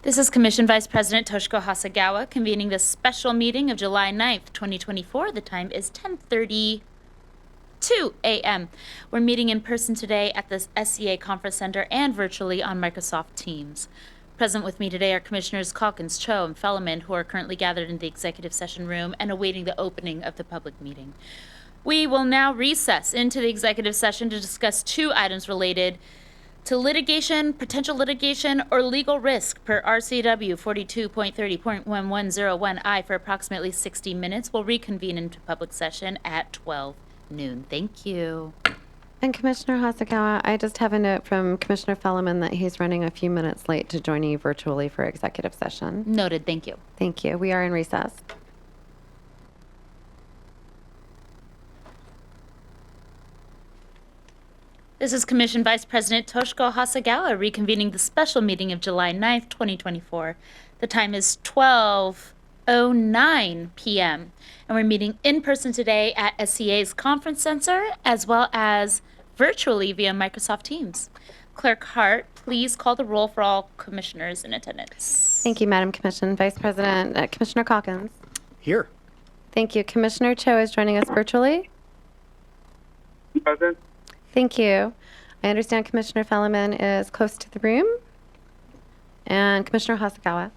This is Commission Vice President Toshiko Hasagawa convening this special meeting of July 9th, 2024. The time is 10:32 a.m. We're meeting in person today at the SCA Conference Center and virtually on Microsoft Teams. Present with me today are Commissioners Calkins, Cho, and Felleman, who are currently gathered in the executive session room and awaiting the opening of the public meeting. We will now recess into the executive session to discuss two items related to litigation, potential litigation, or legal risk per RCW 42.30.1101I for approximately 60 minutes. We'll reconvene into public session at 12 noon. Thank you. And Commissioner Hasagawa, I just have a note from Commissioner Felleman that he's running a few minutes late to join you virtually for executive session. Noted. Thank you. Thank you. We are in recess. This is Commission Vice President Toshiko Hasagawa reconvening the special meeting of July 9th, 2024. The time is 12:09 p.m. and we're meeting in person today at SCA's Conference Center as well as virtually via Microsoft Teams. Clerk Hart, please call the roll for all commissioners in attendance. Thank you, Madam Commission Vice President. Commissioner Calkins. Here. Thank you. Commissioner Cho is joining us virtually. Present. Thank you. I understand Commissioner Felleman is close to the room. And Commissioner Hasagawa.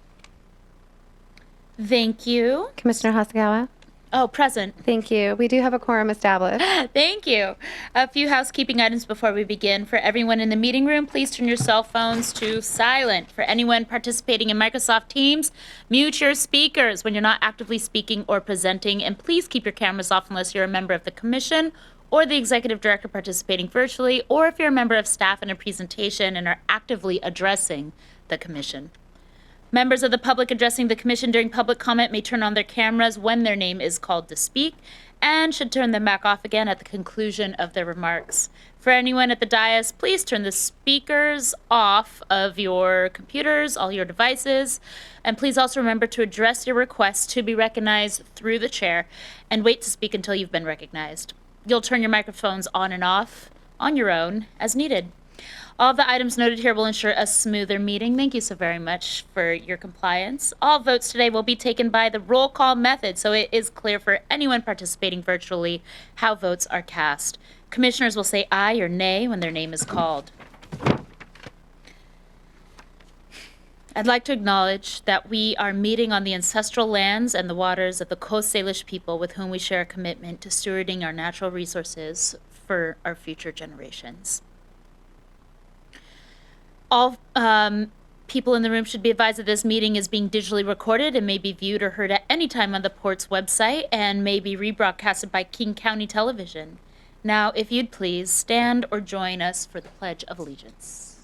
Thank you. Commissioner Hasagawa. Oh, present. Thank you. We do have a quorum established. Thank you. A few housekeeping items before we begin. For everyone in the meeting room, please turn your cell phones to silent. For anyone participating in Microsoft Teams, mute your speakers when you're not actively speaking or presenting, and please keep your cameras off unless you're a member of the commission or the executive director participating virtually, or if you're a member of staff in a presentation and are actively addressing the commission. Members of the public addressing the commission during public comment may turn on their cameras when their name is called to speak and should turn them back off again at the conclusion of their remarks. For anyone at the dais, please turn the speakers off of your computers, all your devices, and please also remember to address your requests to be recognized through the chair and wait to speak until you've been recognized. You'll turn your microphones on and off on your own as needed. All of the items noted here will ensure a smoother meeting. Thank you so very much for your compliance. All votes today will be taken by the roll call method, so it is clear for anyone participating virtually how votes are cast. Commissioners will say aye or nay when their name is called. I'd like to acknowledge that we are meeting on the ancestral lands and the waters of the Coast Salish people with whom we share a commitment to stewarding our natural resources for our future generations. All people in the room should be advised that this meeting is being digitally recorded and may be viewed or heard at any time on the Port's website and may be rebroadcasted by King County Television. Now, if you'd please stand or join us for the Pledge of Allegiance.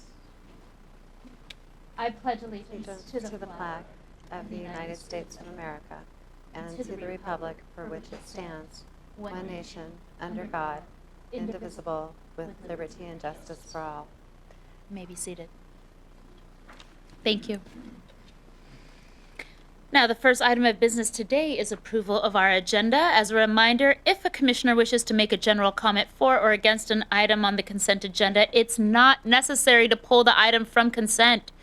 I pledge allegiance to the flag of the United States of America and to the republic for which it stands, one nation, under God, indivisible, with liberty and justice for all. You may be seated. Thank you. Now, the first item of business today is approval of our agenda. As a reminder, if a commissioner wishes to make a general comment for or against an item on the consent agenda, it's not necessary to pull the item from consent.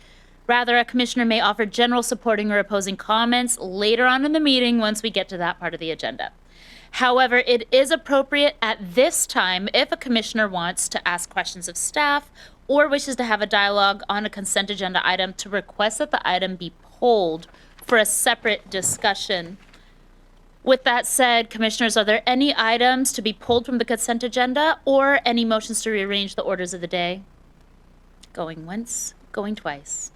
Rather, a commissioner may offer general supporting or opposing comments later on in the meeting once we get to that part of the agenda. However, it is appropriate at this time if a commissioner wants to ask questions of staff or wishes to have a dialogue on a consent agenda item to request that the item be pulled for a separate discussion. With that said, commissioners, are there any items to be pulled from the consent agenda or any motions to rearrange the orders of the day? Going once, going twice.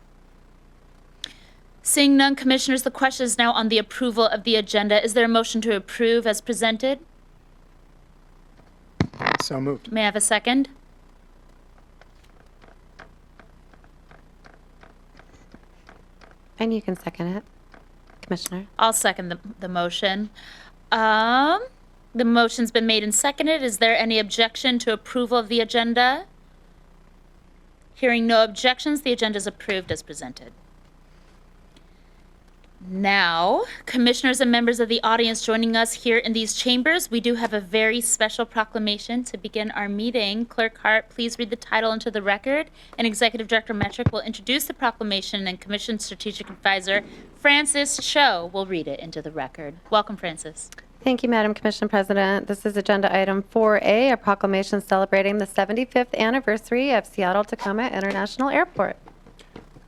Seeing none, commissioners, the question is now on the approval of the agenda. Is there a motion to approve as presented? So moved. May I have a second? And you can second it, Commissioner. I'll second the motion. The motion's been made and seconded. Is there any objection to approval of the agenda? Hearing no objections, the agenda is approved as presented. Now, commissioners and members of the audience joining us here in these chambers, we do have a very special proclamation to begin our meeting. Clerk Hart, please read the title into the record, and Executive Director Metric will introduce the proclamation, and Commission Strategic Advisor Francis Cho will read it into the record. Welcome, Francis. Thank you, Madam Commission President. This is Agenda Item 4A, a proclamation celebrating the 75th anniversary of Seattle-Tacoma International Airport.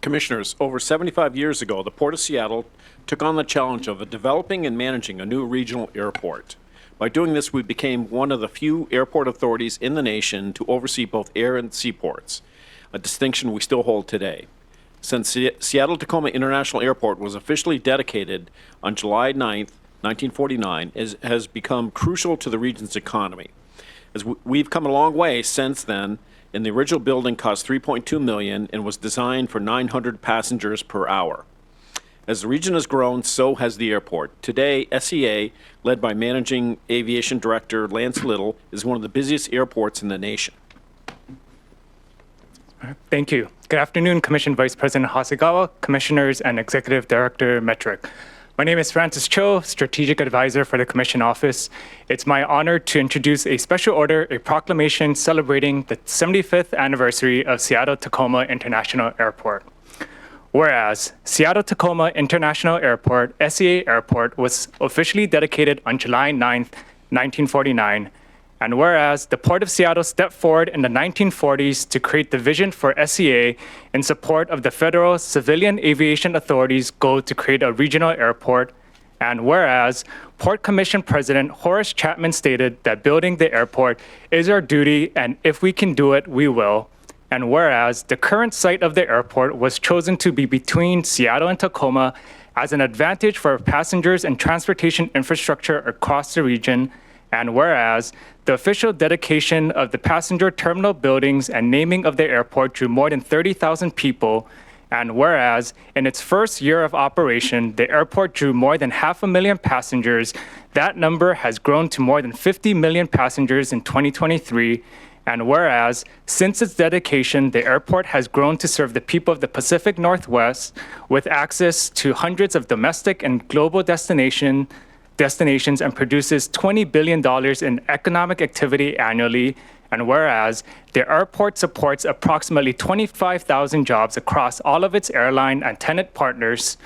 Commissioners, over 75 years ago, the Port of Seattle took on the challenge of developing and managing a new regional airport. By doing this, we became one of the few airport authorities in the nation to oversee both air and seaports, a distinction we still hold today. Since Seattle-Tacoma International Airport was officially dedicated on July 9th, 1949, it has become crucial to the region's economy. As we've come a long way since then, and the original building cost $3.2 million and was designed for 900 passengers per hour. As the region has grown, so has the airport. Today, SEA, led by Managing Aviation Director Lance Little, is one of the busiest airports in the nation. Thank you. Good afternoon, Commission Vice President Hasegawa, Commissioners, and Executive Director Metric. My name is Francis Cho, Strategic Advisor for the Commission Office. It's my honor to introduce a special order, a proclamation celebrating the 75th anniversary of Seattle-Tacoma International Airport. Whereas Seattle-Tacoma International Airport, SEA Airport, was officially dedicated on July 9th, 1949, and whereas the Port of Seattle stepped forward in the 1940s to create the vision for SEA in support of the federal civilian aviation authority's goal to create a regional airport, and whereas Port Commission President Horace Chapman stated that building the airport is our duty, and if we can do it, we will. And whereas the current site of the airport was chosen to be between Seattle and Tacoma as an advantage for passengers and transportation infrastructure across the region, and whereas the official dedication of the passenger terminal buildings and naming of the airport drew more than 30,000 people, and whereas in its first year of operation, the airport drew more than 500,000 passengers, that number has grown to more than 50 million passengers in 2023, and whereas, since its dedication, the airport has grown to serve the people of the Pacific Northwest with access to hundreds of domestic and global destinations and produces $20 billion in economic activity annually, and whereas the airport supports approximately 25,000 jobs across all of its airline and tenant partners,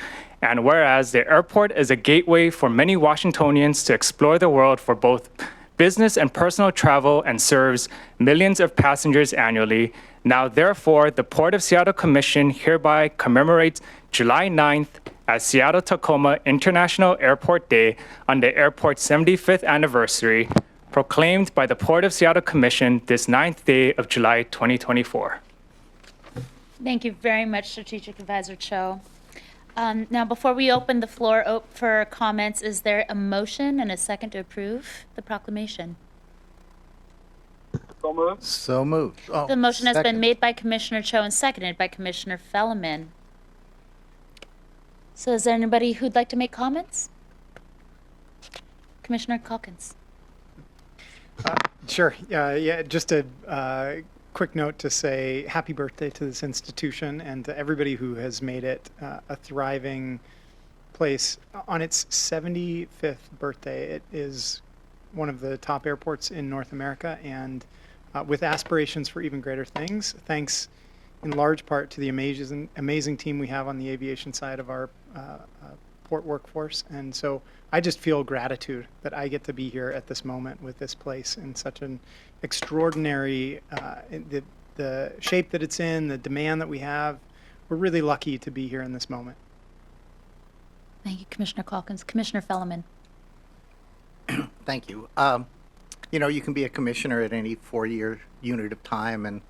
and whereas the airport is a gateway for many Washingtonians to explore the world for both business and personal travel and serves millions of passengers annually. Now, therefore, the Port of Seattle Commission hereby commemorates July 9th as Seattle-Tacoma International Airport Day on the airport's 75th anniversary, proclaimed by the Port of Seattle Commission this 9th day of July 2024. Thank you very much, Strategic Advisor Cho. Now, before we open the floor for comments, is there a motion and a second to approve the proclamation? So moved. So moved. Oh, The motion has been second. made by Commissioner Cho and seconded by Commissioner Fellman. So is there anybody who'd like to make comments? Commissioner Calkins. Sure. Just a quick note to say happy birthday to this institution and to everybody who has made it a thriving place. On its 75th birthday, it is one of the top airports in North America, and with aspirations for even greater things, thanks in large part to the amazing team we have on the aviation side of our port workforce. And so I just feel gratitude that I get to be here at this moment with this place in such an extraordinary, the shape that it's in, the demand that we have. We're really lucky to be here in this moment. Thank you, Commissioner Calkins. Commissioner Fellman. Thank you. You can be a commissioner at any 4-year unit of time, and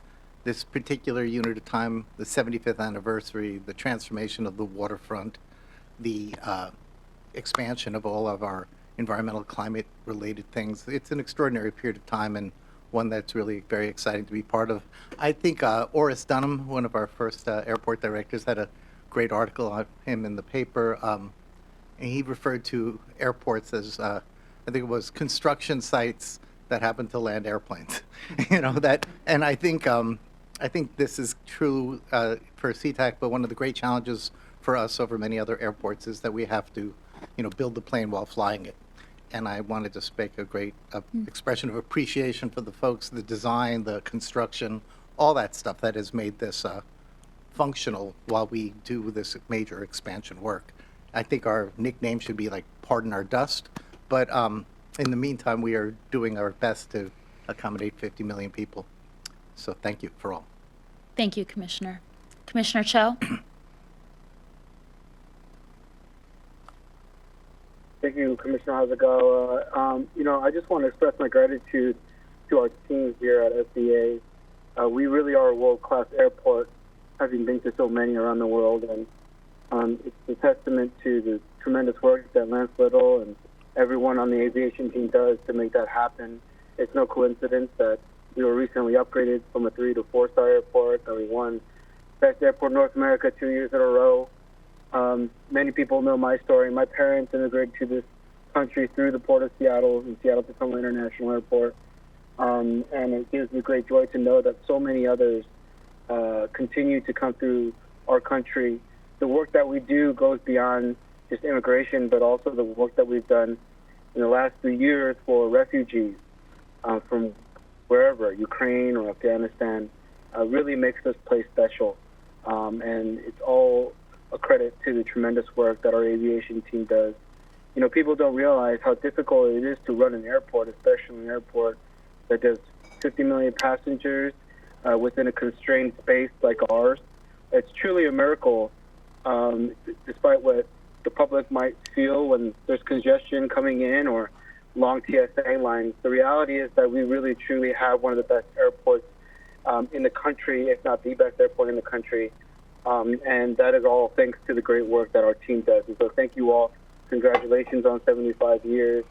this particular unit of time, the 75th anniversary, the transformation of the waterfront, the expansion of all of our environmental climate-related things. It's an extraordinary period of time and one that's really very exciting to be part of. I think Oris Dunham, one of our first airport directors, had a great article on him in the paper, and he referred to airports as, I think it was construction sites that happen to land airplanes. And I think I think this is true for Sea-Tac, but one of the great challenges for us over many other airports is that we have to, build the plane while flying it. And I wanted to make a great expression of appreciation for the folks, the design, the construction, all that stuff that has made this functional while we do this major expansion work. I think our nickname should be like Pardon Our Dust, but in the meantime, we are doing our best to accommodate 50 million people. So thank you for all. Thank you, Commissioner. Commissioner Cho? Thank you, Commissioner Hasegawa. I just want to express my gratitude to our team here at SBA. We really are a world-class airport, having been to so many around the world, and it's a testament to the tremendous work that Lance Little and everyone on the aviation team does to make that happen. It's no coincidence that we were recently upgraded from a 3 to 4-star airport, that we won Best Airport North America 2 years in a row. Many people know my story. My parents immigrated to this country through the Port of Seattle and Seattle-Tacoma International Airport. And it gives me great joy to know that so many others continue to come through our country. The work that we do goes beyond just immigration, but also the work that we've done in the last 3 years for refugees from wherever, Ukraine or Afghanistan, really makes this place special. And it's all a credit to the tremendous work that our aviation team does. People don't realize how difficult it is to run an airport, especially an airport that does 50 million passengers within a constrained space like ours. It's truly a miracle, despite what the public might feel when there's congestion coming in or long TSA lines. The reality is that we really, truly have one of the best airports in the country, if not the best airport in the country. And that is all thanks to the great work that our team does. And so thank you all. Congratulations on 75 years.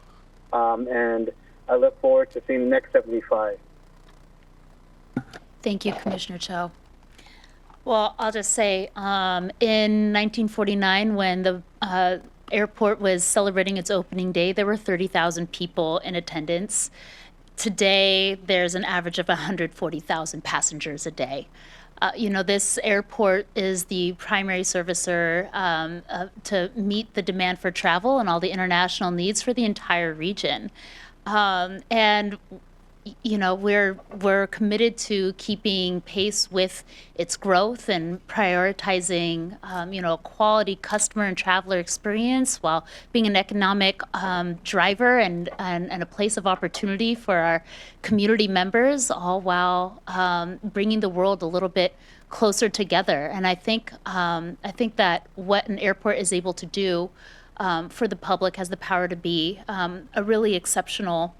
And I look forward to seeing the next 75. Thank you, Commissioner Cho. Well, I'll just say, in 1949, when the airport was celebrating its opening day, there were 30,000 people in attendance. Today, there's an average of 140,000 passengers a day. This airport is the primary servicer to meet the demand for travel and all the international needs for the entire region. And we're committed to keeping pace with its growth and prioritizing, quality customer and traveler experience while being an economic driver and a place of opportunity for our community members, all while bringing the world a little bit closer together. And I think that what an airport is able to do for the public has the power to be a really exceptional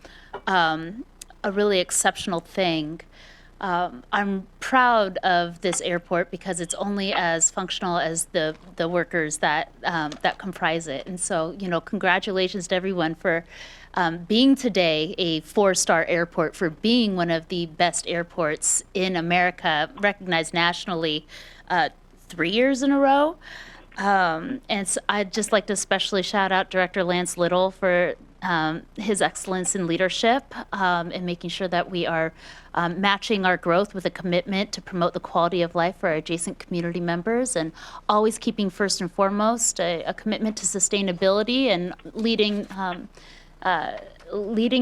thing. I'm proud of this airport because it's only as functional as the workers that comprise it. And so, congratulations to everyone for being today a 4-star airport, for being one of the best airports in America, recognized nationally 3 years in a row. And so I'd just like to especially shout out Director Lance Little for his excellence in leadership and making sure that we are matching our growth with a commitment to promote the quality of life for our adjacent community members, and always keeping first and foremost a commitment to sustainability and leading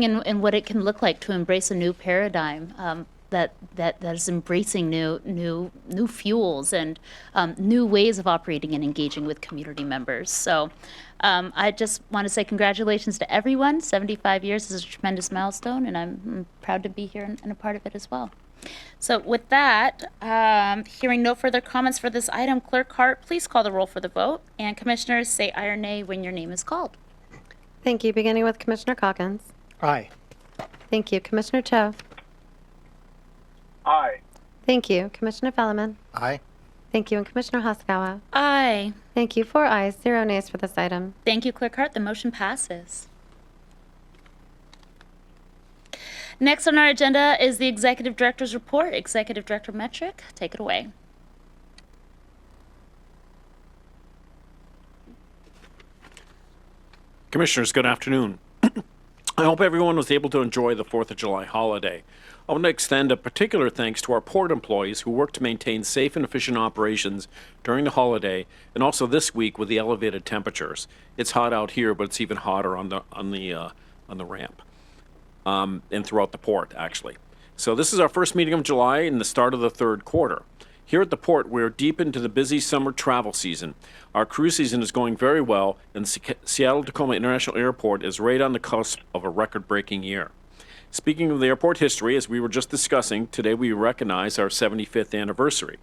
in what it can look like to embrace a new paradigm that is embracing new fuels and new ways of operating and engaging with community members. So I just want to say congratulations to everyone. 75 years is a tremendous milestone, and I'm proud to be here and a part of it as well. So with that, hearing no further comments for this item, Clerk Hart, please call the roll for the vote. And commissioners, say aye or nay when your name is called. Thank you. Beginning with Commissioner Calkins. Aye. Thank you. Commissioner Cho. Aye. Thank you. Commissioner Felleman. Aye. Thank you. And Commissioner Hasegawa. Aye. Thank you. 4 ayes, 0 nays for this item. Thank you, Clerk Hart. The motion passes. Next on our agenda is the Executive Director's report. Executive Director Metrick, take it away. Commissioners, good afternoon. I hope everyone was able to enjoy the 4th of July holiday. I want to extend a particular thanks to our port employees who work to maintain safe and efficient operations during the holiday and also this week with the elevated temperatures. It's hot out here, but it's even hotter on the ramp and throughout the port, actually. So this is our first meeting of July and the start of the third quarter. Here at the port, we're deep into the busy summer travel season. Our cruise season is going very well, and Seattle-Tacoma International Airport is right on the cusp of a record-breaking year. Speaking of the airport history, as we were just discussing, today we recognize our 75th anniversary.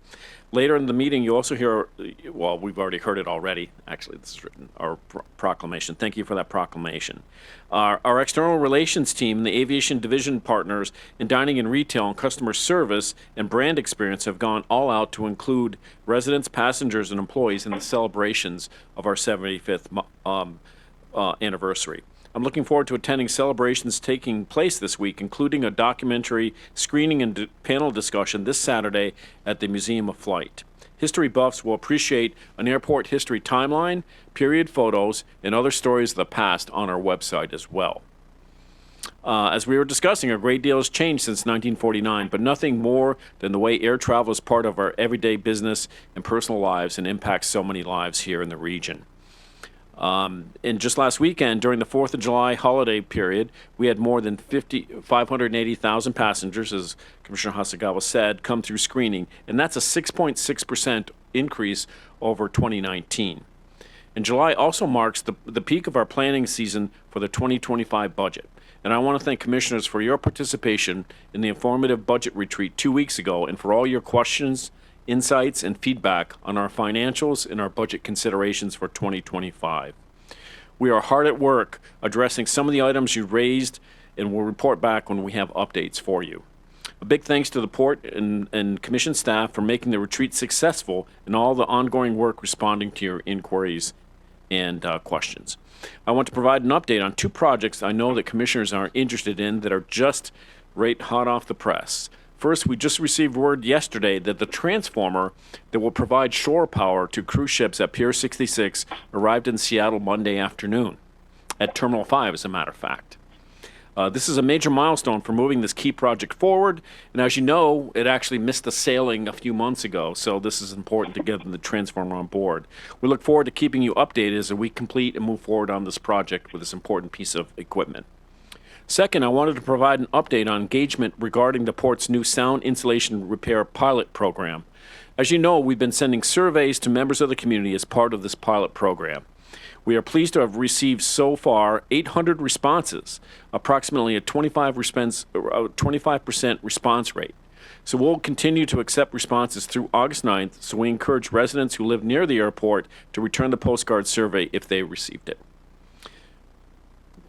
Later in the meeting, you'll also hear, well, we've already heard it already. Actually, this is written, our proclamation. Thank you for that proclamation. Our external relations team, the aviation division partners in dining and retail and customer service and brand experience have gone all out to include residents, passengers, and employees in the celebrations of our 75th anniversary. I'm looking forward to attending celebrations taking place this week, including a documentary screening and panel discussion this Saturday at the Museum of Flight. History buffs will appreciate an airport history timeline, period photos, and other stories of the past on our website as well. As we were discussing, a great deal has changed since 1949, but nothing more than the way air travel is part of our everyday business and personal lives and impacts so many lives here in the region. And just last weekend, during the 4th of July holiday period, we had more than 580,000 passengers, as Commissioner Hasegawa said, come through screening, and that's a 6.6% increase over 2019. And July also marks the peak of our planning season for the 2025 budget. And I want to thank commissioners for your participation in the informative budget retreat 2 weeks ago and for all your questions, insights, and feedback on our financials and our budget considerations for 2025. We are hard at work addressing some of the items you raised and will report back when we have updates for you. A big thanks to the port and commission staff for making the retreat successful and all the ongoing work responding to your inquiries and questions. I want to provide an update on 2 projects I know that commissioners are interested in that are just right hot off the press. First, we just received word yesterday that the transformer that will provide shore power to cruise ships at Pier 66 arrived in Seattle Monday afternoon, at Terminal 5, as a matter of fact. This is a major milestone for moving this key project forward, and as you know, it actually missed the sailing a few months ago, so this is important to get the transformer on board. We look forward to keeping you updated as we complete and move forward on this project with this important piece of equipment. Second, I wanted to provide an update on engagement regarding the port's new sound insulation repair pilot program. As you know, we've been sending surveys to members of the community as part of this pilot program. We are pleased to have received so far 800 responses, approximately a 25% response rate. So we'll continue to accept responses through August 9th, so we encourage residents who live near the airport to return the postcard survey if they received it.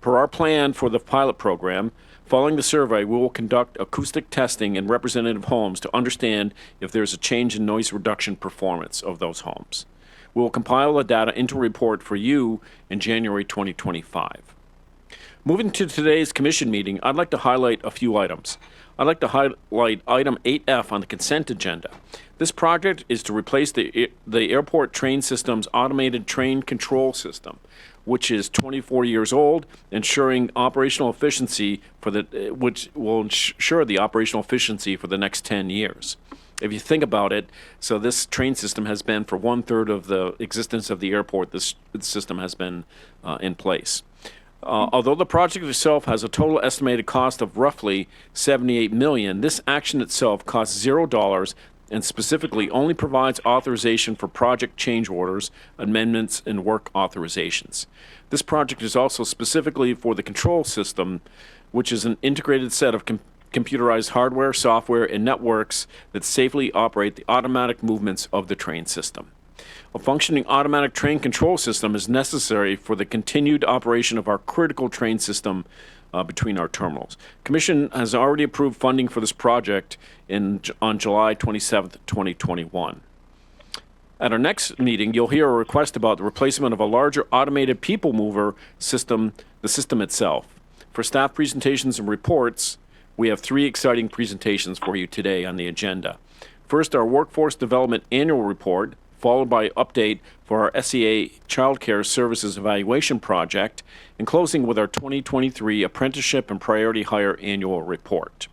Per our plan for the pilot program, following the survey, we will conduct acoustic testing in representative homes to understand if there's a change in noise reduction performance of those homes. We will compile the data into a report for you in January 2025. Moving to today's commission meeting, I'd like to highlight a few items. I'd like to highlight item 8F on the consent agenda. This project is to replace the airport train system's automated train control system, which is 24 years old, ensuring operational efficiency which will ensure the operational efficiency for the next 10 years. If you think about it, so this train system has been for 1/3 of the existence of the airport, this system has been in place. Although the project itself has a total estimated cost of roughly $78 million, this action itself costs $0 and specifically only provides authorization for project change orders, amendments, and work authorizations. This project is also specifically for the control system, which is an integrated set of computerized hardware, software, and networks that safely operate the automatic movements of the train system. A functioning automatic train control system is necessary for the continued operation of our critical train system between our terminals. Commission has already approved funding for this project on July 27th, 2021. At our next meeting, you'll hear a request about the replacement of a larger automated people mover system, the system itself. For staff presentations and reports, we have 3 exciting presentations for you today on the agenda. First, our Workforce Development Annual Report, followed by update for our SEA Childcare Services Evaluation Project, and closing with our 2023 Apprenticeship and Priority Hire Annual Report.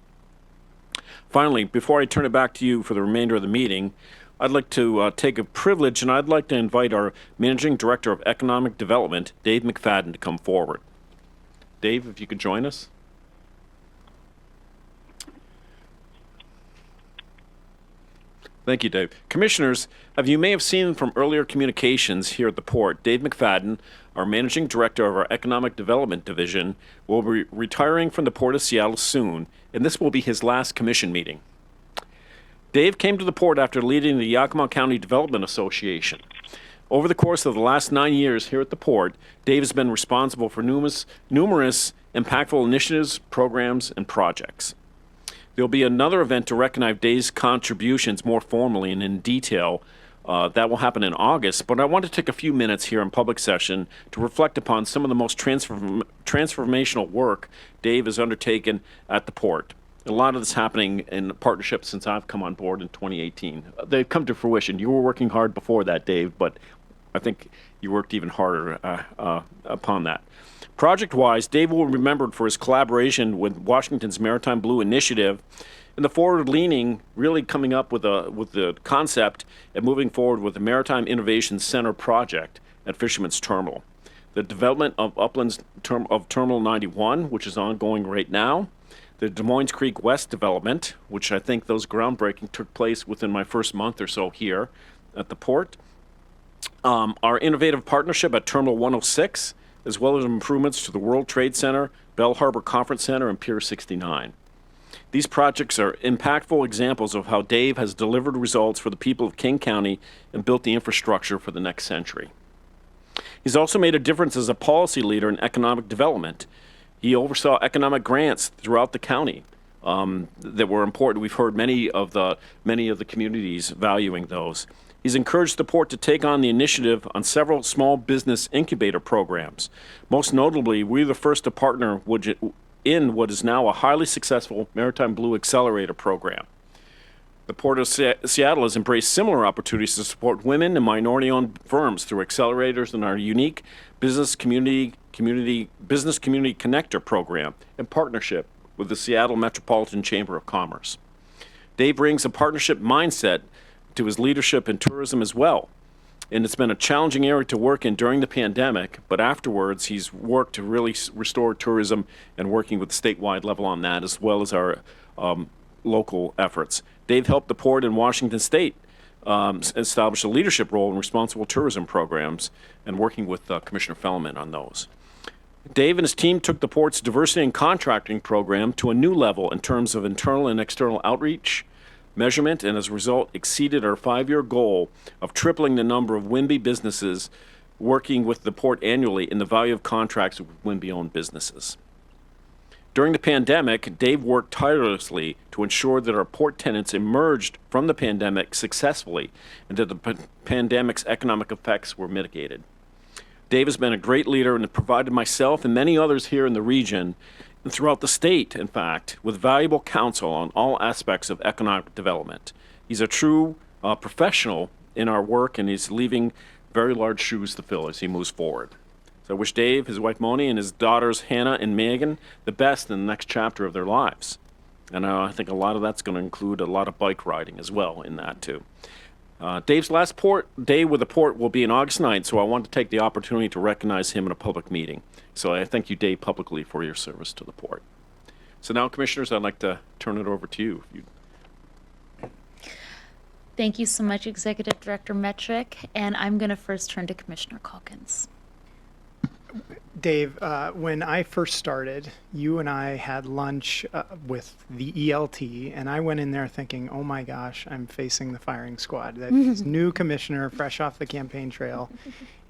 Finally, before I turn it back to you for the remainder of the meeting, I'd like to take a privilege, and I'd like to invite our Managing Director of Economic Development, Dave McFadden, to come forward. Dave, if you could join us. Thank you, Dave. Commissioners, as you may have seen from earlier communications here at the Port, Dave McFadden, our Managing Director of our Economic Development Division, will be retiring from the Port of Seattle soon, and this will be his last commission meeting. Dave came to the Port after leading the Yakima County Development Association. Over the course of the last 9 years here at the Port, Dave has been responsible for numerous impactful initiatives, programs, and projects. There will be another event to recognize Dave's contributions more formally and in detail. That will happen in August, but I want to take a few minutes here in public session to reflect upon some of the most transformational work Dave has undertaken at the Port. A lot of this happening in partnership since I've come on board in 2018. They've come to fruition. You were working hard before that, Dave, but I think you worked even harder upon that. Project-wise, Dave will be remembered for his collaboration with Washington's Maritime Blue Initiative and the forward-leaning, really coming up with the concept and moving forward with the Maritime Innovation Center project at Fisherman's Terminal. The development of Uplands of Terminal 91, which is ongoing right now. The Des Moines Creek West development, which I think those groundbreaking took place within my first month or so here at the Port. Our innovative partnership at Terminal 106, as well as improvements to the World Trade Center, Bell Harbor Conference Center, and Pier 69. These projects are impactful examples of how Dave has delivered results for the people of King County and built the infrastructure for the next century. He's also made a difference as a policy leader in economic development. He oversaw economic grants throughout the county that were important. We've heard many of the communities valuing those. He's encouraged the Port to take on the initiative on several small business incubator programs. Most notably, we're the first to partner in what is now a highly successful Maritime Blue Accelerator program. The Port of Seattle has embraced similar opportunities to support women and minority-owned firms through accelerators in our unique Business Community Connector program in partnership with the Seattle Metropolitan Chamber of Commerce. Dave brings a partnership mindset to his leadership in tourism as well. And it's been a challenging area to work in during the pandemic, but afterwards he's worked to really restore tourism and working with the statewide level on that, as well as our local efforts. Dave helped the Port in Washington State establish a leadership role in responsible tourism programs and working with Commissioner Fellman on those. Dave and his team took the Port's diversity and contracting program to a new level in terms of internal and external outreach, measurement, and as a result exceeded our 5-year goal of tripling the number of WIMBY businesses working with the Port annually in the value of contracts with WIMBY-owned businesses. During the pandemic, Dave worked tirelessly to ensure that our Port tenants emerged from the pandemic successfully and that the pandemic's economic effects were mitigated. Dave has been a great leader and has provided myself and many others here in the region and throughout the state, in fact, with valuable counsel on all aspects of economic development. He's a true professional in our work, and he's leaving very large shoes to fill as he moves forward. So I wish Dave, his wife Moni, and his daughters Hannah and Megan the best in the next chapter of their lives. And I think a lot of that's going to include a lot of bike riding as well in that too. Dave's last day with the Port will be on August 9th, so I want to take the opportunity to recognize him in a public meeting. So I thank you, Dave, publicly for your service to the Port. So now, Commissioners, I'd like to turn it over to you. Thank you so much, Executive Director Metrick. And I'm going to first turn to Commissioner Calkins. Dave, when I first started, you and I had lunch with the ELT, and I went in there thinking, oh my gosh, I'm facing the firing squad. That is new commissioner, fresh off the campaign trail.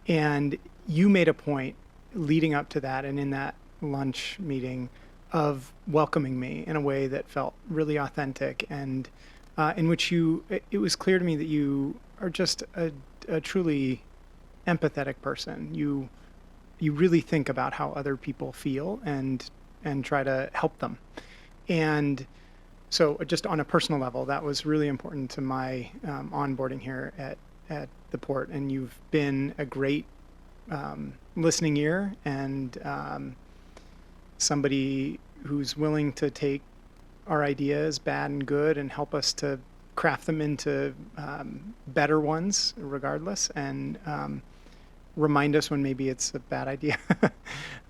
And you made a point leading up to that and in that lunch meeting of welcoming me in a way that felt really authentic, and in which it was clear to me that you are just a truly empathetic person. You really think about how other people feel and try to help them. And so just on a personal level, that was really important to my onboarding here at at the port, and you've been a great listening ear and somebody who's willing to take our ideas, bad and good, and help us to craft them into better ones, regardless, and remind us when maybe it's a bad idea.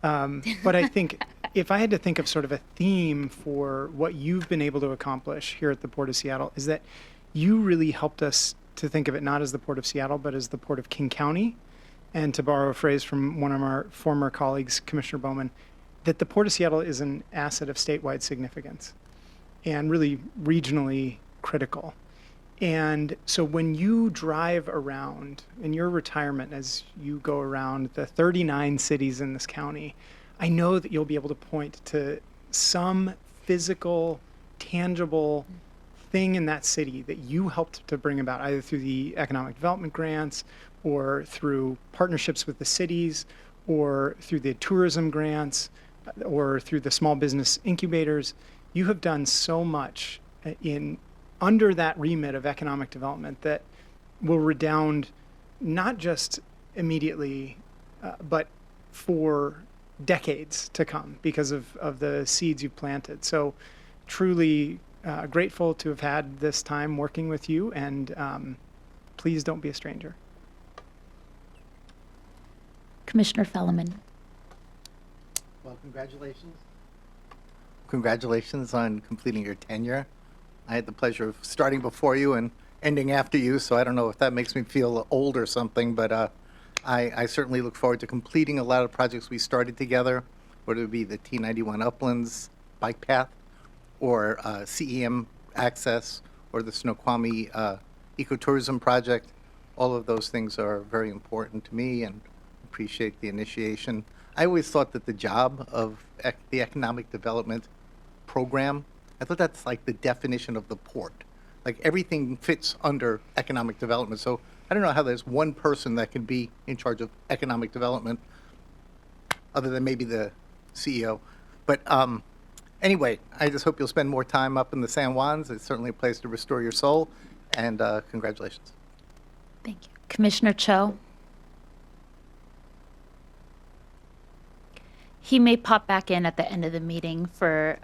But I think if I had to think of sort of a theme for what you've been able to accomplish here at the Port of Seattle, is that you really helped us to think of it not as the Port of Seattle, but as the Port of King County. And to borrow a phrase from one of our former colleagues, Commissioner Bowman, that the Port of Seattle is an asset of statewide significance and really regionally critical. And so when you drive around in your retirement, as you go around the 39 cities in this county, I know that you'll be able to point to some physical, tangible thing in that city that you helped to bring about, either through the economic development grants or through partnerships with the cities or through the tourism grants or through the small business incubators. You have done so much in under that remit of economic development that will redound not just immediately, but for decades to come because of the seeds you've planted. So truly grateful to have had this time working with you, and please don't be a stranger. Commissioner Felleman. Well, congratulations. Congratulations on completing your tenure. I had the pleasure of starting before you and ending after you, so I don't know if that makes me feel old or something, but I certainly look forward to completing a lot of projects we started together, whether it be the T91 Uplands bike path or CEM access or the Snoqualmie ecotourism project. All of those things are very important to me and appreciate the initiation. I always thought that the job of the economic development program, I thought that's like the definition of the port. Like everything fits under economic development. So I don't know how there's one person that can be in charge of economic development other than maybe the CEO. But anyway, I just hope you'll spend more time up in the San Juans. It's certainly a place to restore your soul. And congratulations. Thank you. Commissioner Cho. He may pop back in at the end of the meeting for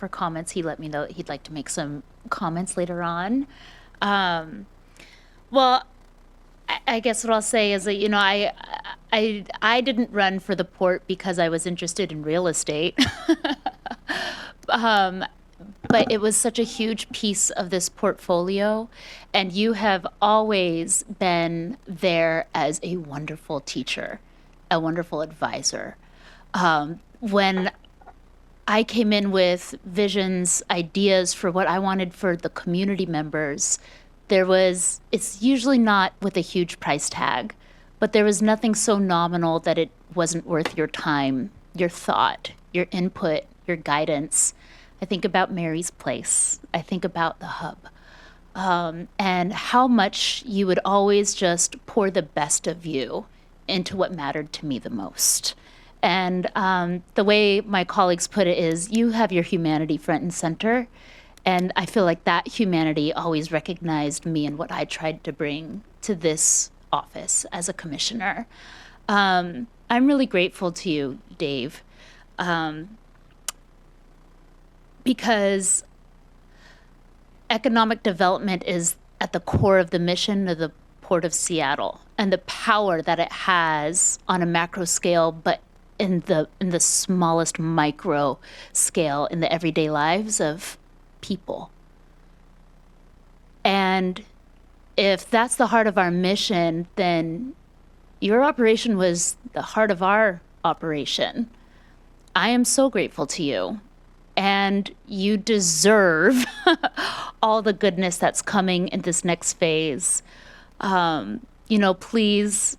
comments. He let me know that he'd like to make some comments later on. Well, I guess what I'll say is that, you know, I didn't run for the port because I was interested in real estate. But it was such a huge piece of this portfolio, and you have always been there as a wonderful teacher, a wonderful advisor. When I came in with visions, ideas for what I wanted for the community members, it's usually not with a huge price tag, but there was nothing so nominal that it wasn't worth your time, your thought, your input, your guidance. I think about Mary's Place. I think about the hub. And how much you would always just pour the best of you into what mattered to me the most. And the way my colleagues put it is, you have your humanity front and center. And I feel like that humanity always recognized me and what I tried to bring to this office as a commissioner. I'm really grateful to you, Dave, because economic development is at the core of the mission of the Port of Seattle and the power that it has on a macro scale, but in the smallest micro scale in the everyday lives of people. And if that's the heart of our mission, then your operation was the heart of our operation. I am so grateful to you, and you deserve all the goodness that's coming in this next phase. You know, please,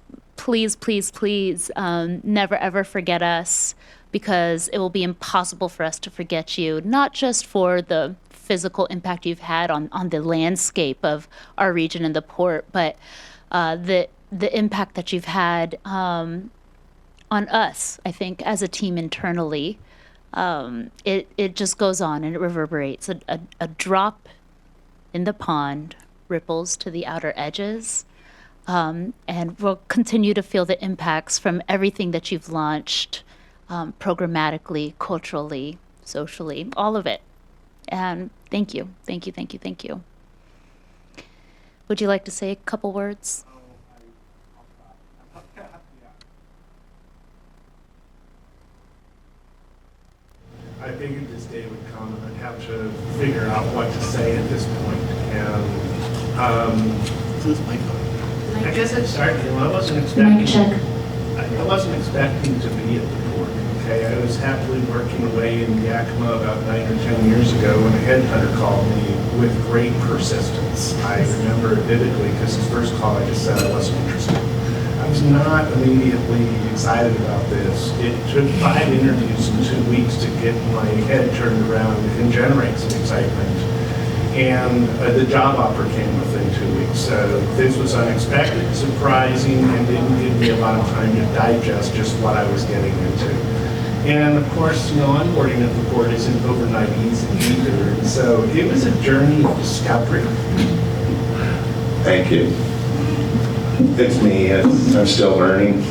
never ever forget us, because it will be impossible for us to forget you, not just for the physical impact you've had on the landscape of our region and the port, but the impact that you've had on us, I think, as a team internally. It just goes on and it reverberates. A drop in the pond ripples to the outer edges. And we'll continue to feel the impacts from everything that you've launched programmatically, culturally, socially, all of it. And thank you, thank you, thank you, thank you. Would you like to say a couple words? I figured this day would come and I'd have to figure out what to say at this point. And I guess I'd start, I wasn't expecting. I wasn't expecting to be at the board. Okay, I was happily working away in Yakima about 9 or 10 years ago when a headhunter called me with great persistence. I remember it vividly because his first call I just said I wasn't interested. I was not immediately excited about this. It took 5 interviews in 2 weeks to get my head turned around and generate some excitement. And the job offer came within 2 weeks. This was unexpected, surprising, and didn't give me a lot of time to digest just what I was getting into. And of course, onboarding at the board isn't overnight easy either. And so it was a journey of discovery. Thank you. It's me. I'm still learning.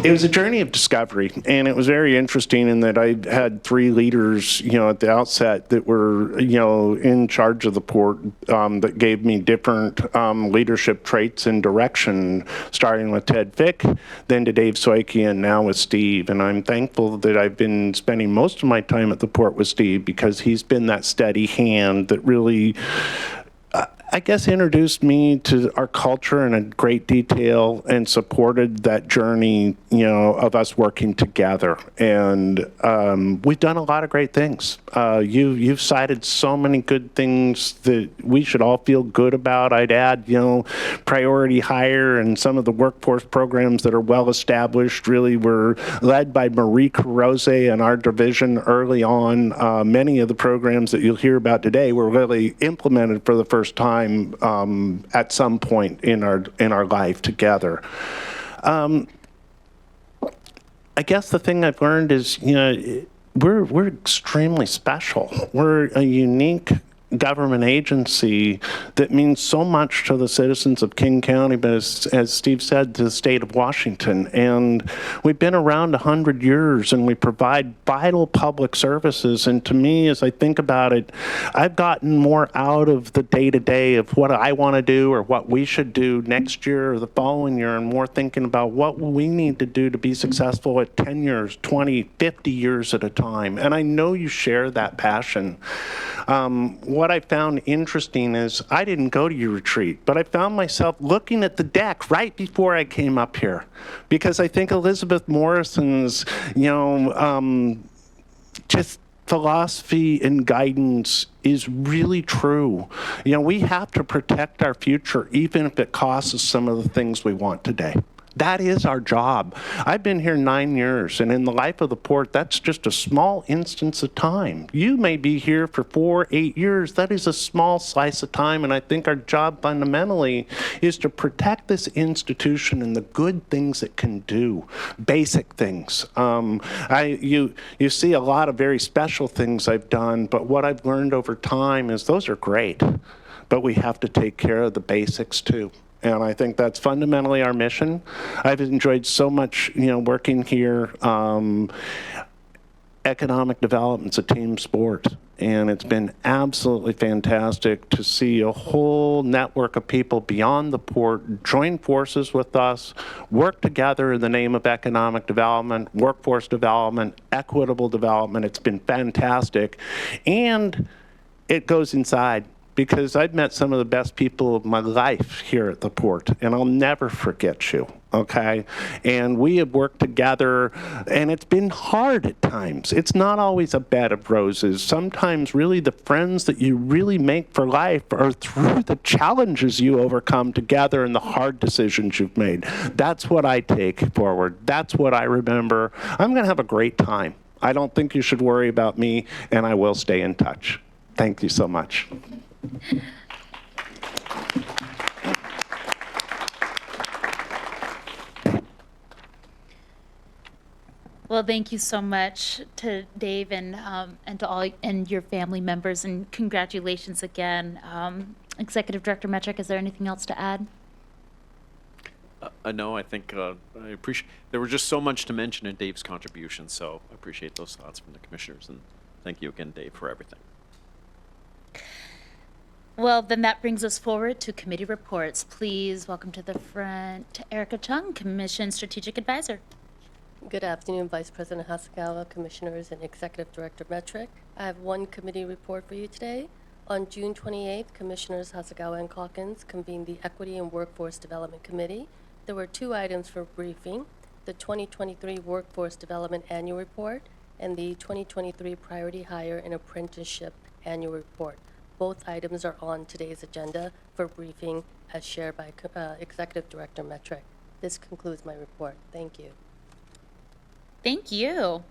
It was a journey of discovery, and it was very interesting in that I had 3 leaders, at the outset that were, in charge of the port that gave me different leadership traits and direction, starting with Ted Fick, then to Dave Soike, and now with Steve. And I'm thankful that I've been spending most of my time at the port with Steve because he's been that steady hand that really I guess introduced me to our culture in a great detail and supported that journey, of us working together. And we've done a lot of great things. You've cited so many good things that we should all feel good about. I'd add, priority hire and some of the workforce programs that are well established really were led by Marie Carose and our division early on. Many of the programs that you'll hear about today were really implemented for the first time at some point in our life together. I guess the thing I've learned is, we're extremely special. We're a unique government agency that means so much to the citizens of King County, but as Steve said, to the state of Washington. And we've been around 100 years and we provide vital public services. And to me, as I think about it, I've gotten more out of the day-to-day of what I want to do or what we should do next year or the following year, and more thinking about what we need to do to be successful at 10 years, 20, 50 years at a time. And I know you share that passion. What I found interesting is I didn't go to your retreat, but I found myself looking at the deck right before I came up here, because I think Elizabeth Morrison's, just philosophy and guidance is really true. We have to protect our future, even if it costs us some of the things we want today. That is our job. I've been here 9 years, and in the life of the port, that's just a small instance of time. You may be here for 4, 8 years. That is a small slice of time, and I think our job fundamentally is to protect this institution and the good things it can do, basic things. You see a lot of very special things I've done, but what I've learned over time is those are great, but we have to take care of the basics too. And I think that's fundamentally our mission. I've enjoyed so much, working here. Economic development's a team sport, and it's been absolutely fantastic to see a whole network of people beyond the port join forces with us, work together in the name of economic development, workforce development, equitable development. It's been fantastic, and it goes inside, because I've met some of the best people of my life here at the port, and I'll never forget you, okay? And we have worked together, and it's been hard at times. It's not always a bed of roses. Sometimes really the friends that you really make for life are through the challenges you overcome together and the hard decisions you've made. That's what I take forward. That's what I remember. I'm gonna have a great time. I don't think you should worry about me, and I will stay in touch. Thank you so much. Well, thank you so much to Dave and to all and your family members, and congratulations again. Executive Director Metrick, is there anything else to add? No, I think I appreciate. There was just so much to mention in Dave's contribution, so I appreciate those thoughts from the commissioners, and thank you again, Dave, for everything. Well, then that brings us forward to committee reports. Please welcome to the front Erica Chung, Commission Strategic Advisor. Good afternoon, Vice President Hasegawa, Commissioners, and Executive Director Metric. I have one committee report for you today. On June 28th, Commissioners Hasegawa and Calkins convened the Equity and Workforce Development Committee. There were 2 items for briefing: the 2023 Workforce Development Annual Report and the 2023 Priority Hire and Apprenticeship Annual Report. Both items are on today's agenda for briefing as shared by Executive Director Metric. This concludes my report. Thank you. Thank you.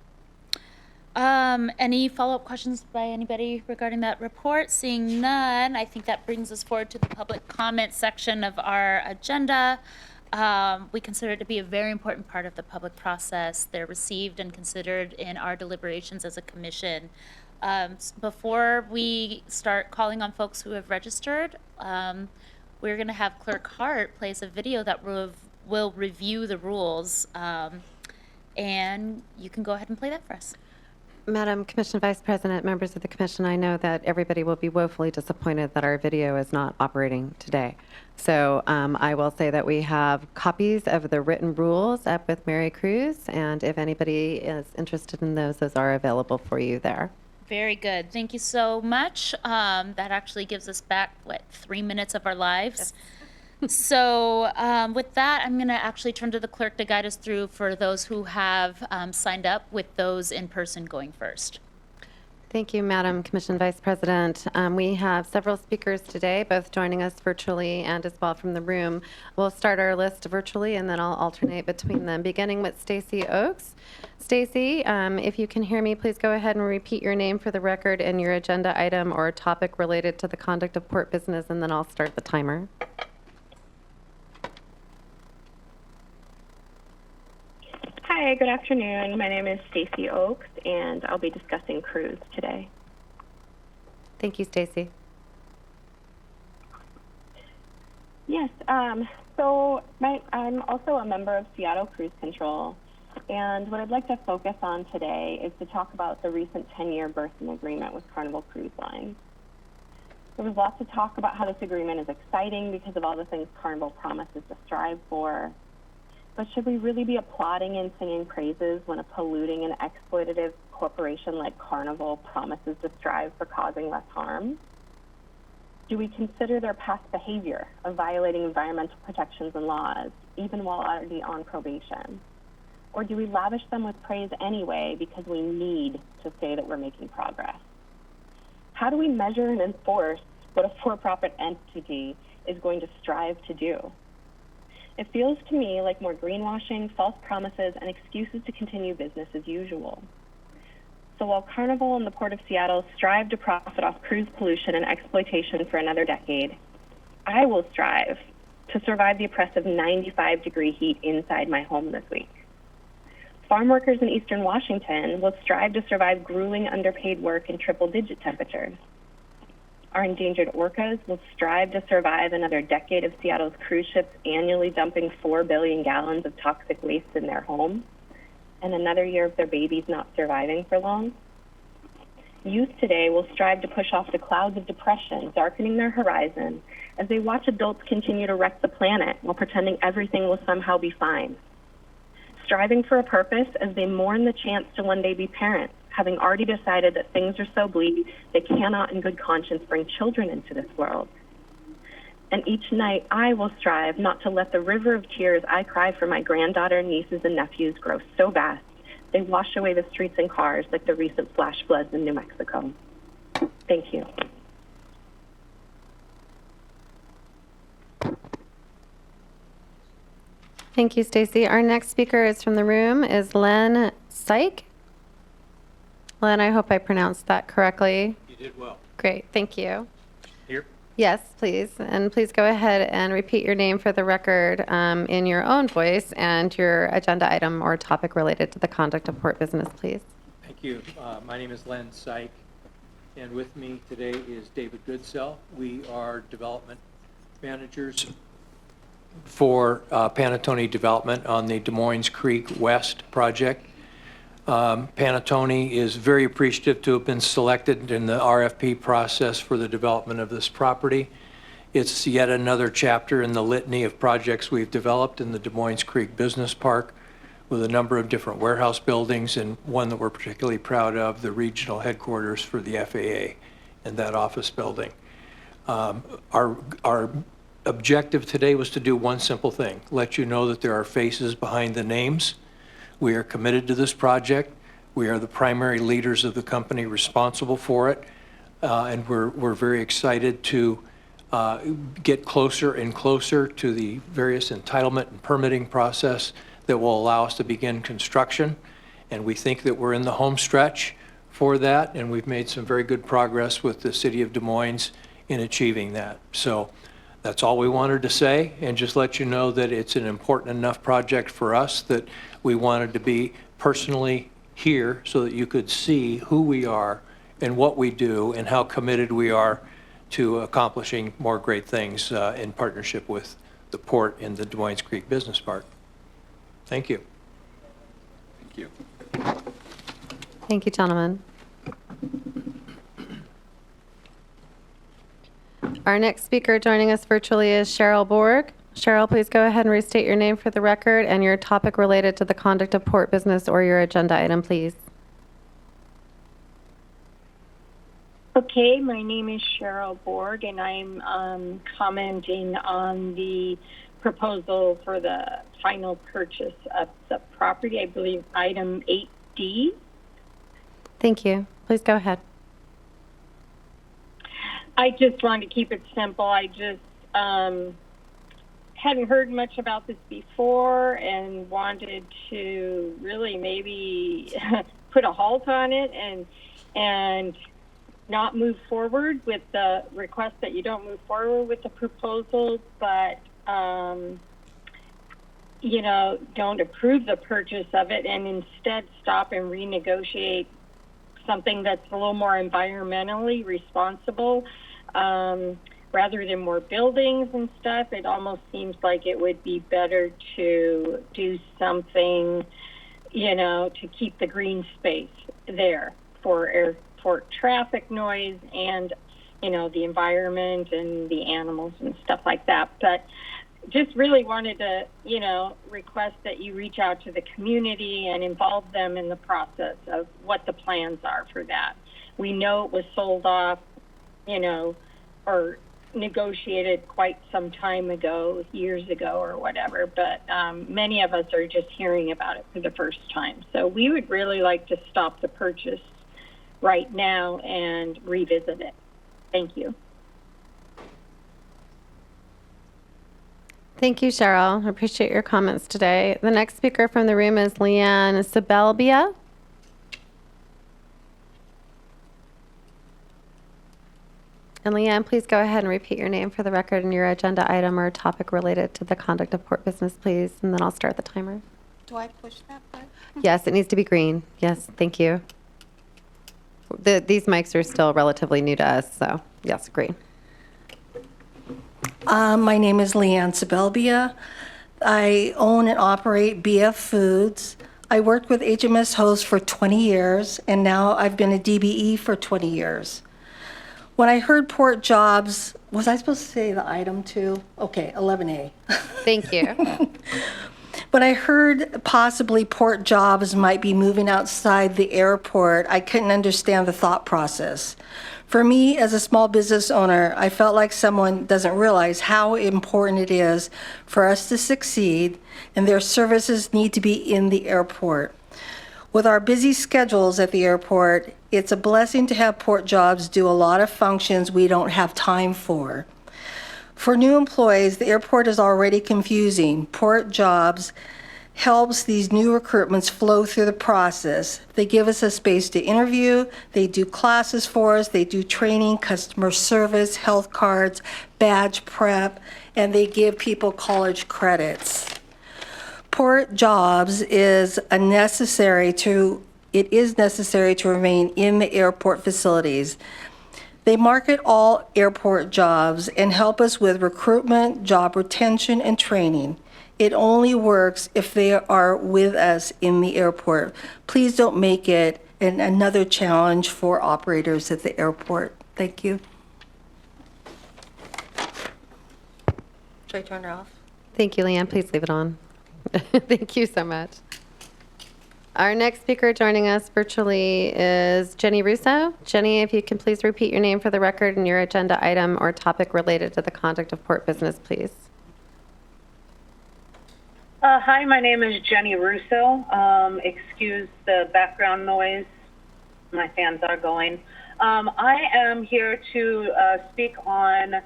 Any follow-up questions by anybody regarding that report? Seeing none, I think that brings us forward to the public comment section of our agenda. We consider it to be a very important part of the public process. They're received and considered in our deliberations as a commission. Before we start calling on folks who have registered, we're going to have Clerk Hart play us a video that will review the rules, and you can go ahead and play that for us. Madam Commission Vice President, members of the Commission, I know that everybody will be woefully disappointed that our video is not operating today. So I will say that we have copies of the written rules up with Mary Cruz, and if anybody is interested in those are available for you there. Very good. Thank you so much. That actually gives us back, 3 minutes of our lives? Yes. So with that, I'm going to actually turn to the clerk to guide us through for those who have signed up, with those in person going first. Thank you, Madam Commission Vice President. We have several speakers today, both joining us virtually and as well from the room. We'll start our list virtually, and then I'll alternate between them, beginning with Stacy Oakes. Stacy, if you can hear me, please go ahead and repeat your name for the record and your agenda item or topic related to the conduct of port business, and then I'll start the timer. Hi, good afternoon. My name is Stacy Oakes, and I'll be discussing cruise today. Thank you, Stacy. Yes, so I'm also a member of Seattle Cruise Control, and what I'd like to focus on today is to talk about the recent 10-year berthing agreement with Carnival Cruise Lines. There was lots of talk about how this agreement is exciting because of all the things Carnival promises to strive for. But should we really be applauding and singing praises when a polluting and exploitative corporation like Carnival promises to strive for causing less harm? Do we consider their past behavior of violating environmental protections and laws, even while already on probation? Or do we lavish them with praise anyway because we need to say that we're making progress? How do we measure and enforce what a for-profit entity is going to strive to do? It feels to me like more greenwashing, false promises, and excuses to continue business as usual. So while Carnival and the Port of Seattle strive to profit off cruise pollution and exploitation for another decade, I will strive to survive the oppressive 95-degree heat inside my home this week. Farm workers in eastern Washington will strive to survive grueling underpaid work in triple-digit temperatures. Our endangered orcas will strive to survive another decade of Seattle's cruise ships annually dumping 4 billion gallons of toxic waste in their homes, and another year of their babies not surviving for long. Youth today will strive to push off the clouds of depression darkening their horizon as they watch adults continue to wreck the planet while pretending everything will somehow be fine. Striving for a purpose as they mourn the chance to one day be parents, having already decided that things are so bleak they cannot in good conscience bring children into this world. And each night I will strive not to let the river of tears I cry for my granddaughter, nieces, and nephews grow so vast they wash away the streets and cars like the recent flash floods in New Mexico. Thank you. Thank you, Stacy. Our next speaker is from the room is Len Syke. Len, I hope I pronounced that correctly. You did well. Great, thank you. Here? Yes, please. And please go ahead and repeat your name for the record in your own voice and your agenda item or topic related to the conduct of port business, please. Thank you. My name is Len Syke, and with me today is David Goodsell. We are development managers for Panattoni Development on the Des Moines Creek West project. Panattoni is very appreciative to have been selected in the RFP process for the development of this property. It's yet another chapter in the litany of projects we've developed in the Des Moines Creek Business Park with a number of different warehouse buildings, and one that we're particularly proud of, the regional headquarters for the FAA and that office building. Our objective today was to do one simple thing, let you know that there are faces behind the names. We are committed to this project. We are the primary leaders of the company responsible for it, and we're very excited to get closer and closer to the various entitlement and permitting process that will allow us to begin construction. And we think that we're in the home stretch for that, and we've made some very good progress with the City of Des Moines in achieving that. So that's all we wanted to say, and just let you know that it's an important enough project for us that we wanted to be personally here so that you could see who we are and what we do and how committed we are to accomplishing more great things in partnership with the port and the Des Moines Creek Business Park. Thank you. Thank you. Thank you, gentlemen. Our next speaker joining us virtually is Cheryl Borg. Cheryl, please go ahead and restate your name for the record and your topic related to the conduct of port business or your agenda item, please. Okay, my name is Cheryl Borg, and I'm commenting on the proposal for the final purchase of the property, I believe item 8D. Thank you. Please go ahead. I just wanted to keep it simple. I just hadn't heard much about this before and wanted to really maybe put a halt on it and not move forward with the request that you don't move forward with the proposal, but you know, don't approve the purchase of it and instead stop and renegotiate something that's a little more environmentally responsible. Rather than more buildings and stuff, it almost seems like it would be better to do something, you know, to keep the green space there for airport traffic noise and, you know, the environment and the animals and stuff like that. But just really wanted to, you know, request that you reach out to the community and involve them in the process of what the plans are for that. We know it was sold off, you know, or negotiated quite some time ago, years ago or whatever, but many of us are just hearing about it for the first time. So we would really like to stop the purchase right now and revisit it. Thank you. Thank you, Cheryl. I appreciate your comments today. The next speaker from the room is Leanne Sibelbia. And Leanne, please go ahead and repeat your name for the record and your agenda item or topic related to the conduct of port business, please, and then I'll start the timer. Do I push that button? Yes, it needs to be green. Yes, thank you. These mics are still relatively new to us, so yes, green. My name is Leanne Sibelbia. I own and operate BF Foods. I worked with HMS Host for 20 years, and now I've been a DBE for 20 years. When I heard port jobs, was I supposed to say the item too? Okay, 11A. Thank you. When I heard possibly port jobs might be moving outside the airport, I couldn't understand the thought process. For me, as a small business owner, I felt like someone doesn't realize how important it is for us to succeed, and their services need to be in the airport. With our busy schedules at the airport, it's a blessing to have port jobs do a lot of functions we don't have time for. For new employees, the airport is already confusing. Port jobs helps these new recruitments flow through the process. They give us a space to interview, they do classes for us, they do training, customer service, health cards, badge prep, and they give people college credits. Port jobs is necessary to remain in the airport facilities. They market all airport jobs and help us with recruitment, job retention, and training. It only works if they are with us in the airport. Please don't make it another challenge for operators at the airport. Thank you. Should I turn it off? Thank you, Leanne. Please leave it on. Thank you so much. Our next speaker joining us virtually is Jenny Russo. Jenny, if you can please repeat your name for the record and your agenda item or topic related to the conduct of port business, please. Hi, my name is Jenny Russo. Excuse the background noise. My fans are going. I am here to speak on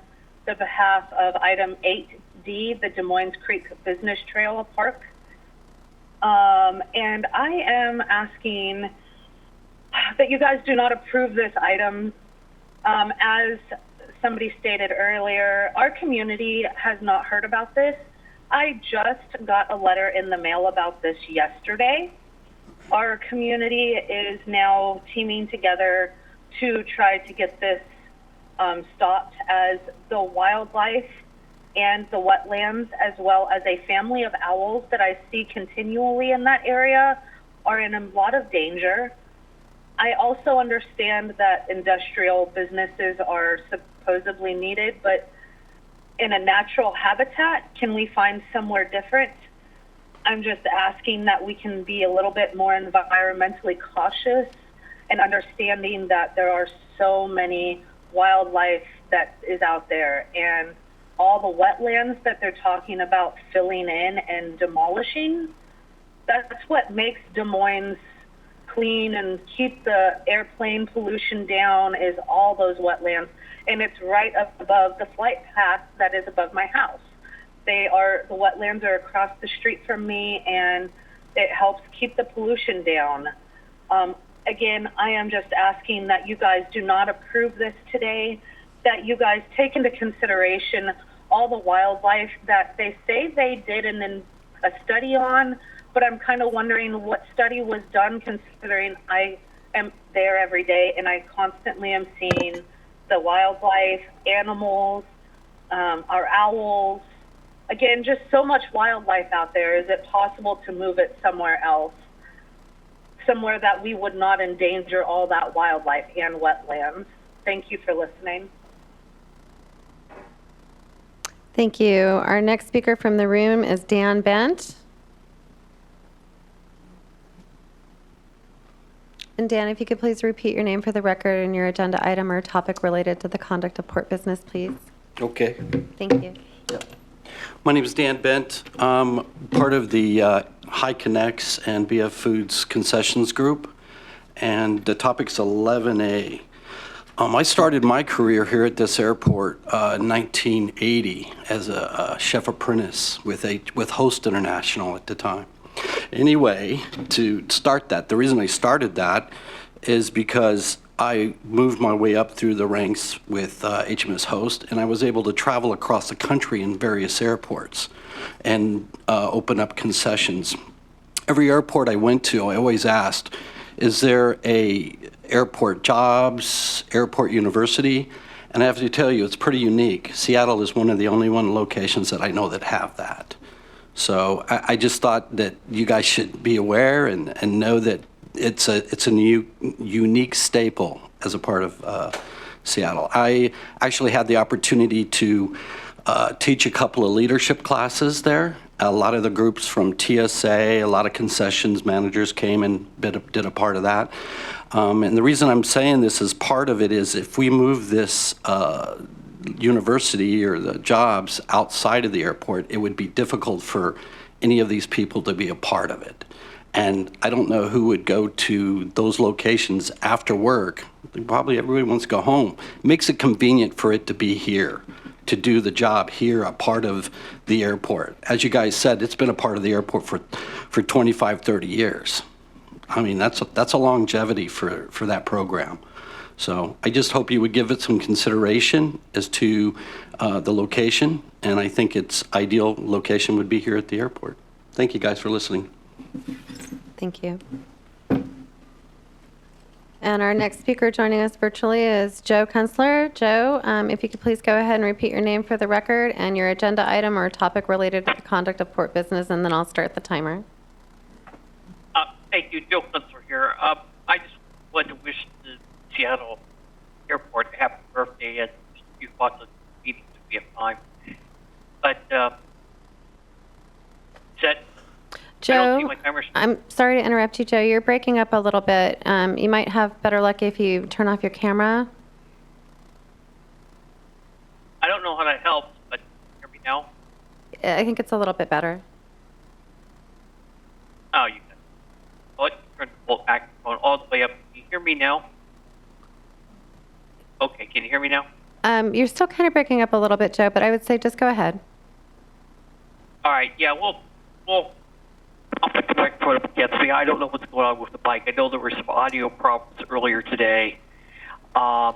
the behalf of item 8D, the Des Moines Creek Business Trail Park. And I am asking that you guys do not approve this item. As somebody stated earlier, our community has not heard about this. I just got a letter in the mail about this yesterday. Our community is now teaming together to try to get this stopped, as the wildlife and the wetlands, as well as a family of owls that I see continually in that area, are in a lot of danger. I also understand that industrial businesses are supposedly needed, but in a natural habitat, can we find somewhere different? I'm just asking that we can be a little bit more environmentally cautious and understanding that there are so many wildlife that is out there, and all the wetlands that they're talking about filling in and demolishing, that's what makes Des Moines clean and keep the airplane pollution down, is all those wetlands. And it's right up above the flight path that is above my house. The wetlands are across the street from me, and it helps keep the pollution down. Again, I am just asking that you guys do not approve this today, that you guys take into consideration all the wildlife that they say they did a study on, but I'm kind of wondering what study was done, considering I am there every day and I constantly am seeing the wildlife, animals, our owls. Again, just so much wildlife out there. Is it possible to move it somewhere else? Somewhere that we would not endanger all that wildlife and wetlands. Thank you for listening. Thank you. Our next speaker from the room is Dan Bent. And Dan, if you could please repeat your name for the record and your agenda item or topic related to the conduct of port business, please. Okay. Thank you. My name is Dan Bent. I'm part of the High Connects and BF Foods Concessions Group, and the topic's 11A. I started my career here at this airport in 1980 as a chef apprentice with Host International at the time. Anyway, to start that, the reason I started that is because I moved my way up through the ranks with HMS Host, and I was able to travel across the country in various airports and open up concessions. Every airport I went to, I always asked, is there a airport jobs, airport university? And I have to tell you, it's pretty unique. Seattle is one of the only locations that I know that have that. So I just thought that you guys should be aware and know that it's a unique staple as a part of Seattle. I actually had the opportunity to teach a couple of leadership classes there. A lot of the groups from TSA, a lot of concessions managers came and did a part of that. And the reason I'm saying this is part of it is if we move this university or the jobs outside of the airport, it would be difficult for any of these people to be a part of it. And I don't know who would go to those locations after work. Probably everybody wants to go home. It makes it convenient for it to be here, to do the job here, a part of the airport. As you guys said, it's been a part of the airport for 25, 30 years. I mean, that's a longevity for that program. So I just hope you would give it some consideration as to the location, and I think its ideal location would be here at the airport. Thank you guys for listening. Thank you. And our next speaker joining us virtually is Joe Kunstler. Joe, if you could please go ahead and repeat your name for the record and your agenda item or topic related to the conduct of port business, and then I'll start the timer. Thank you, Joe Kunstler here. I just want to wish the Seattle Airport a happy birthday and just a few thoughts on the meeting to be of time. But Joe, I'm sorry to interrupt you, Joe. You're breaking up a little bit. You might have better luck if you turn off your camera. I don't know how that helps, but hear me now? I think it's a little bit better. Oh, you can. Well, let's turn the full microphone all the way up. Can you hear me now? Okay, can you hear me now? You're still kind of breaking up a little bit, Joe, but I would say just go ahead. All right, yeah, I'll put the microphone up against me. I don't know what's going on with the mic. I know there were some audio problems earlier today. When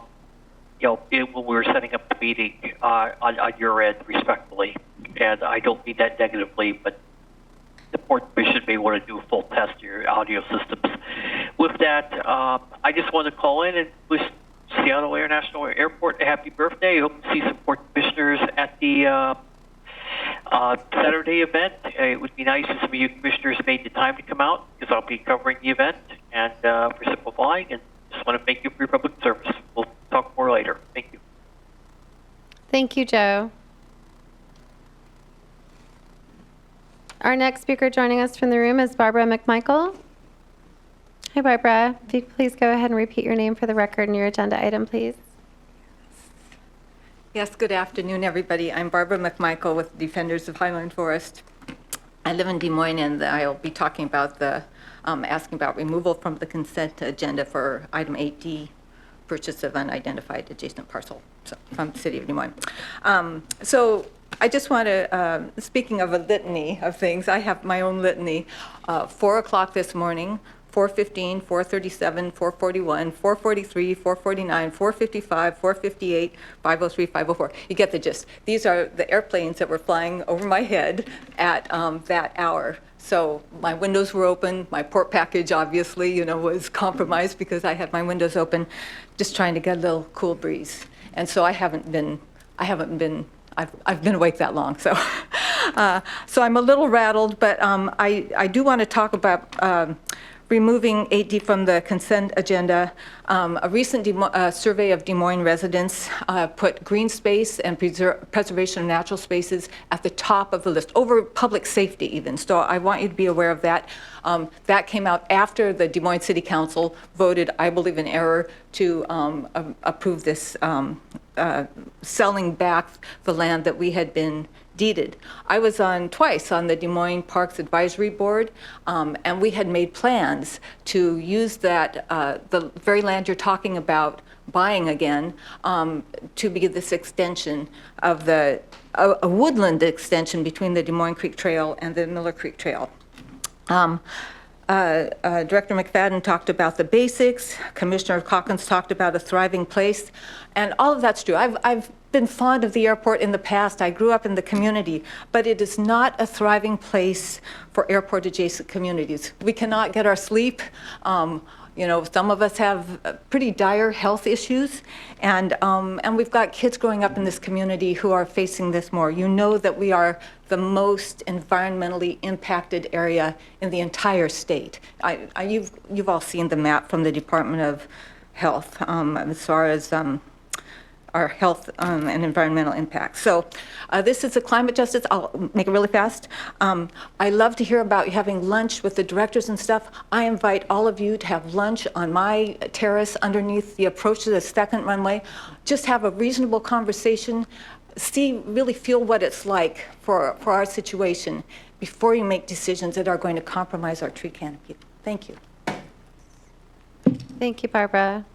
we were setting up the meeting on your end, respectfully, and I don't mean that negatively, but the Port Commission may want to do a full test of your audio systems. With that, I just want to call in and wish Seattle International Airport a happy birthday. I hope to see some Port Commissioners at the Saturday event. It would be nice if some of you commissioners made the time to come out because I'll be covering the event and for simplifying, and just want to thank you for your public service. We'll talk more later. Thank you. Thank you, Joe. Our next speaker joining us from the room is Barbara McMichael. Hi, Barbara. If you could please go ahead and repeat your name for the record and your agenda item, please. Yes, good afternoon, everybody. I'm Barbara McMichael with Defenders of Highland Forest. I live in Des Moines, and I'll be talking about asking about removal from the consent agenda for item 8D, purchase of unidentified adjacent parcel from the city of Des Moines. So I just want to, speaking of a litany of things, I have my own litany. 4 o'clock this morning, 4:15, 4:37, 4:41, 4:43, 4:49, 4:55, 4:58, 5:03, 5:04. You get the gist. These are the airplanes that were flying over my head at that hour. So my windows were open. My port package, obviously, was compromised because I had my windows open, just trying to get a little cool breeze. And so I've been awake that long. So, so I'm a little rattled, but I do want to talk about removing 8D from the consent agenda. A recent survey of Des Moines residents put green space and preservation of natural spaces at the top of the list, over public safety even. So I want you to be aware of that. That came out after the Des Moines City Council voted, I believe in error, to approve this selling back the land that we had been deeded. I was twice on the Des Moines Parks Advisory Board, and we had made plans to use that, the very land you're talking about buying again, to be this extension of a woodland extension between the Des Moines Creek Trail and the Miller Creek Trail. Director McFadden talked about the basics. Commissioner Calkins talked about a thriving place, and all of that's true. I've been fond of the airport in the past. I grew up in the community, but it is not a thriving place for airport-adjacent communities. We cannot get our sleep. Some of us have pretty dire health issues, and we've got kids growing up in this community who are facing this more. You know that we are the most environmentally impacted area in the entire state. You've all seen the map from the Department of Health as far as our health and environmental impact. So this is a climate justice. I'll make it really fast. I love to hear about you having lunch with the directors and stuff. I invite all of you to have lunch on my terrace underneath the approach to the second runway. Just have a reasonable conversation. Really feel what it's like for our situation before you make decisions that are going to compromise our tree canopy. Thank you. Thank you, Barbara.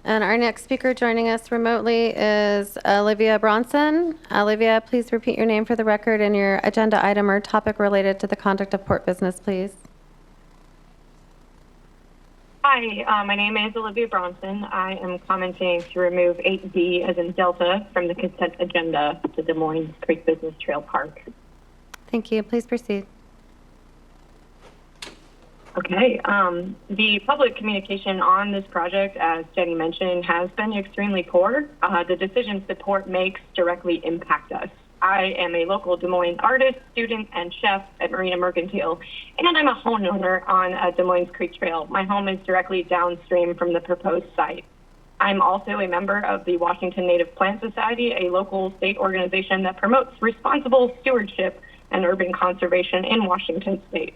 And our next speaker joining us remotely is Olivia Bronson. Olivia, please repeat your name for the record and your agenda item or topic related to the conduct of port business, please. Hi, my name is Olivia Bronson. I am commenting to remove 8D as in Delta from the consent agenda to Des Moines Creek Business Trail Park. Thank you. Please proceed. Okay. The public communication on this project, as Jenny mentioned, has been extremely poor. The decisions the port makes directly impact us. I am a local Des Moines artist, student, and chef at Marina Mercantile, and I'm a homeowner on Des Moines Creek Trail. My home is directly downstream from the proposed site. I'm also a member of the Washington Native Plant Society, a local state organization that promotes responsible stewardship and urban conservation in Washington state.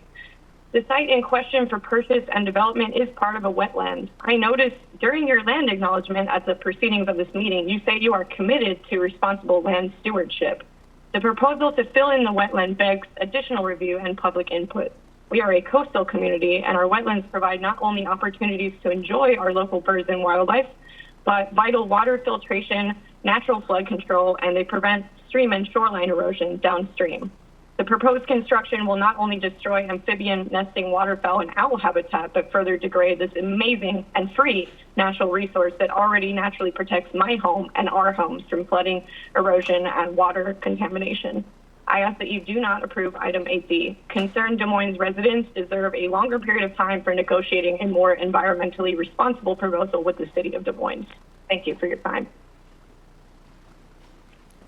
The site in question for purchase and development is part of a wetland. I noticed during your land acknowledgement at the proceedings of this meeting, you say you are committed to responsible land stewardship. The proposal to fill in the wetland begs additional review and public input. We are a coastal community, and our wetlands provide not only opportunities to enjoy our local birds and wildlife, but vital water filtration, natural flood control, and they prevent stream and shoreline erosion downstream. The proposed construction will not only destroy amphibian nesting waterfowl and owl habitat, but further degrade this amazing and free natural resource that already naturally protects my home and our homes from flooding, erosion, and water contamination. I ask that you do not approve item 8D. Concerned Des Moines residents deserve a longer period of time for negotiating a more environmentally responsible proposal with the city of Des Moines. Thank you for your time.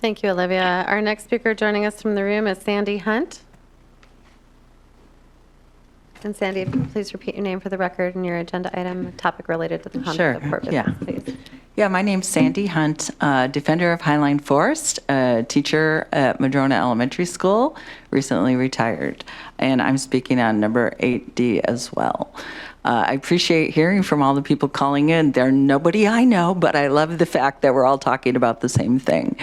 Thank you, Olivia. Our next speaker joining us from the room is Sandy Hunt. And Sandy, if you could please repeat your name for the record and your agenda item, topic related to the conduct of port business, please. Yeah, my name's Sandy Hunt, defender of Highline Forest, a teacher at Madrona Elementary School, recently retired. And I'm speaking on number 8D as well. I appreciate hearing from all the people calling in. They're nobody I know, but I love the fact that we're all talking about the same thing.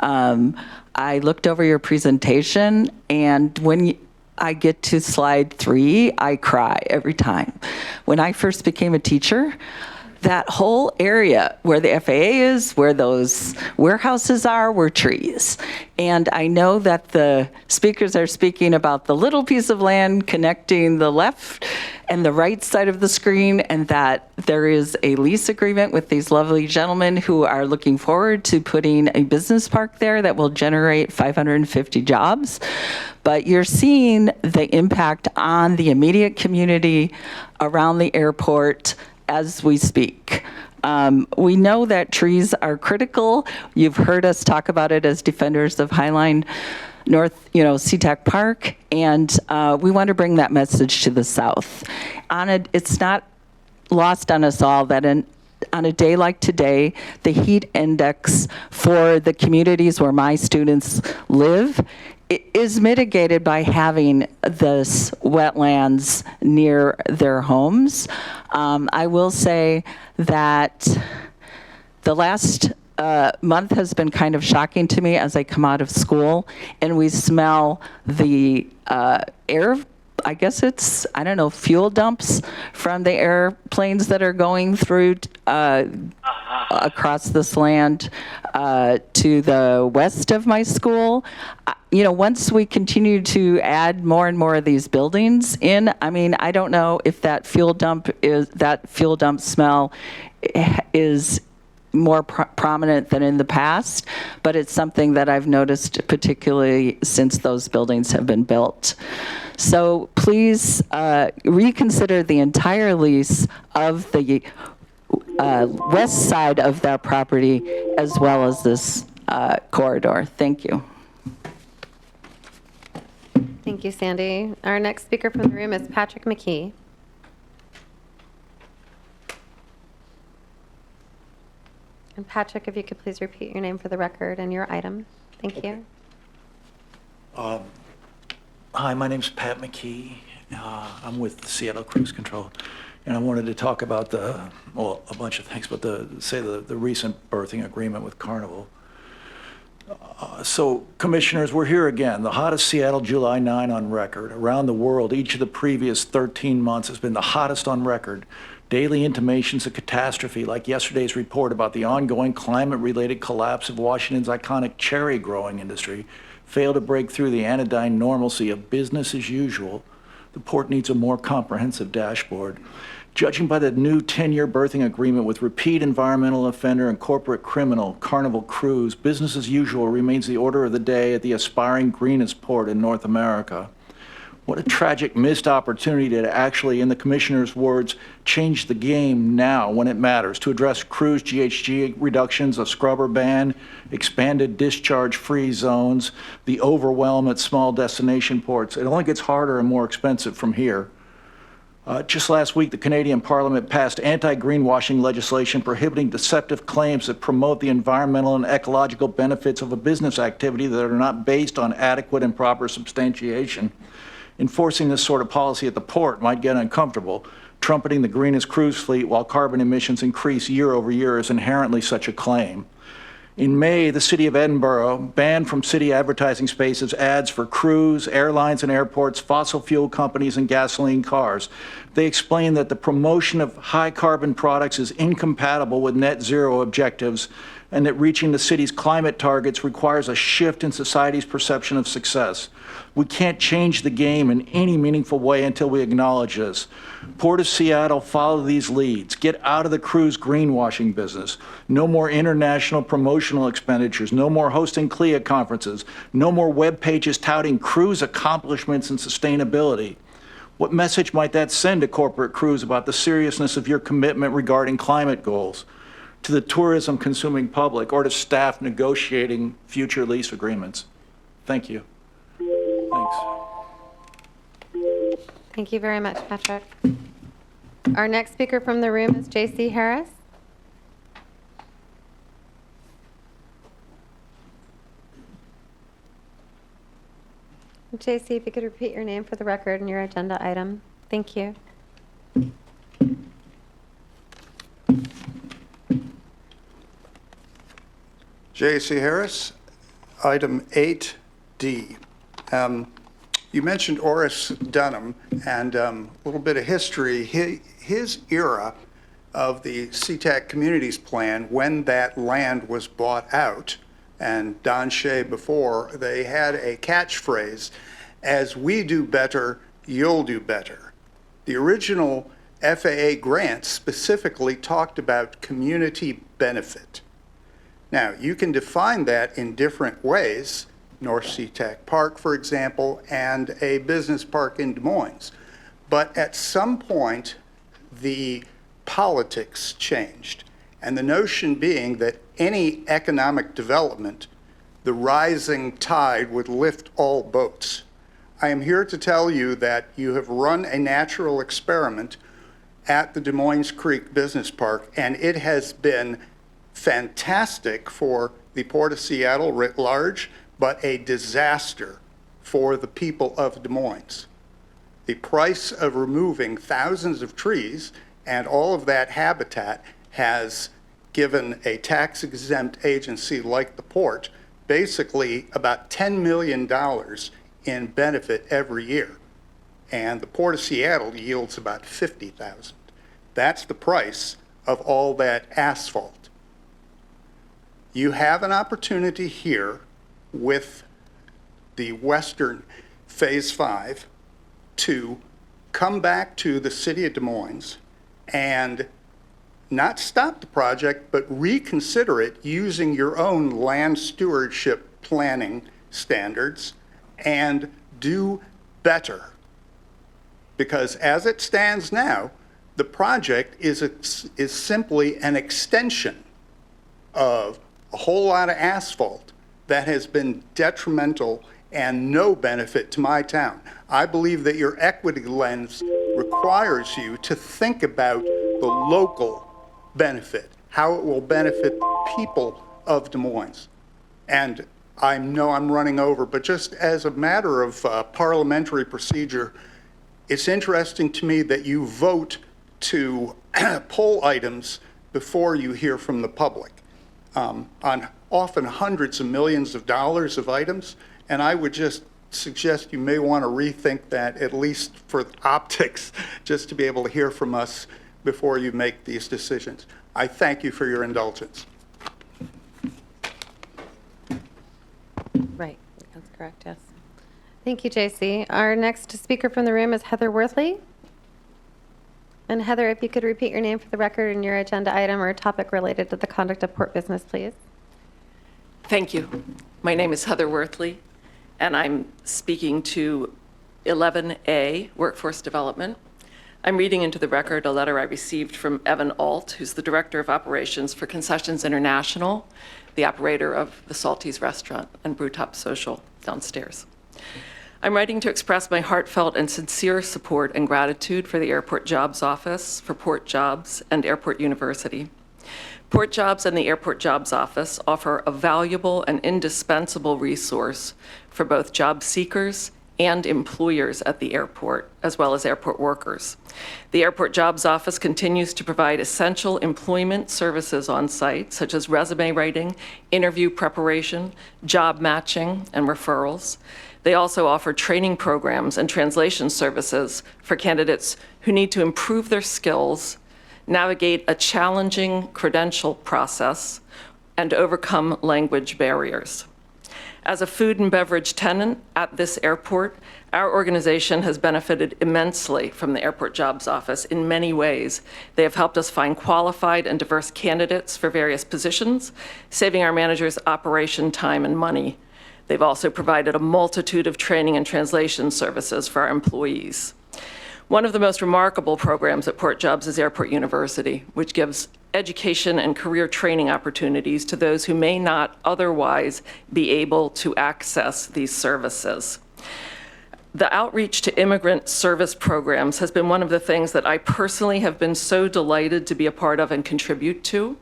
I looked over your presentation, and when I get to slide 3, I cry every time. When I first became a teacher, that whole area where the FAA is, where those warehouses are, were trees. And I know that the speakers are speaking about the little piece of land connecting the left and the right side of the screen, and that there is a lease agreement with these lovely gentlemen who are looking forward to putting a business park there that will generate 550 jobs. But you're seeing the impact on the immediate community around the airport as we speak. We know that trees are critical. You've heard us talk about it as defenders of Highline North, Sea-Tac Park, and we want to bring that message to the south. It's not lost on us all that on a day like today, the heat index for the communities where my students live is mitigated by having this wetlands near their homes. I will say that the last month has been kind of shocking to me as I come out of school and we smell the air, I guess it's, fuel dumps from the airplanes that are going through across this land to the west of my school. Once we continue to add more and more of these buildings in, I don't know if that fuel dump smell is more prominent than in the past, but it's something that I've noticed particularly since those buildings have been built. So please reconsider the entire lease of the west side of that property as well as this corridor. Thank you. Thank you, Sandy. Our next speaker from the room is Patrick McKee. And Patrick, if you could please repeat your name for the record and your item. Thank you. Hi, my name's Pat McKee. I'm with Seattle Cruise Control, and I wanted to talk about a bunch of things, but the recent berthing agreement with Carnival. So, commissioners, we're here again. The hottest Seattle July 9 on record. Around the world, each of the previous 13 months has been the hottest on record. Daily intimations of catastrophe, like yesterday's report about the ongoing climate-related collapse of Washington's iconic cherry growing industry, fail to break through the anodyne normalcy of business as usual. The port needs a more comprehensive dashboard. Judging by the new 10-year berthing agreement with repeat environmental offender and corporate criminal Carnival Cruise, business as usual remains the order of the day at the aspiring greenest port in North America. What a tragic missed opportunity to actually, in the commissioner's words, change the game now when it matters to address cruise GHG reductions, a scrubber ban, expanded discharge-free zones, the overwhelm at small destination ports. It only gets harder and more expensive from here. Just last week, the Canadian Parliament passed anti-greenwashing legislation prohibiting deceptive claims that promote the environmental and ecological benefits of a business activity that are not based on adequate and proper substantiation. Enforcing this sort of policy at the port might get uncomfortable. Trumpeting the greenest cruise fleet while carbon emissions increase year over year is inherently such a claim. In May, the City of Edinburgh banned from city advertising spaces ads for cruise, airlines and airports, fossil fuel companies, and gasoline cars. They explained that the promotion of high carbon products is incompatible with net zero objectives and that reaching the city's climate targets requires a shift in society's perception of success. We can't change the game in any meaningful way until we acknowledge this. Port of Seattle, follow these leads. Get out of the cruise greenwashing business. No more international promotional expenditures. No more hosting CLIA conferences. No more web pages touting cruise accomplishments and sustainability. What message might that send to corporate cruise about the seriousness of your commitment regarding climate goals, to the tourism consuming public, or to staff negotiating future lease agreements? Thank you. Thanks. Thank you very much, Patrick. Our next speaker from the room is J.C. Harris. J.C., if you could repeat your name for the record and your agenda item. Thank you. J.C. Harris, item 8D. You mentioned Oris Dunham, and a little bit of history. His era of the Sea-Tac Communities Plan, when that land was bought out, and Don Shea before, they had a catchphrase, as we do better, you'll do better. The original FAA grant specifically talked about community benefit. Now, you can define that in different ways, North Sea-Tac Park, for example, and a business park in Des Moines. But at some point, the politics changed, and the notion being that any economic development, the rising tide would lift all boats. I am here to tell you that you have run a natural experiment at the Des Moines Creek Business Park, and it has been fantastic for the Port of Seattle writ large, but a disaster for the people of Des Moines. The price of removing thousands of trees and all of that habitat has given a tax-exempt agency like the port basically about $10 million in benefit every year. And the Port of Seattle yields about $50,000. That's the price of all that asphalt. You have an opportunity here with the Western Phase 5 to come back to the city of Des Moines and not stop the project, but reconsider it using your own land stewardship planning standards and do better. Because as it stands now, the project is simply an extension of a whole lot of asphalt that has been detrimental and no benefit to my town. I believe that your equity lens requires you to think about the local benefit, how it will benefit the people of Des Moines. And I know I'm running over, but just as a matter of parliamentary procedure, it's interesting to me that you vote to pull items before you hear from the public on often hundreds of millions of dollars of items. And I would just suggest you may want to rethink that, at least for optics, just to be able to hear from us before you make these decisions. I thank you for your indulgence. Right, that's correct, yes. Thank you, JC. Our next speaker from the room is Heather Worthley. And Heather, if you could repeat your name for the record and your agenda item or topic related to the conduct of port business, please. Thank you. My name is Heather Worthley, and I'm speaking to 11A, Workforce Development. I'm reading into the record a letter I received from Evan Alt, who's the Director of Operations for Concessions International, the operator of the Salties Restaurant and Brewtop Social downstairs. I'm writing to express my heartfelt and sincere support and gratitude for the Airport Jobs Office, for Port Jobs, and Airport University. Port Jobs and the Airport Jobs Office offer a valuable and indispensable resource for both job seekers and employers at the airport, as well as airport workers. The Airport Jobs Office continues to provide essential employment services on site, such as resume writing, interview preparation, job matching, and referrals. They also offer training programs and translation services for candidates who need to improve their skills, navigate a challenging credential process, and overcome language barriers. As a food and beverage tenant at this airport, our organization has benefited immensely from the Airport Jobs Office in many ways. They have helped us find qualified and diverse candidates for various positions, saving our managers operation time and money. They've also provided a multitude of training and translation services for our employees. One of the most remarkable programs at Port Jobs is Airport University, which gives education and career training opportunities to those who may not otherwise be able to access these services. The outreach to immigrant service programs has been one of the things that I personally have been so delighted to be a part of and contribute to.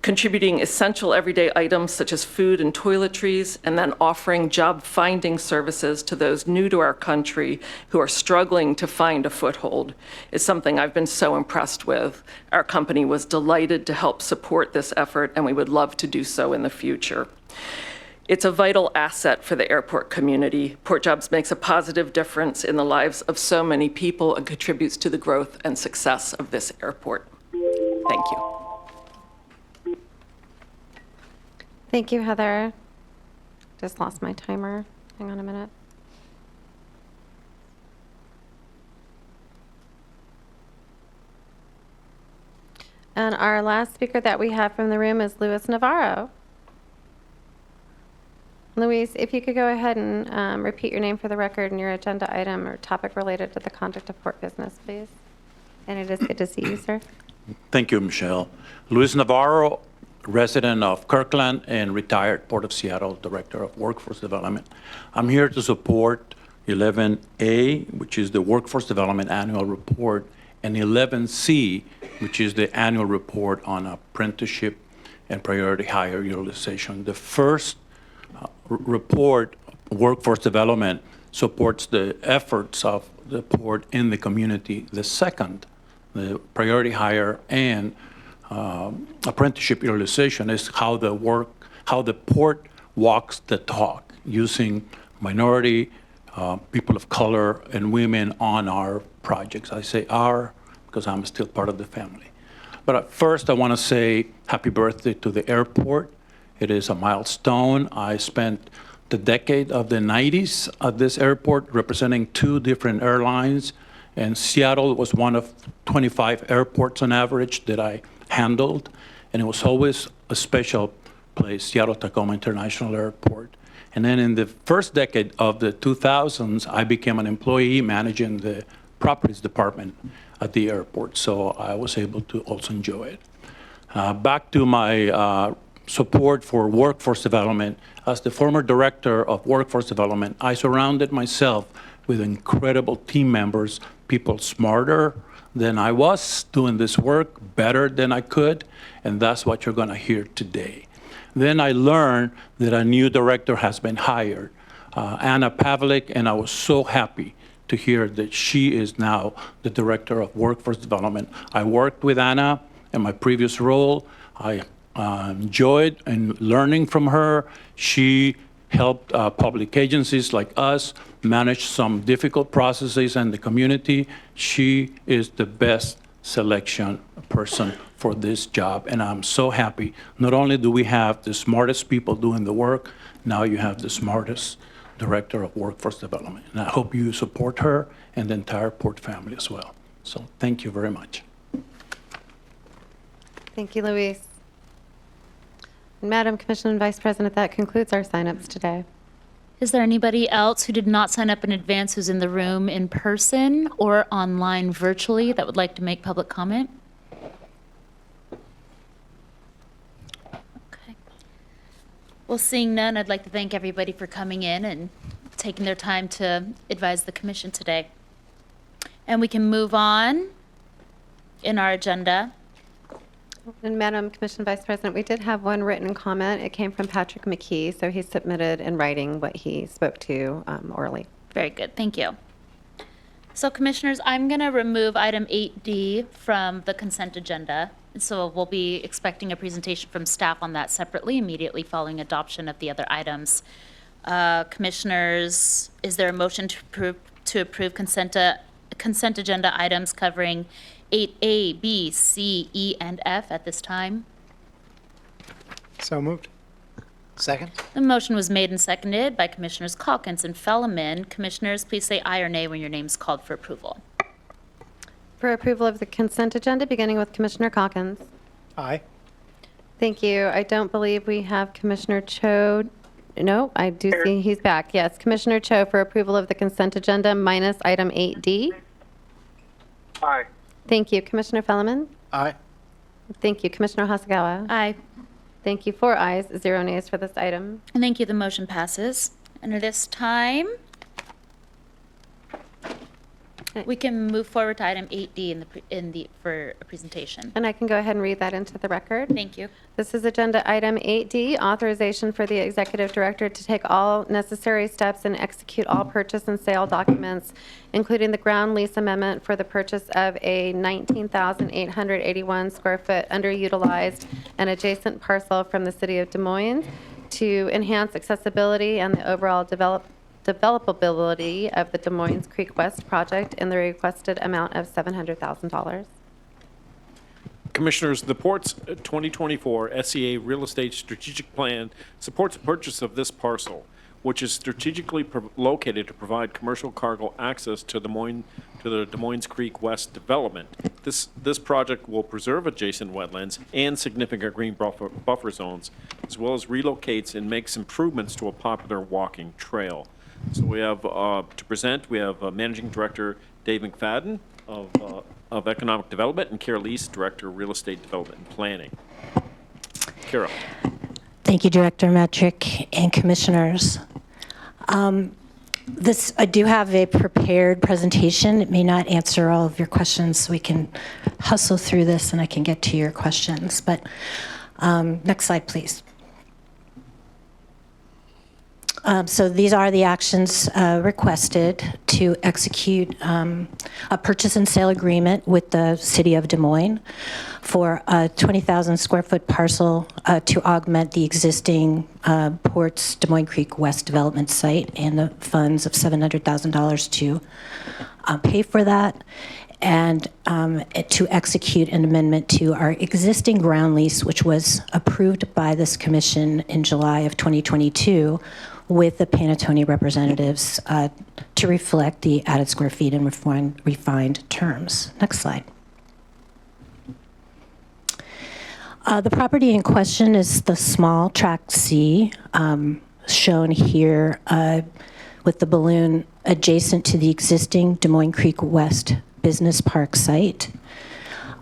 Contributing essential everyday items such as food and toiletries, and then offering job finding services to those new to our country who are struggling to find a foothold is something I've been so impressed with. Our company was delighted to help support this effort, and we would love to do so in the future. It's a vital asset for the airport community. Port Jobs makes a positive difference in the lives of so many people and contributes to the growth and success of this airport. Thank you. Thank you, Heather. Just lost my timer. Hang on a minute. And our last speaker that we have from the room is Luis Navarro. Luis, if you could go ahead and repeat your name for the record and your agenda item or topic related to the conduct of port business, please. And it is good to see you, sir. Thank you, Michelle. Luis Navarro, resident of Kirkland and retired Port of Seattle Director of Workforce Development. I'm here to support 11A, which is the Workforce Development Annual Report, and 11C, which is the annual report on apprenticeship and priority hire utilization. The first report, Workforce Development, supports the efforts of the port in the community. The second, the priority hire and apprenticeship utilization, is how the port walks the talk, using minority, people of color, and women on our projects. I say our because I'm still part of the family. But first, I want to say happy birthday to the airport. It is a milestone. I spent the decade of the 90s at this airport representing 2 different airlines, and Seattle was one of 25 airports on average that I handled, and it was always a special place, Seattle-Tacoma International Airport. And then in the first decade of the 2000s, I became an employee managing the properties department at the airport, so I was able to also enjoy it. Back to my support for workforce development. As the former director of workforce development, I surrounded myself with incredible team members, people smarter than I was doing this work, better than I could, and that's what you're going to hear today. Then I learned that a new director has been hired, Anna Pavlik, and I was so happy to hear that she is now the director of workforce development. I worked with Anna in my previous role. I enjoyed and learning from her. She helped public agencies like us manage some difficult processes in the community. She is the best selection person for this job, and I'm so happy. Not only do we have the smartest people doing the work, now you have the smartest director of workforce development. And I hope you support her and the entire Port family as well. So thank you very much. Thank you, Luis. Madam Commissioner and Vice President, that concludes our signups today. Is there anybody else who did not sign up in advance who's in the room in person or online virtually that would like to make public comment? Okay. Well, seeing none, I'd like to thank everybody for coming in and taking their time to advise the commission today. And we can move on in our agenda. And Madam Commission Vice President, we did have one written comment. It came from Patrick McKee, so he submitted in writing what he spoke to orally. Very good, thank you. So Commissioners, I'm going to remove item 8D from the consent agenda. And so we'll be expecting a presentation from staff on that separately immediately following adoption of the other items. Commissioners, is there a motion to approve consent agenda items covering 8A, B, C, E, and F at this time? So moved. Second. The motion was made and seconded by Commissioners Calkins and Fellman. Commissioners, please say aye or nay when your name is called for approval. For approval of the consent agenda, beginning with Commissioner Calkins. Aye. Thank you. I don't believe we have Commissioner Cho. No, I do see he's back. Yes, Commissioner Cho for approval of the consent agenda minus item 8D. Aye. Thank you. Commissioner Fellman? Aye. Thank you. Commissioner Hasagawa? Aye. Thank you. 4 ayes, 0 nays for this item. And thank you. The motion passes. And at this time, we can move forward to item 8D for a presentation. And I can go ahead and read that into the record. Thank you. This is agenda item 8D, authorization for the executive director to take all necessary steps and execute all purchase and sale documents, including the ground lease amendment for the purchase of a 19,881 square foot underutilized and adjacent parcel from the city of Des Moines to enhance accessibility and the overall developability of the Des Moines Creek West project in the requested amount of $700,000. Commissioners, the Port's 2024 SEA Real Estate Strategic Plan supports the purchase of this parcel, which is strategically located to provide commercial cargo access to the Des Moines Creek West development. This project will preserve adjacent wetlands and significant green buffer zones, as well as relocates and makes improvements to a popular walking trail. So we have to present, we have Managing Director Dave McFadden of Economic Development and Kara Lease, Director of Real Estate Development and Planning. Kara. Thank you, Director Metric and Commissioners. I do have a prepared presentation. It may not answer all of your questions, so we can hustle through this and I can get to your questions. But next slide, please. So these are the actions requested to execute a purchase and sale agreement with the City of Des Moines for a 20,000 square foot parcel to augment the existing Port's Des Moines Creek West development site and the funds of $700,000 to pay for that, and to execute an amendment to our existing ground lease, which was approved by this commission in July of 2022, with the Pantone representatives to reflect the added square feet and refined terms. Next slide. The property in question is the small tract C, shown here with the balloon adjacent to the existing Des Moines Creek West Business Park site.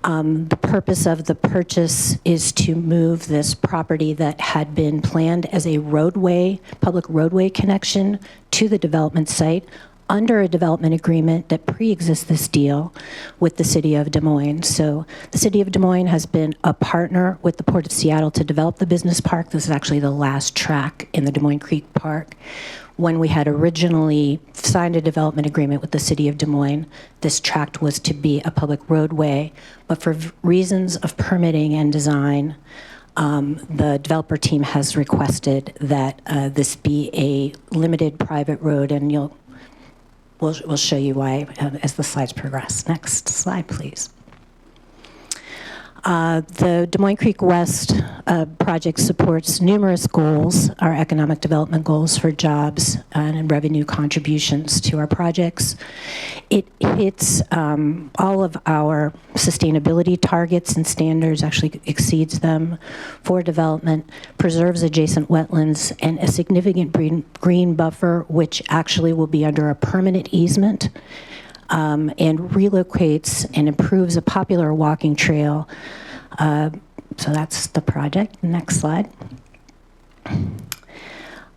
The purpose of the purchase is to move this property that had been planned as a roadway, public roadway connection to the development site under a development agreement that pre-exists this deal with the City of Des Moines. So the City of Des Moines has been a partner with the Port of Seattle to develop the business park. This is actually the last track in the Des Moines Creek Park. When we had originally signed a development agreement with the City of Des Moines, this tract was to be a public roadway, but for reasons of permitting and design, the developer team has requested that this be a limited private road, and we'll show you why as the slides progress. Next slide, please. The Des Moines Creek West project supports numerous goals, our economic development goals for jobs and revenue contributions to our projects. It hits all of our sustainability targets and standards, actually exceeds them for development, preserves adjacent wetlands, and a significant green buffer, which actually will be under a permanent easement. And relocates and improves a popular walking trail. So that's the project. Next slide.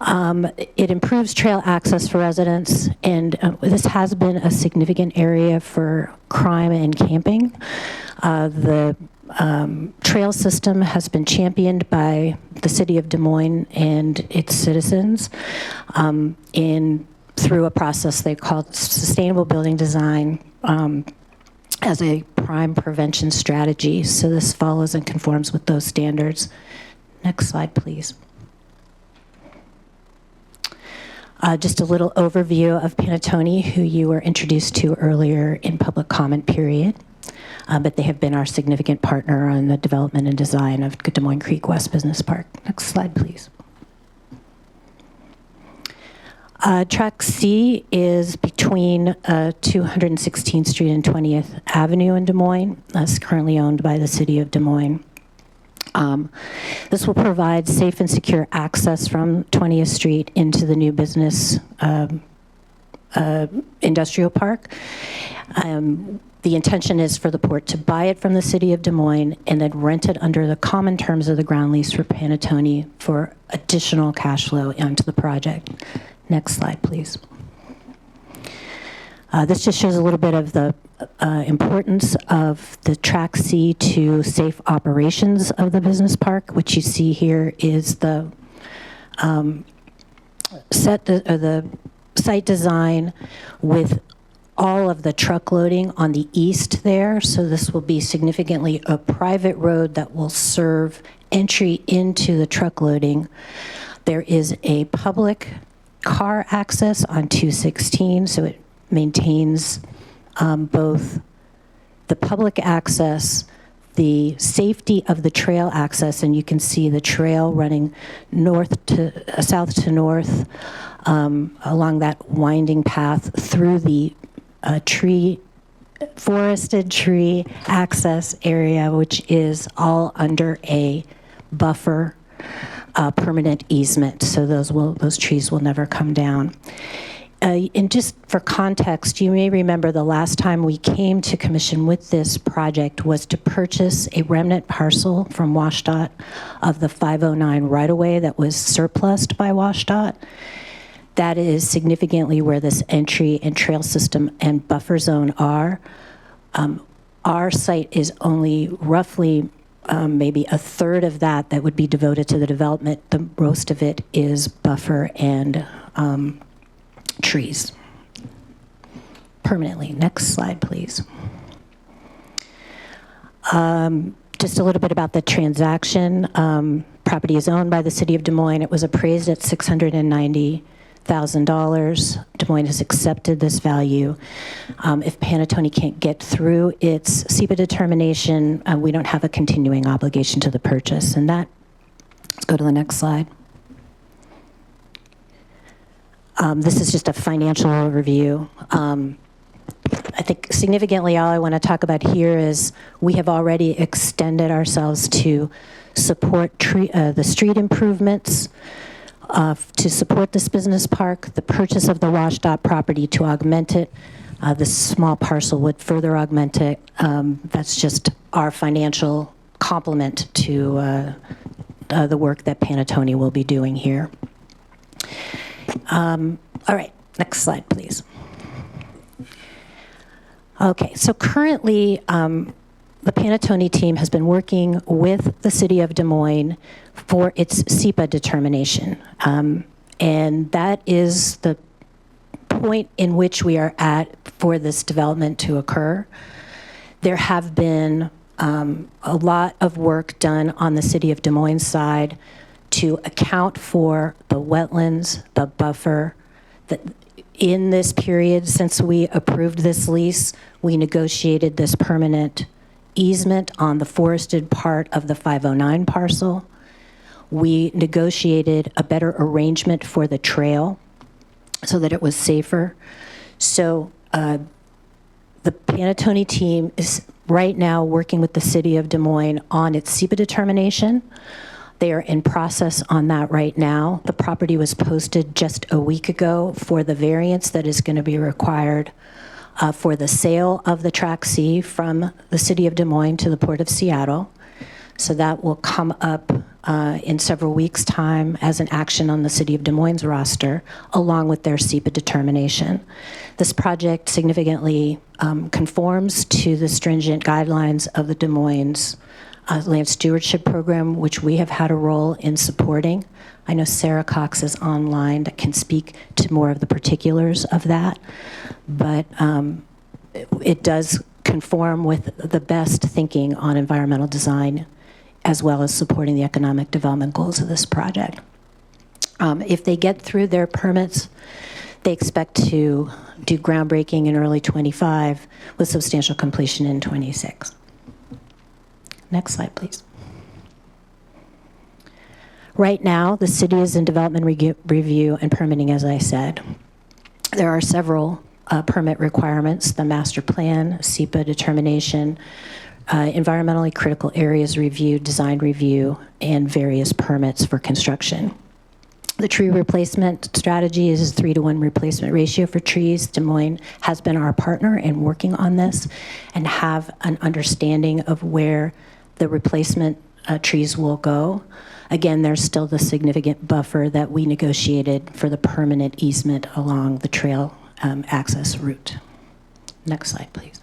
It improves trail access for residents, and this has been a significant area for crime and camping. The trail system has been championed by the city of Des Moines and its citizens through a process they called sustainable building design as a crime prevention strategy. So this follows and conforms with those standards. Next slide, please. Just a little overview of Panattoni, who you were introduced to earlier in public comment period. But they have been our significant partner on the development and design of Des Moines Creek West Business Park. Next slide, please. Track C is between 216th Street and 20th Avenue in Des Moines. That's currently owned by the city of Des Moines. This will provide safe and secure access from 20th Street into the new business industrial park. The intention is for the port to buy it from the city of Des Moines and then rent it under the common terms of the ground lease for Panattoni for additional cash flow into the project. Next slide, please. This just shows a little bit of the importance of the Track C to safe operations of the business park. What you see here is the the site design with all of the truck loading on the east there. So this will be significantly a private road that will serve entry into the truck loading. There is a public car access on 216, so it maintains both the public access, the safety of the trail access, and you can see the trail running south to north along that winding path through the forested tree access area, which is all under a buffer permanent easement, so those trees will never come down. And just for context, you may remember the last time we came to commission with this project was to purchase a remnant parcel from WashDOT of the 509 right-of-way that was surplused by WashDOT. That is significantly where this entry and trail system and buffer zone are. Our site is only roughly maybe a third of that would be devoted to the development. The most of it is buffer and trees permanently. Next slide, please. Just a little bit about the transaction. Property is owned by the city of Des Moines. It was appraised at $690,000. Des Moines has accepted this value. If Panattoni can't get through its SEPA determination, we don't have a continuing obligation to the purchase. And that, let's go to the next slide. This is just a financial overview. I think significantly all I want to talk about here is we have already extended ourselves to support the street improvements, to support this business park, the purchase of the WashDOT property to augment it. This small parcel would further augment it. That's just our financial complement to the work that Panattoni will be doing here. All right, next slide, please. Okay, so currently, the Panattoni team has been working with the city of Des Moines for its SEPA determination. And that is the point in which we are at for this development to occur. There have been a lot of work done on the city of Des Moines side to account for the wetlands, the buffer. That in this period, since we approved this lease, we negotiated this permanent easement on the forested part of the 509 parcel. We negotiated a better arrangement for the trail so that it was safer. So the Panattoni team is right now working with the city of Des Moines on its SEPA determination. They are in process on that right now. The property was posted just a week ago for the variance that is going to be required for the sale of the Track C from the city of Des Moines to the Port of Seattle. So that will come up in several weeks' time as an action on the City of Des Moines roster, along with their SEPA determination. This project significantly conforms to the stringent guidelines of the Des Moines Land Stewardship Program, which we have had a role in supporting. I know Sarah Cox is online that can speak to more of the particulars of that, but it does conform with the best thinking on environmental design, as well as supporting the economic development goals of this project. If they get through their permits, they expect to do groundbreaking in early '25 with substantial completion in '26. Next slide, please. Right now, the city is in development review and permitting, as I said. There are several permit requirements: the master plan, SEPA determination, environmentally critical areas review, design review, and various permits for construction. The tree replacement strategy is a 3-to-1 replacement ratio for trees. Des Moines has been our partner in working on this and have an understanding of where the replacement trees will go. Again, there's still the significant buffer that we negotiated for the permanent easement along the trail access route. Next slide, please.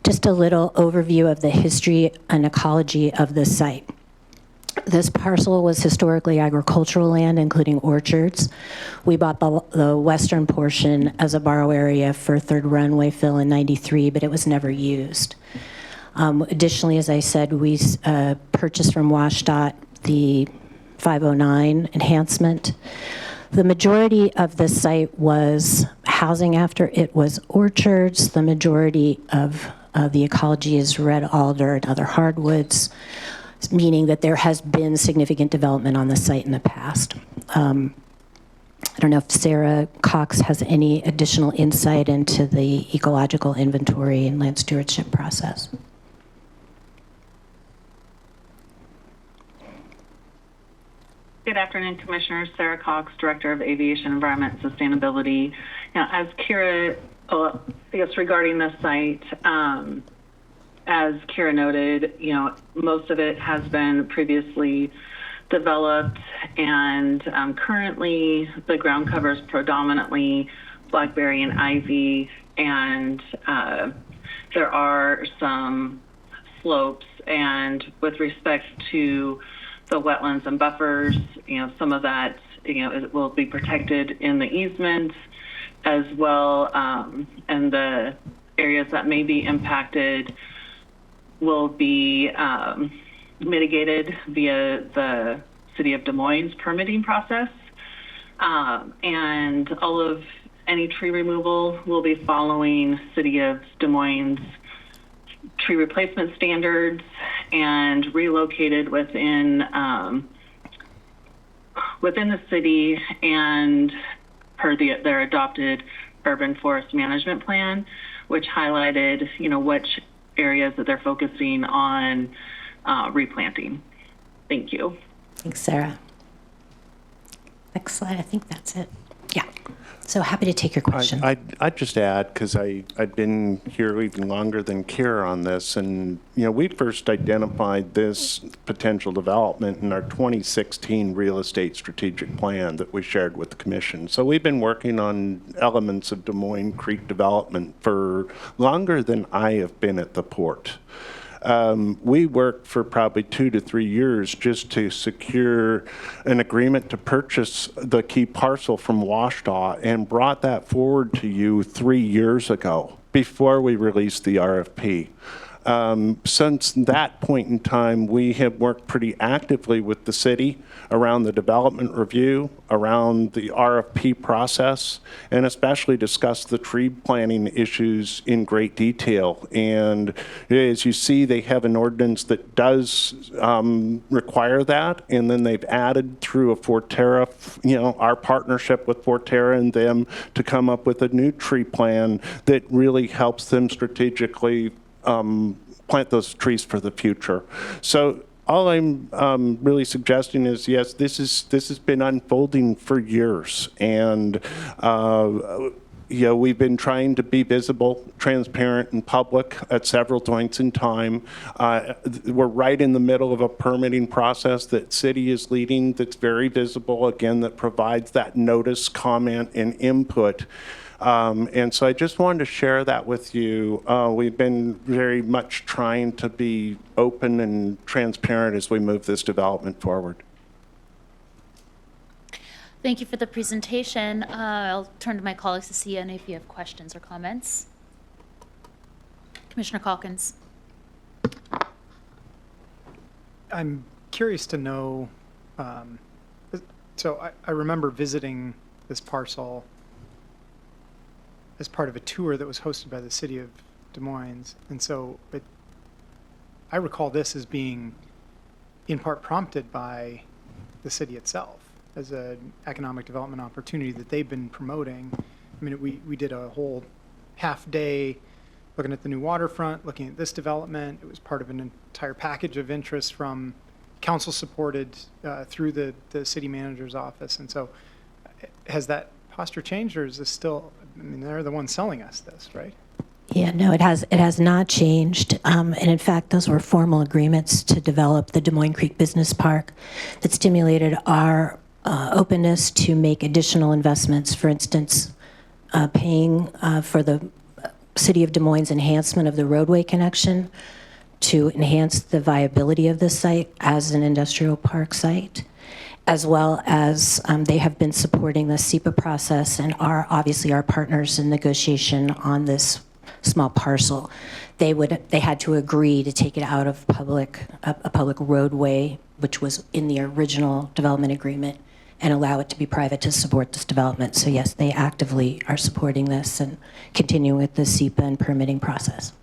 Just a little overview of the history and ecology of this site. This parcel was historically agricultural land, including orchards. We bought the western portion as a borrow area for third runway fill in '93, but it was never used. Additionally, as I said, we purchased from WashDOT the 509 enhancement. The majority of the site was housing after it was orchards. The majority of the ecology is red alder and other hardwoods, meaning that there has been significant development on the site in the past. I don't know if Sarah Cox has any additional insight into the ecological inventory and land stewardship process. Good afternoon, Commissioners. Sarah Cox, Director of Aviation, Environment, and Sustainability. Now, as Kira, I guess regarding this site, as Kira noted, most of it has been previously developed, and currently the ground cover is predominantly blackberry and ivy, and there are some slopes. And with respect to the wetlands and buffers, some of that, it will be protected in the easements as well, and the areas that may be impacted will be mitigated via the City of Des Moines permitting process. And all of any tree removal will be following City of Des Moines tree replacement standards and relocated within the city and per their adopted urban forest management plan, which highlighted, which areas that they're focusing on replanting. Thank you. Thanks, Sarah. Next slide. I think that's it. Yeah. So happy to take your question. I'd just add, because I've been here even longer than Kira on this, and we first identified this potential development in our 2016 real estate strategic plan that we shared with the commission. So we've been working on elements of Des Moines Creek development for longer than I have been at the port. We worked for probably 2 to 3 years just to secure an agreement to purchase the key parcel from WashDOT and brought that forward to you 3 years ago before we released the RFP. Since that point in time, we have worked pretty actively with the city around the development review, around the RFP process, and especially discussed the tree planting issues in great detail. And as you see, they have an ordinance that does require that, and then they've added through a Forterra, our partnership with Forterra and them to come up with a new tree plan that really helps them strategically plant those trees for the future. So all I'm really suggesting is, yes, this has been unfolding for years, and we've been trying to be visible, transparent, and public at several points in time. We're right in the middle of a permitting process that city is leading that's very visible, again, that provides that notice, comment, and input. And so I just wanted to share that with you. We've been very much trying to be open and transparent as we move this development forward. Thank you for the presentation. I'll turn to my colleagues to see any if you have questions or comments. Commissioner Calkins. I'm curious to know, so I remember visiting this parcel as part of a tour that was hosted by the city of Des Moines. And so I recall this as being in part prompted by the city itself as an economic development opportunity that they've been promoting. I mean, we did a whole half day looking at the new waterfront, looking at this development. It was part of an entire package of interest from council supported through the city manager's office. And so has that posture changed, or is this still, I mean, they're the ones selling us this, right? Yeah, no, it has not changed. And in fact, those were formal agreements to develop the Des Moines Creek Business Park that stimulated our openness to make additional investments. For instance, paying for the City of Des Moines enhancement of the roadway connection to enhance the viability of the site as an industrial park site, as well as they have been supporting the SEPA process and are obviously our partners in negotiation on this small parcel. They had to agree to take it out of a public roadway, which was in the original development agreement, and allow it to be private to support this development. So yes, they actively are supporting this and continuing with the SEPA and permitting process.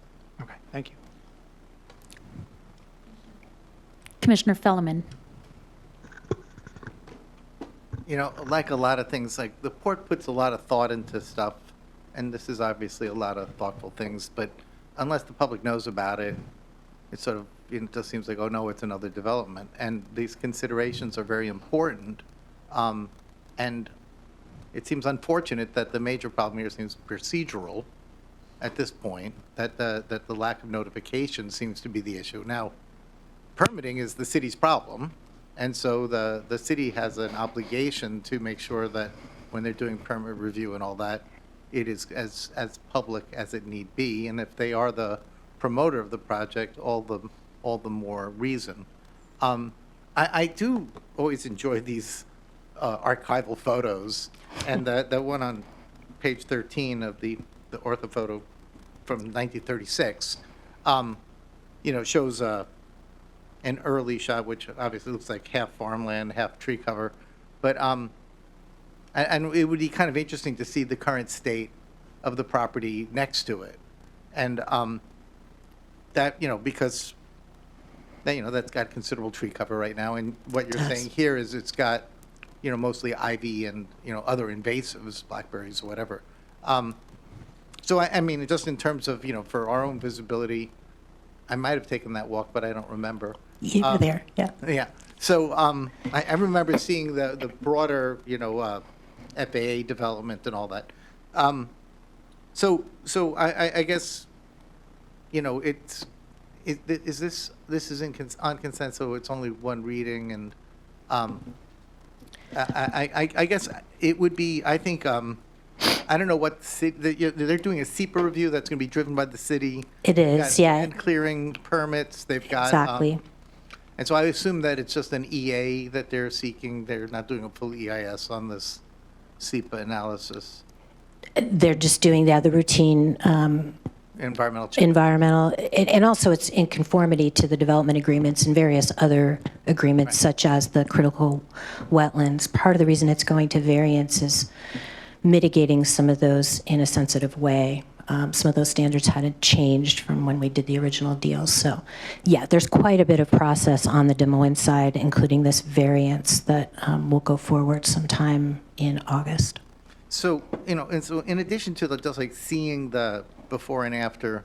Okay, thank you. Commissioner Felleman. You know, like a lot of things, like the port puts a lot of thought into stuff, and this is obviously a lot of thoughtful things, but unless the public knows about it, it sort of, it just seems like, oh no, it's another development. And these considerations are very important. And it seems unfortunate that the major problem here seems procedural at this point, that the lack of notification seems to be the issue. Now, permitting is the city's problem. And so the city has an obligation to make sure that when they're doing permit review and all that, it is as public as it need be. And if they are the promoter of the project, all the more reason. I do always enjoy these archival photos, and the one on page 13 of the orthophoto from 1936, shows an early shot, which obviously looks like half farmland, half tree cover. But, and it would be kind of interesting to see the current state of the property next to it. And that, because, that's got considerable tree cover right now. And what you're saying here is it's got, mostly ivy and, other invasives, blackberries or whatever. So, I mean, just in terms of, for our own visibility, I might have taken that walk, but I don't remember. You were there, yeah. Yeah. So I remember seeing the broader, FAA development and all that. So I guess, this is on consent, so it's only one reading, and I guess it would be, I think, I don't know what they're doing a SEPA review that's going to be driven by the city. It is, yeah. And clearing permits, they've got. Exactly. And so I assume that it's just an EA that they're seeking. They're not doing a full EIS on this SEPA analysis. They're just doing the routine environmental change. environmental, and also it's in conformity to the development agreements and various other agreements, such as the critical wetlands. Part of the reason it's going to variance is mitigating some of those in a sensitive way. Some of those standards hadn't changed from when we did the original deal. So, yeah, there's quite a bit of process on the Des Moines side, including this variance that will go forward sometime in August. So, and so in addition to just like seeing the before and after,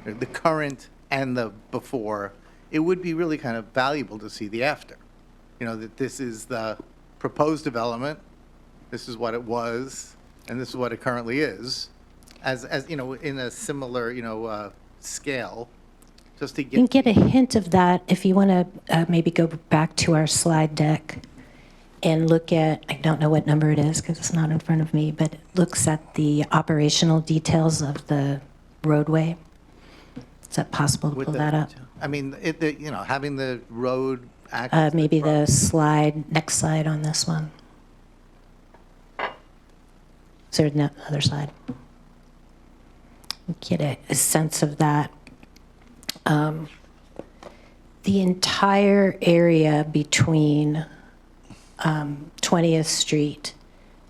the current and the before, it would be really kind of valuable to see the after. That this is the proposed development, this is what it was, and this is what it currently is, as in a similar, scale, just to You can get. get a hint of that if you want to maybe go back to our slide deck and look at, I don't know what number it is because it's not in front of me, but it looks at the operational details of the roadway. Is that possible to pull that up? I mean, having the road access. Maybe the slide, next slide on this one. Is there another slide? Get a sense of that. The entire area between 20th Street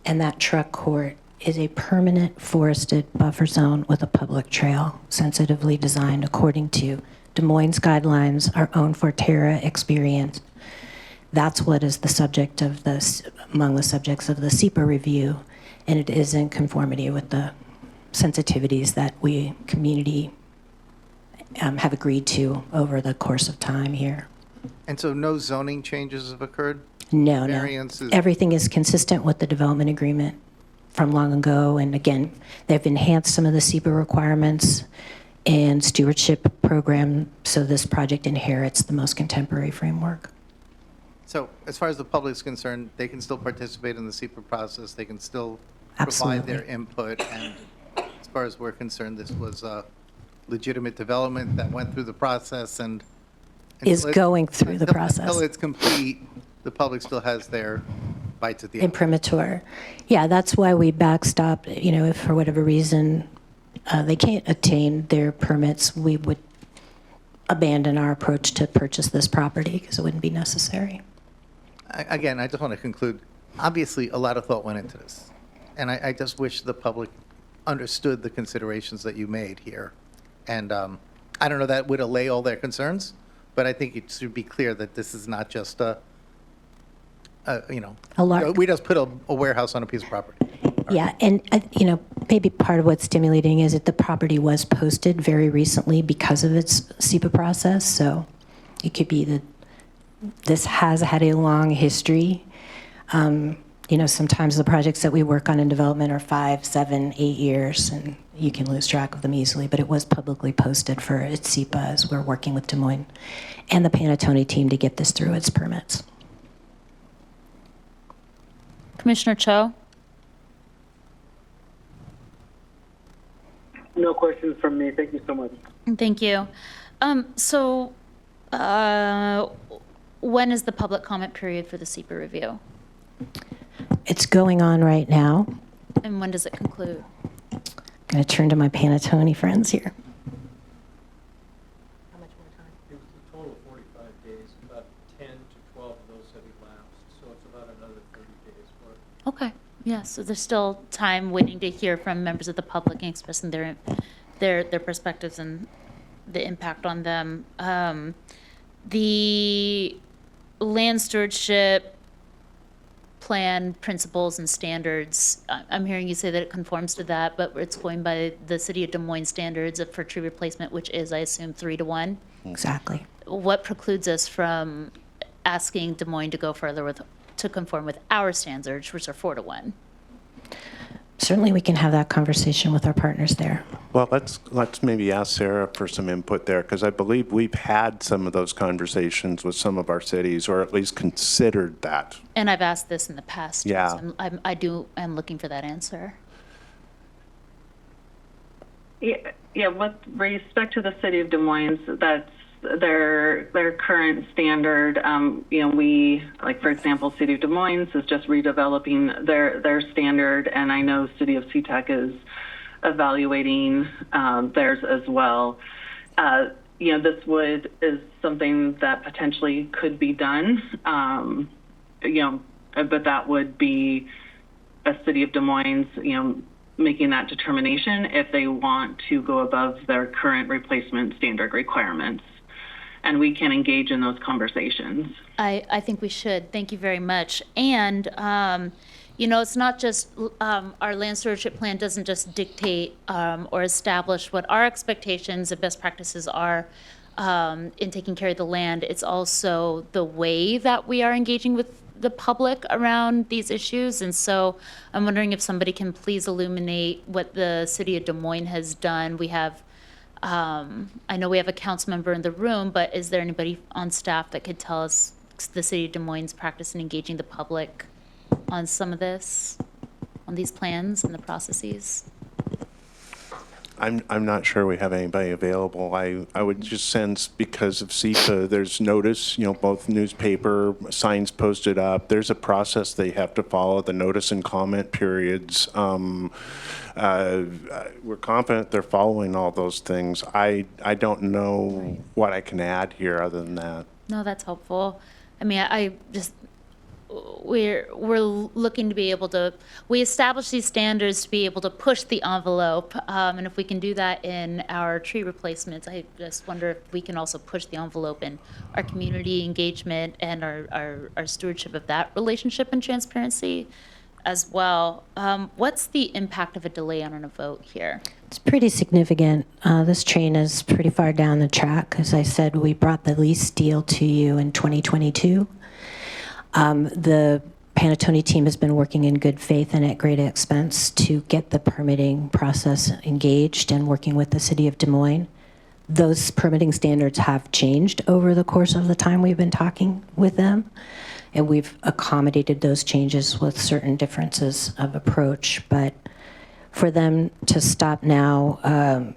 and that truck court is a permanent forested buffer zone with a public trail, sensitively designed according to Des Moines guidelines, our own Forterra experience. That's what is the subject of this, among the subjects of the SEPA review, and it is in conformity with the sensitivities that we, community, have agreed to over the course of time here. And so no zoning changes have occurred? No, Variances? no. Everything is consistent with the development agreement from long ago. And again, they've enhanced some of the SEPA requirements and stewardship program, so this project inherits the most contemporary framework. So as far as the public is concerned, they can still participate in the SEPA process, they can still Absolutely. provide their input, and as far as we're concerned, this was a legitimate development that went through the process and Is going through the process. Until it's complete, the public still has their bites at the apple. Imprimatur. Yeah, that's why we backstop, if for whatever reason they can't attain their permits, we would abandon our approach to purchase this property because it wouldn't be necessary. Again, I just want to conclude, obviously, a lot of thought went into this. And I just wish the public understood the considerations that you made here. And I don't know that would allay all their concerns, but I think it should be clear that this is not just we just put a warehouse on a piece of property. Yeah, and maybe part of what's stimulating is that the property was posted very recently because of its SEPA process. So it could be that this has had a long history. Sometimes the projects that we work on in development are 5, 7, 8 years, and you can lose track of them easily. But it was publicly posted for its SEPA as we're working with Des Moines and the Panattoni team to get this through its permits. Commissioner Cho? No questions from me. Thank you so much. Thank you. When is the public comment period for the SEPA review? It's going on right now. And when does it conclude? I'm going to turn to my Panattoni friends here. It was a total of 45 days. About 10 to 12 of those have elapsed, so it's about another 30 days worth. Okay. Yeah, so there's still time waiting to hear from members of the public and expressing their perspectives and the impact on them. The land stewardship plan principles and standards, I'm hearing you say that it conforms to that, but it's going by the City of Des Moines standards for tree replacement, which is, I assume, 3-to-1. Exactly. What precludes us from asking Des Moines to go further to conform with our standards, which are 4-to-1? Certainly, we can have that conversation with our partners there. Well, let's maybe ask Sarah for some input there, because I believe we've had some of those conversations with some of our cities, or at least considered that. And I've asked this in the past. Yeah. So I'm looking for that answer. Yeah, with respect to the City of Des Moines, that's their current standard. We, like, for example, City of Des Moines is just redeveloping their standard, and I know City of Sea-Tac is evaluating theirs as well. This is something that potentially could be done, but that would be a City of Des Moines, making that determination if they want to go above their current replacement standard requirements. And we can engage in those conversations. I think we should. Thank you very much. And, it's not just, our land stewardship plan doesn't just dictate or establish what our expectations and best practices are in taking care of the land. It's also the way that we are engaging with the public around these issues. And so I'm wondering if somebody can please illuminate what the City of Des Moines has done. We have, I know we have a council member in the room, but is there anybody on staff that could tell us the City of Des Moines' practice in engaging the public on some of this, on these plans and the processes? I'm not sure we have anybody available. I would just sense because of SEPA, there's notice, both newspaper, signs posted up. There's a process they have to follow, the notice and comment periods. We're confident they're following all those things. I don't know what I can add here other than that. No, that's helpful. I mean, we're looking to be able to, we establish these standards to be able to push the envelope. And if we can do that in our tree replacements, I just wonder if we can also push the envelope in our community engagement and our stewardship of that relationship and transparency as well. What's the impact of a delay on a vote here? It's pretty significant. This train is pretty far down the track. As I said, we brought the lease deal to you in 2022. The Panattoni team has been working in good faith and at great expense to get the permitting process engaged and working with the City of Des Moines. Those permitting standards have changed over the course of the time we've been talking with them, and we've accommodated those changes with certain differences of approach. But for them to stop now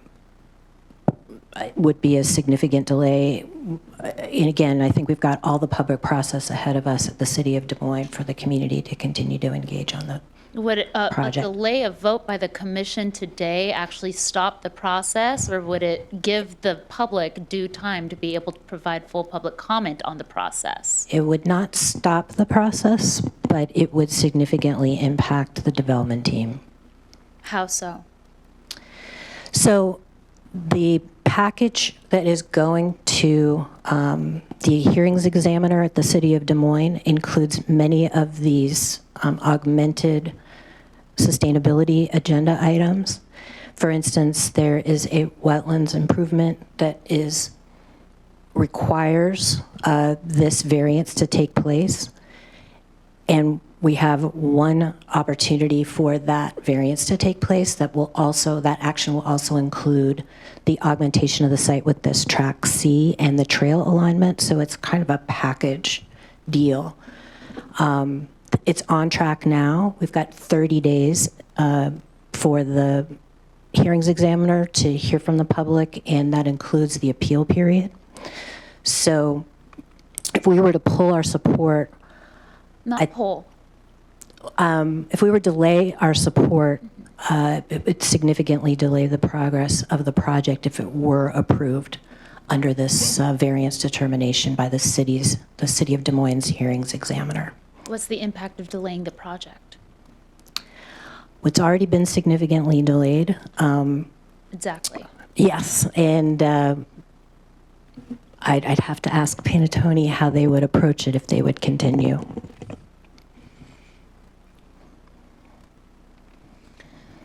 would be a significant delay. And again, I think we've got all the public process ahead of us at the City of Des Moines for the community to continue to engage on the Would a project. delay of vote by the commission today actually stop the process, or would it give the public due time to be able to provide full public comment on the process? It would not stop the process, but it would significantly impact the development team. How so? So the package that is going to the hearings examiner at the City of Des Moines includes many of these augmented sustainability agenda items. For instance, there is a wetlands improvement that requires this variance to take place, and we have one opportunity for that variance to take place that action will also include the augmentation of the site with this track C and the trail alignment. So it's kind of a package deal. It's on track now. We've got 30 days for the hearings examiner to hear from the public, and that includes the appeal period. So if we were to pull our support, if we were to delay our support, it would significantly delay the progress of the project if it were approved under this variance determination by the City of Des Moines hearings examiner. What's the impact of delaying the project? It's already been significantly delayed. Exactly. Yes, and I'd have to ask Panattoni how they would approach it if they would continue.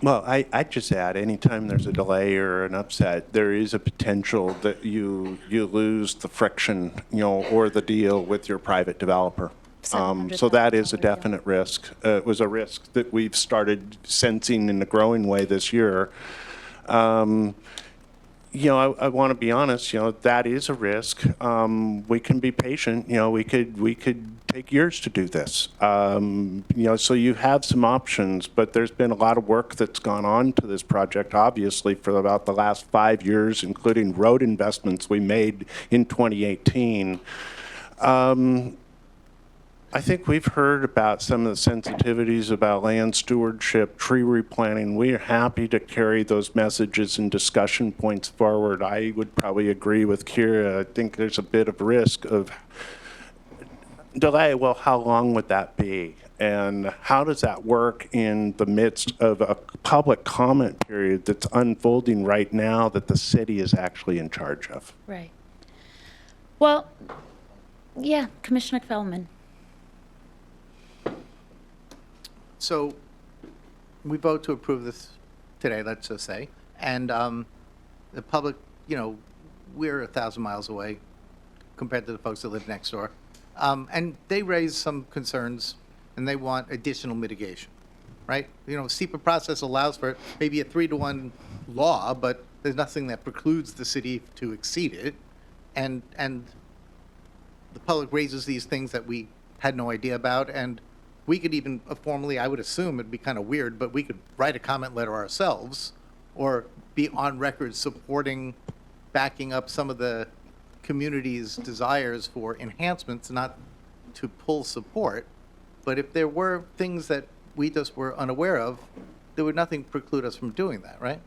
Well, I'd just add, anytime there's a delay or an upset, there is a potential that you lose the friction, or the deal with your private developer. So that is a definite risk. It was a risk that we've started sensing in a growing way this year. I want to be honest, that is a risk. We can be patient, we could take years to do this. So you have some options, but there's been a lot of work that's gone on to this project, obviously, for about the last 5 years, including road investments we made in 2018. I think we've heard about some of the sensitivities about land stewardship, tree replanting. We are happy to carry those messages and discussion points forward. I would probably agree with Kira. I think there's a bit of risk of delay. Well, how long would that be? And how does that work in the midst of a public comment period that's unfolding right now that the city is actually in charge of? Right. Well, yeah, Commissioner Feldman. So we vote to approve this today, let's just say, and the public, you know, we're 1,000 miles away compared to the folks that live next door. And they raise some concerns and they want additional mitigation, right? You know, SEPA process allows for maybe a 3-to-1 law, but there's nothing that precludes the city to exceed it. And the public raises these things that we had no idea about, and we could even formally, I would assume it'd be kind of weird, but we could write a comment letter ourselves or be on record supporting, backing up some of the community's desires for enhancements, not to pull support. But if there were things that we just were unaware of, there would nothing preclude us from doing that, right?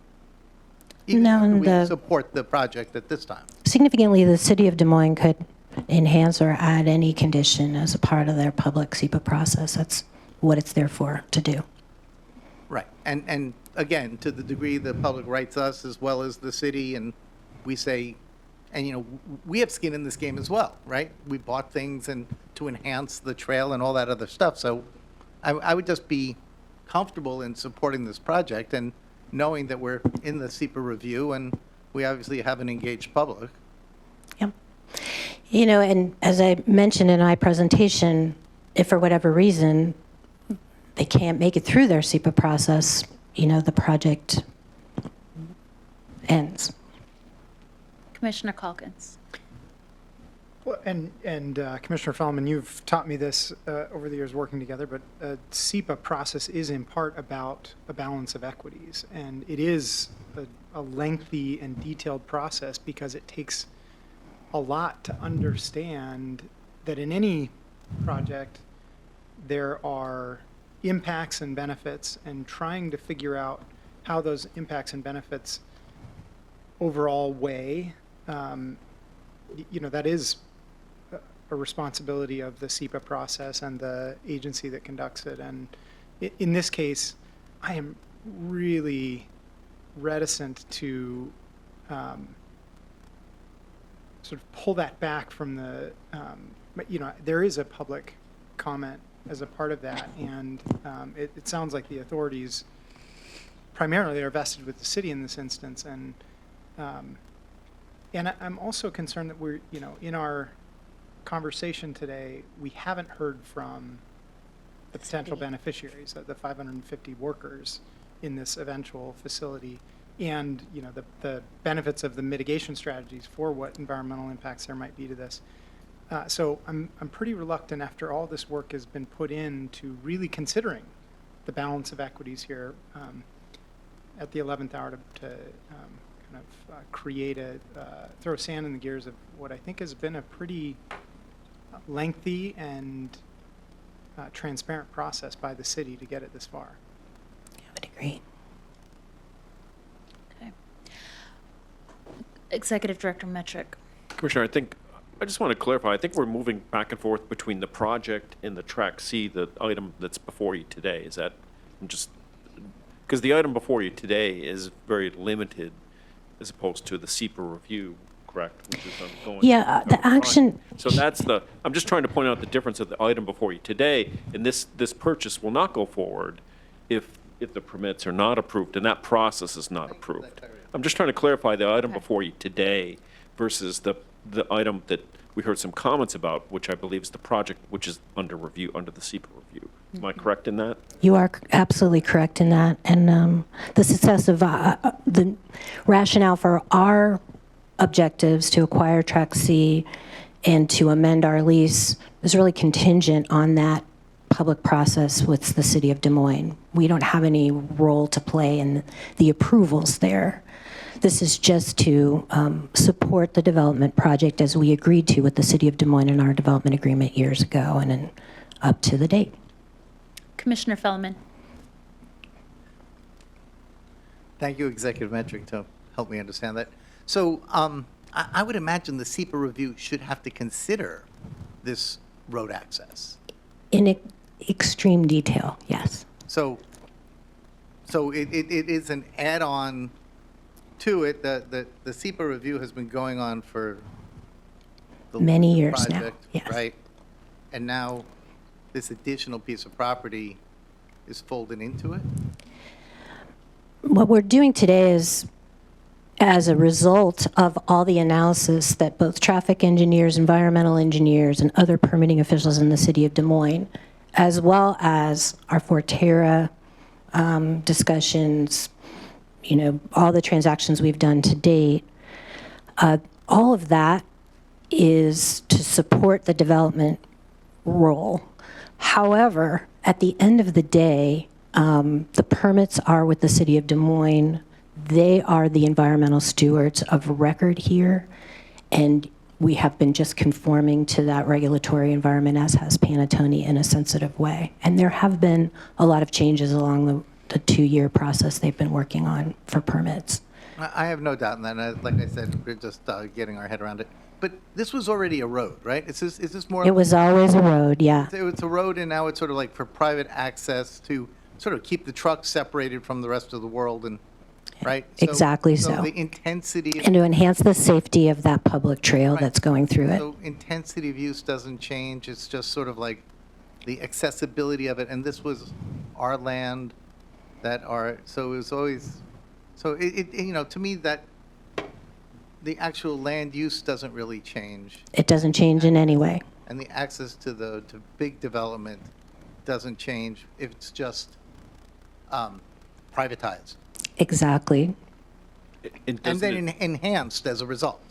Even No, after we and support the project at this time. significantly, the city of Des Moines could enhance or add any condition as a part of their public SEPA process. That's what it's there for, to do. Right. And again, to the degree the public writes us as well as the city, and we say, and you know, we have skin in this game as well, right? We bought things and to enhance the trail and all that other stuff. So I would just be comfortable in supporting this project and knowing that we're in the SEPA review and we obviously have an engaged public. Yep. You know, and as I mentioned in my presentation, if for whatever reason they can't make it through their SEPA process, you know, the project ends. Commissioner Calkins. Well, and Commissioner Feldman, you've taught me this over the years working together, but SEPA process is in part about a balance of equities. And it is a lengthy and detailed process because it takes a lot to understand that in any project, there are impacts and benefits, and trying to figure out how those impacts and benefits overall weigh. You know, that is a responsibility of the SEPA process and the agency that conducts it. And in this case, I am really reticent to sort of pull that back from the, but you know, there is a public comment as a part of that, and it sounds like the authorities primarily are vested with the city in this instance, and I'm also concerned that we're, you know, in our conversation today, we haven't heard from the potential beneficiaries, the 550 workers in this eventual facility, and, you know, the benefits of the mitigation strategies for what environmental impacts there might be to this. So I'm pretty reluctant, after all this work has been put in, to really considering the balance of equities here at the 11th hour to kind of create throw sand in the gears of what I think has been a pretty lengthy and transparent process by the city to get it this far. I would agree. Okay. Executive Director Metrick. Commissioner, I just want to clarify, I think we're moving back and forth between the project and the Track C, the item that's before you today. Is that just, because the item before you today is very limited as opposed to the SEPA review, correct? Which is ongoing. Yeah, the action. So that's I'm just trying to point out the difference of the item before you today, and this purchase will not go forward if the permits are not approved and that process is not approved. I'm just trying to clarify the item before you today versus the item that we heard some comments about, which I believe is the project which is under review, under the SEPA review. Am I correct in that? You are absolutely correct in that. And the success of the rationale for our objectives to acquire Track C and to amend our lease is really contingent on that public process with the city of Des Moines. We don't have any role to play in the approvals there. This is just to support the development project as we agreed to with the city of Des Moines in our development agreement years ago. And up to the date. Commissioner Fellman. Thank you, Executive Metric, to help me understand that. So I would imagine the SEPA review should have to consider this road access. In extreme detail, yes. So it is an add-on to it. The SEPA review has been going on for the Many the years now, project, yes. right? And now this additional piece of property is folded into it? What we're doing today is, as a result of all the analysis that both traffic engineers, environmental engineers, and other permitting officials in the city of Des Moines, as well as our Forterra discussions, all the transactions we've done to date, all of that is to support the development role. However, at the end of the day, the permits are with the city of Des Moines. They are the environmental stewards of record here, and we have been just conforming to that regulatory environment, as has Panattoni, in a sensitive way. And there have been a lot of changes along the 2-year process they've been working on for permits. I have no doubt in that. And like I said, we're just getting our head around it. But this was already a road, right? Is this more? It was always a road, yeah. It's a road, and now it's sort of like for private access to sort of keep the trucks separated from the rest of the world, and right? Exactly so. So the intensity. And to enhance the safety of that public trail that's going through it. So intensity of use doesn't change. It's just sort of like the accessibility of it. And this was our land so it was always, so it to me, that the actual land use doesn't really change. It doesn't change in any way. And the access to big development doesn't change if it's just privatized. Exactly. And then enhanced as a result.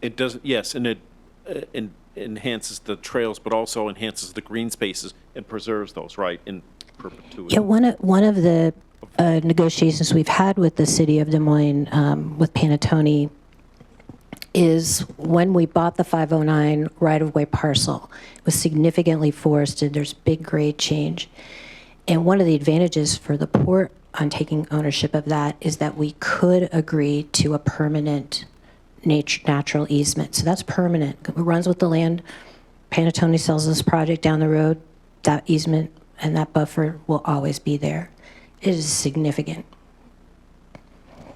It doesn't, yes, and it enhances the trails, but also enhances the green spaces and preserves those, right, in perpetuity. Yeah, one of the negotiations we've had with the city of Des Moines, with Panattoni, is when we bought the 509 right-of-way parcel, it was significantly forested. There's big grade change. And one of the advantages for the port on taking ownership of that is that we could agree to a permanent natural easement. So that's permanent. It runs with the land. Panattoni sells this project down the road. That easement and that buffer will always be there. It is significant.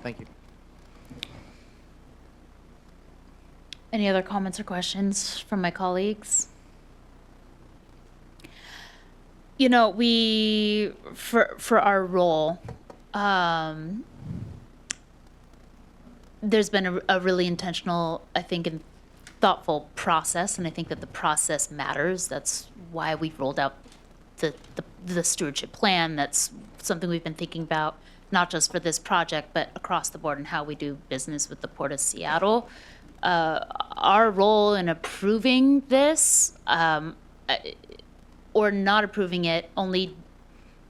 Thank you. Any other comments or questions from my colleagues? We, for our role, there's been a really intentional, I think, and thoughtful process, and I think that the process matters. That's why we've rolled out the stewardship plan. That's something we've been thinking about, not just for this project, but across the board and how we do business with the Port of Seattle. Our role in approving this, or not approving it, only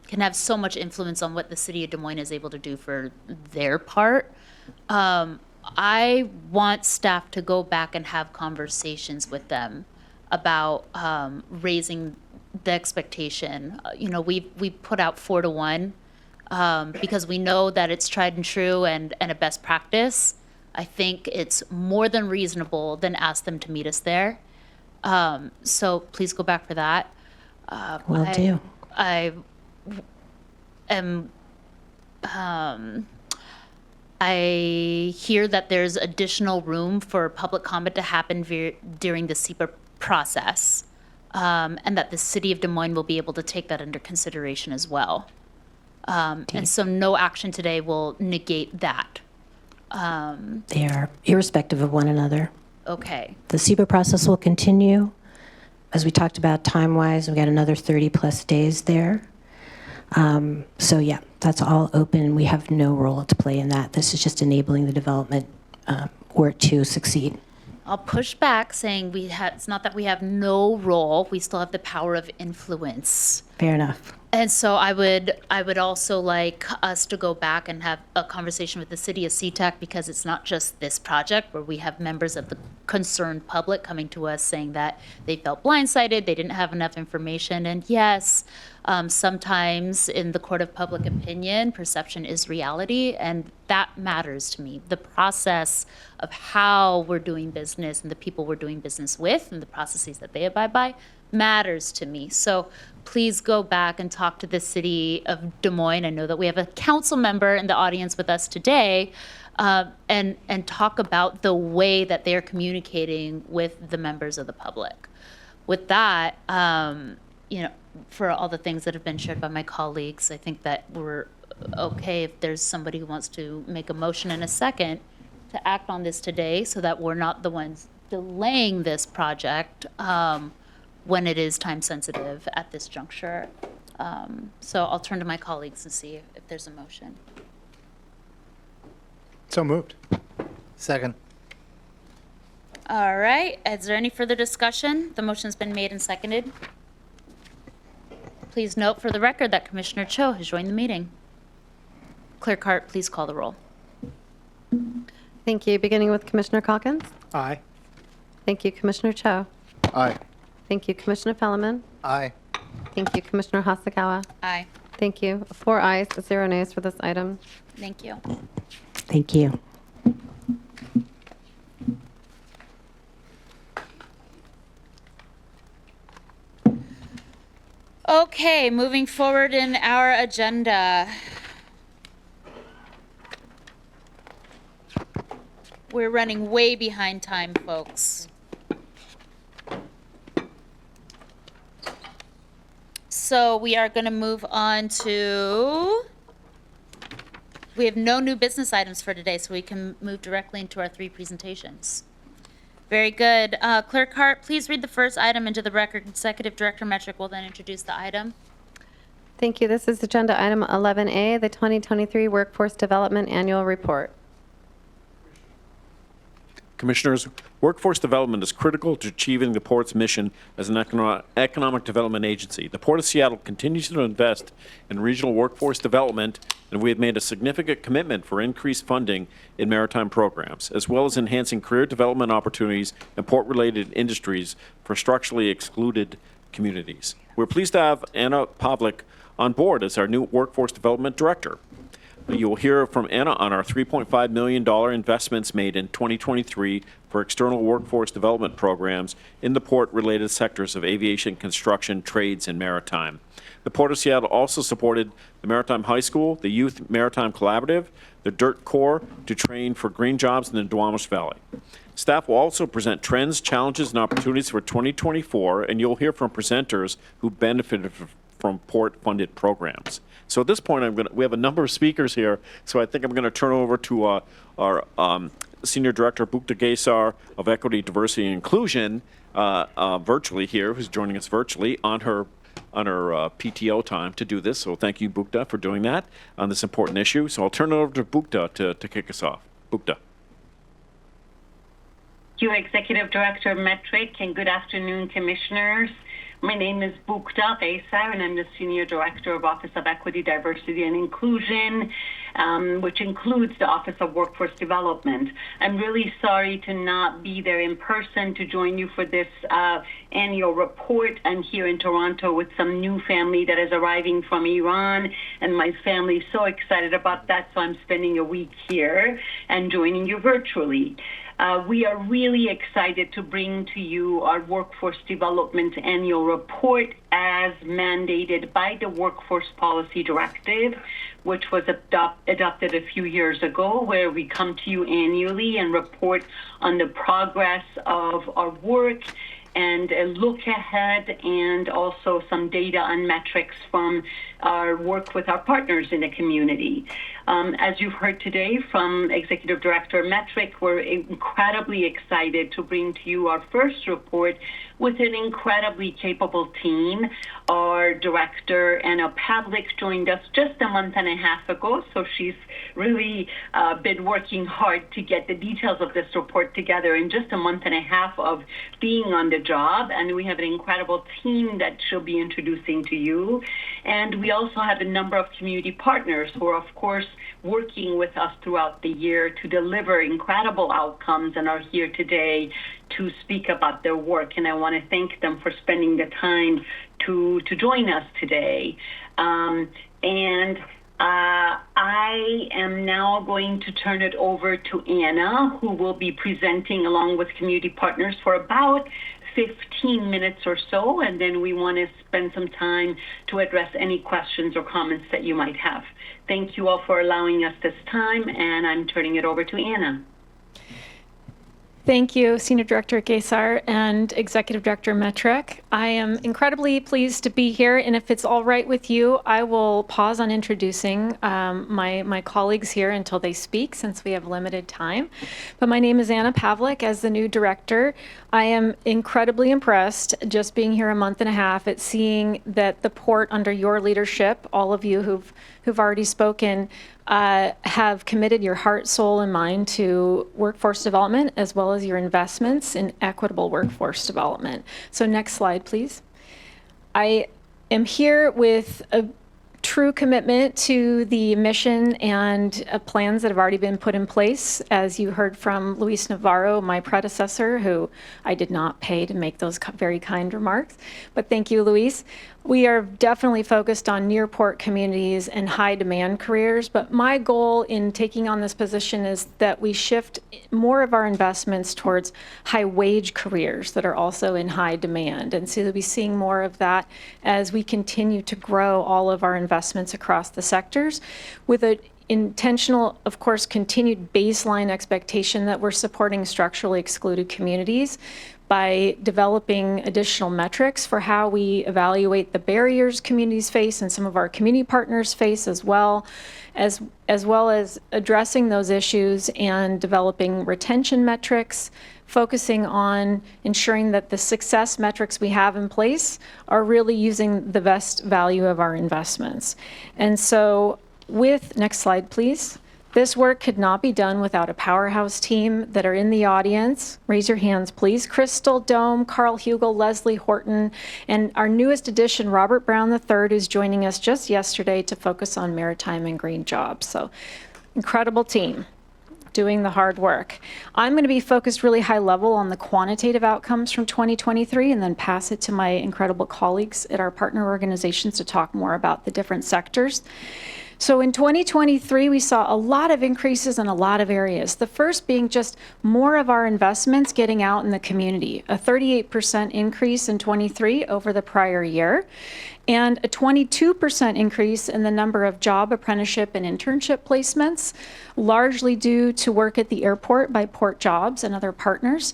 can have so much influence on what the city of Des Moines is able to do for their part. I want staff to go back and have conversations with them about raising the expectation. We put out 4 to 1 because we know that it's tried and true and a best practice. I think it's more than reasonable than ask them to meet us there. So please go back for that. Will do. I hear that there's additional room for public comment to happen during the SEPA process, and that the city of Des Moines will be able to take that under consideration as well. And so no action today will negate that. They are irrespective of one another. Okay. The SEPA process will continue. As we talked about time-wise, we've got another 30-plus days there. So yeah, that's all open. We have no role to play in that. This is just enabling the development or to succeed. I'll push back saying it's not that we have no role. We still have the power of influence. Fair enough. And so I would also like us to go back and have a conversation with the city of Sea-Tac, because it's not just this project where we have members of the concerned public coming to us saying that they felt blindsided, they didn't have enough information. And yes, sometimes in the court of public opinion, perception is reality, and that matters to me. The process of how we're doing business and the people we're doing business with and the processes that they abide by matters to me. So please go back and talk to the city of Des Moines. I know that we have a council member in the audience with us today, and talk about the way that they're communicating with the members of the public. With that, for all the things that have been shared by my colleagues, I think that we're okay if there's somebody who wants to make a motion in a second to act on this today, so that we're not the ones delaying this project when it is time sensitive at this juncture. So I'll turn to my colleagues and see if there's a motion. So moved. Second. All right, is there any further discussion? The motion's been made and seconded. Please note for the record that Commissioner Cho has joined the meeting. Clerk Hart, please call the roll. Thank you. Beginning with Commissioner Calkins. Aye. Thank you, Commissioner Cho. Aye. Thank you, Commissioner Pelliman. Aye. Thank you, Commissioner Hasagawa. Aye. Thank you. 4 ayes, 0 nays for this item. Thank you. Thank you. Okay, moving forward in our agenda. We're running way behind time, folks. So we are going to move on to, we have no new business items for today, so we can move directly into our 3 presentations. Very good. Clerk Hart, please read the first item into the record. Executive Director Metric will then introduce the item. Thank you. This is Agenda Item 11A, the 2023 Workforce Development Annual Report. Commissioners, workforce development is critical to achieving the Port's mission as an economic development agency. The Port of Seattle continues to invest in regional workforce development, and we have made a significant commitment for increased funding in maritime programs, as well as enhancing career development opportunities in port-related industries for structurally excluded communities. We're pleased to have Anna Pavlik on board as our new Workforce Development Director. You will hear from Anna on our $3.5 million investments made in 2023 for external workforce development programs in the port-related sectors of aviation, construction, trades, and maritime. The Port of Seattle also supported the Maritime High School, the Youth Maritime Collaborative, the Dirt Corps to train for green jobs in the Duwamish Valley. Staff will also present trends, challenges, and opportunities for 2024, and you'll hear from presenters who benefited from port-funded programs. So at this point, we have a number of speakers here, so I think I'm going to turn over to our Senior Director, Bukta Gaysar of Equity, Diversity, and Inclusion, virtually here, who's joining us virtually on her PTO time to do this. So thank you, Bukta, for doing that on this important issue. So I'll turn it over to Bukta to kick us off. Bukta. Thank you, Executive Director Metric, and good afternoon, Commissioners. My name is Bukta Gaysar, and I'm the Senior Director of Office of Equity, Diversity, and Inclusion, which includes the Office of Workforce Development. I'm really sorry to not be there in person to join you for this annual report. I'm here in Toronto with some new family that is arriving from Iran, and my family is so excited about that, so I'm spending a week here and joining you virtually. We are really excited to bring to you our Workforce Development Annual Report as mandated by the Workforce Policy Directive, which was adopted a few years ago, where we come to you annually and report on the progress of our work and a look ahead, and also some data and metrics from our work with our partners in the community. As you've heard today from Executive Director Metric, we're incredibly excited to bring to you our first report with an incredibly capable team. Our director, Anna Pavlik, joined us just a month and a half ago, so she's really been working hard to get the details of this report together in just a month and a half of being on the job. And we have an incredible team that she'll be introducing to you. And we also have a number of community partners who are, of course, working with us throughout the year to deliver incredible outcomes and are here today to speak about their work. And I want to thank them for spending the time to join us today. I am now going to turn it over to Anna, who will be presenting along with community partners for about 15 minutes or so, and then we want to spend some time to address any questions or comments that you might have. Thank you all for allowing us this time, and I'm turning it over to Anna. Thank you, Senior Director Gaysar and Executive Director Metric. I am incredibly pleased to be here, and if it's all right with you, I will pause on introducing my colleagues here until they speak, since we have limited time. But my name is Anna Pavlik. As the new director, I am incredibly impressed, just being here a month and a half, at seeing that the port under your leadership, all of you who've already spoken, have committed your heart, soul, and mind to workforce development, as well as your investments in equitable workforce development. So next slide, please. I am here with a true commitment to the mission and plans that have already been put in place. As you heard from Luis Navarro, my predecessor, who I did not pay to make those very kind remarks, but thank you, Luis. We are definitely focused on near port communities and high demand careers, but my goal in taking on this position is that we shift more of our investments towards high wage careers that are also in high demand. And so we'll be seeing more of that as we continue to grow all of our investments across the sectors, with an intentional, of course, continued baseline expectation that we're supporting structurally excluded communities by developing additional metrics for how we evaluate the barriers communities face and some of our community partners face, as well as addressing those issues and developing retention metrics, focusing on ensuring that the success metrics we have in place are really using the best value of our investments. And so next slide, please. This work could not be done without a powerhouse team that are in the audience. Raise your hands, please. Crystal Dome, Carl Hugel, Leslie Horton, and our newest addition, Robert Brown III, who's joining us just yesterday to focus on maritime and green jobs. So incredible team doing the hard work. I'm going to be focused really high level on the quantitative outcomes from 2023 and then pass it to my incredible colleagues at our partner organizations to talk more about the different sectors. So in 2023, we saw a lot of increases in a lot of areas. The first being just more of our investments getting out in the community, a 38% increase in 23 over the prior year, and a 22% increase in the number of job, apprenticeship, and internship placements, largely due to work at the airport by Port Jobs and other partners.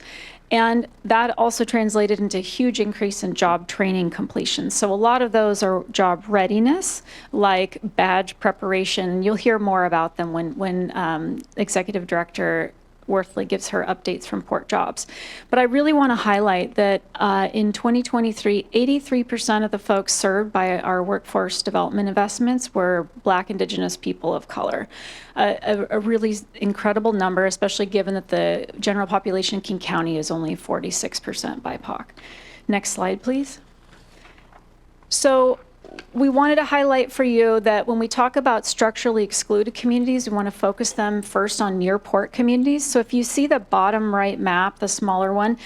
And that also translated into a huge increase in job training completions. So a lot of those are job readiness, like badge preparation. You'll hear more about them when Executive Director Worthley gives her updates from Port Jobs. But I really want to highlight that in 2023, 83% of the folks served by our workforce development investments were Black, Indigenous people of color. A really incredible number, especially given that the general population in King County is only 46% BIPOC. Next slide, please. So we wanted to highlight for you that when we talk about structurally excluded communities, we want to focus them first on near port communities. So if you see the bottom right map, the smaller one,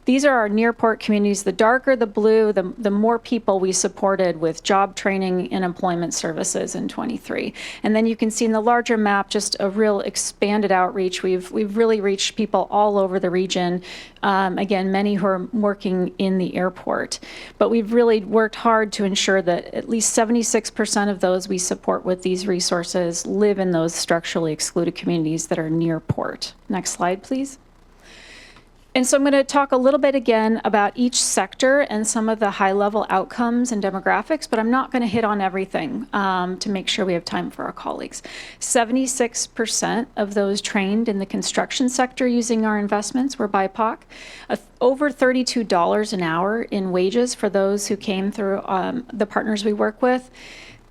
these are our near port communities. The darker the blue, the more people we supported with job training and employment services in 23. And then you can see in the larger map just a real expanded outreach. We've really reached people all over the region. Again, many who are working in the airport. But we've really worked hard to ensure that at least 76% of those we support with these resources live in those structurally excluded communities that are near port. Next slide, please. And so I'm going to talk a little bit again about each sector and some of the high-level outcomes and demographics, but I'm not going to hit on everything to make sure we have time for our colleagues. 76% of those trained in the construction sector using our investments were BIPOC. Over $32 an hour in wages for those who came through the partners we work with.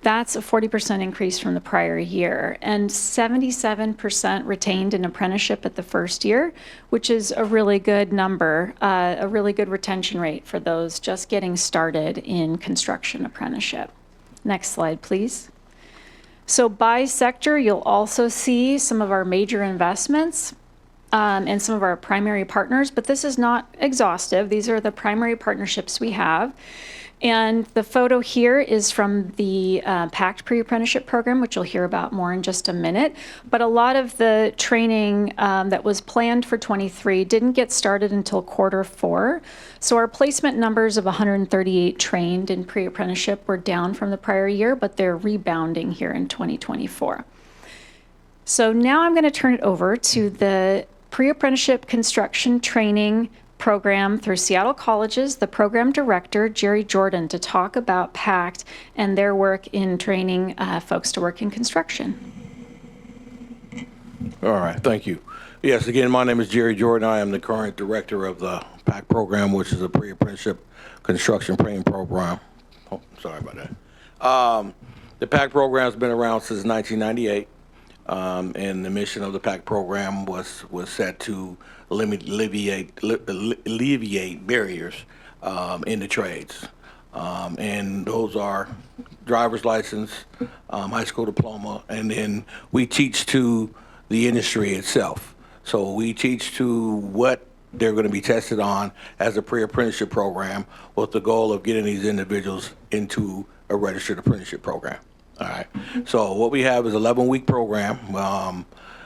That's a 40% increase from the prior year, and 77% retained an apprenticeship at the first year, which is a really good number, a really good retention rate for those just getting started in construction apprenticeship. Next slide, please. So by sector, you'll also see some of our major investments and some of our primary partners, but this is not exhaustive. These are the primary partnerships we have. And the photo here is from the PACT pre-apprenticeship program, which you'll hear about more in just a minute. But a lot of the training that was planned for 23 didn't get started until Q4. So our placement numbers of 138 trained in pre-apprenticeship were down from the prior year, but they're rebounding here in 2024. So now I'm going to turn it over to the pre-apprenticeship construction training program through Seattle Colleges, the program director, Jerry Jordan, to talk about PACT and their work in training folks to work in construction. All right, thank you. Yes, again, my name is Jerry Jordan. I am the current director of the PACT program, which is a pre-apprenticeship construction training program. Oh, sorry about that. The PACT program has been around since 1998, and the mission of the PACT program was set to alleviate barriers in the trades. And those are driver's license, high school diploma, and then we teach to the industry itself. So we teach to what they're going to be tested on as a pre-apprenticeship program with the goal of getting these individuals into a registered apprenticeship program. All right. So what we have is an 11-week program.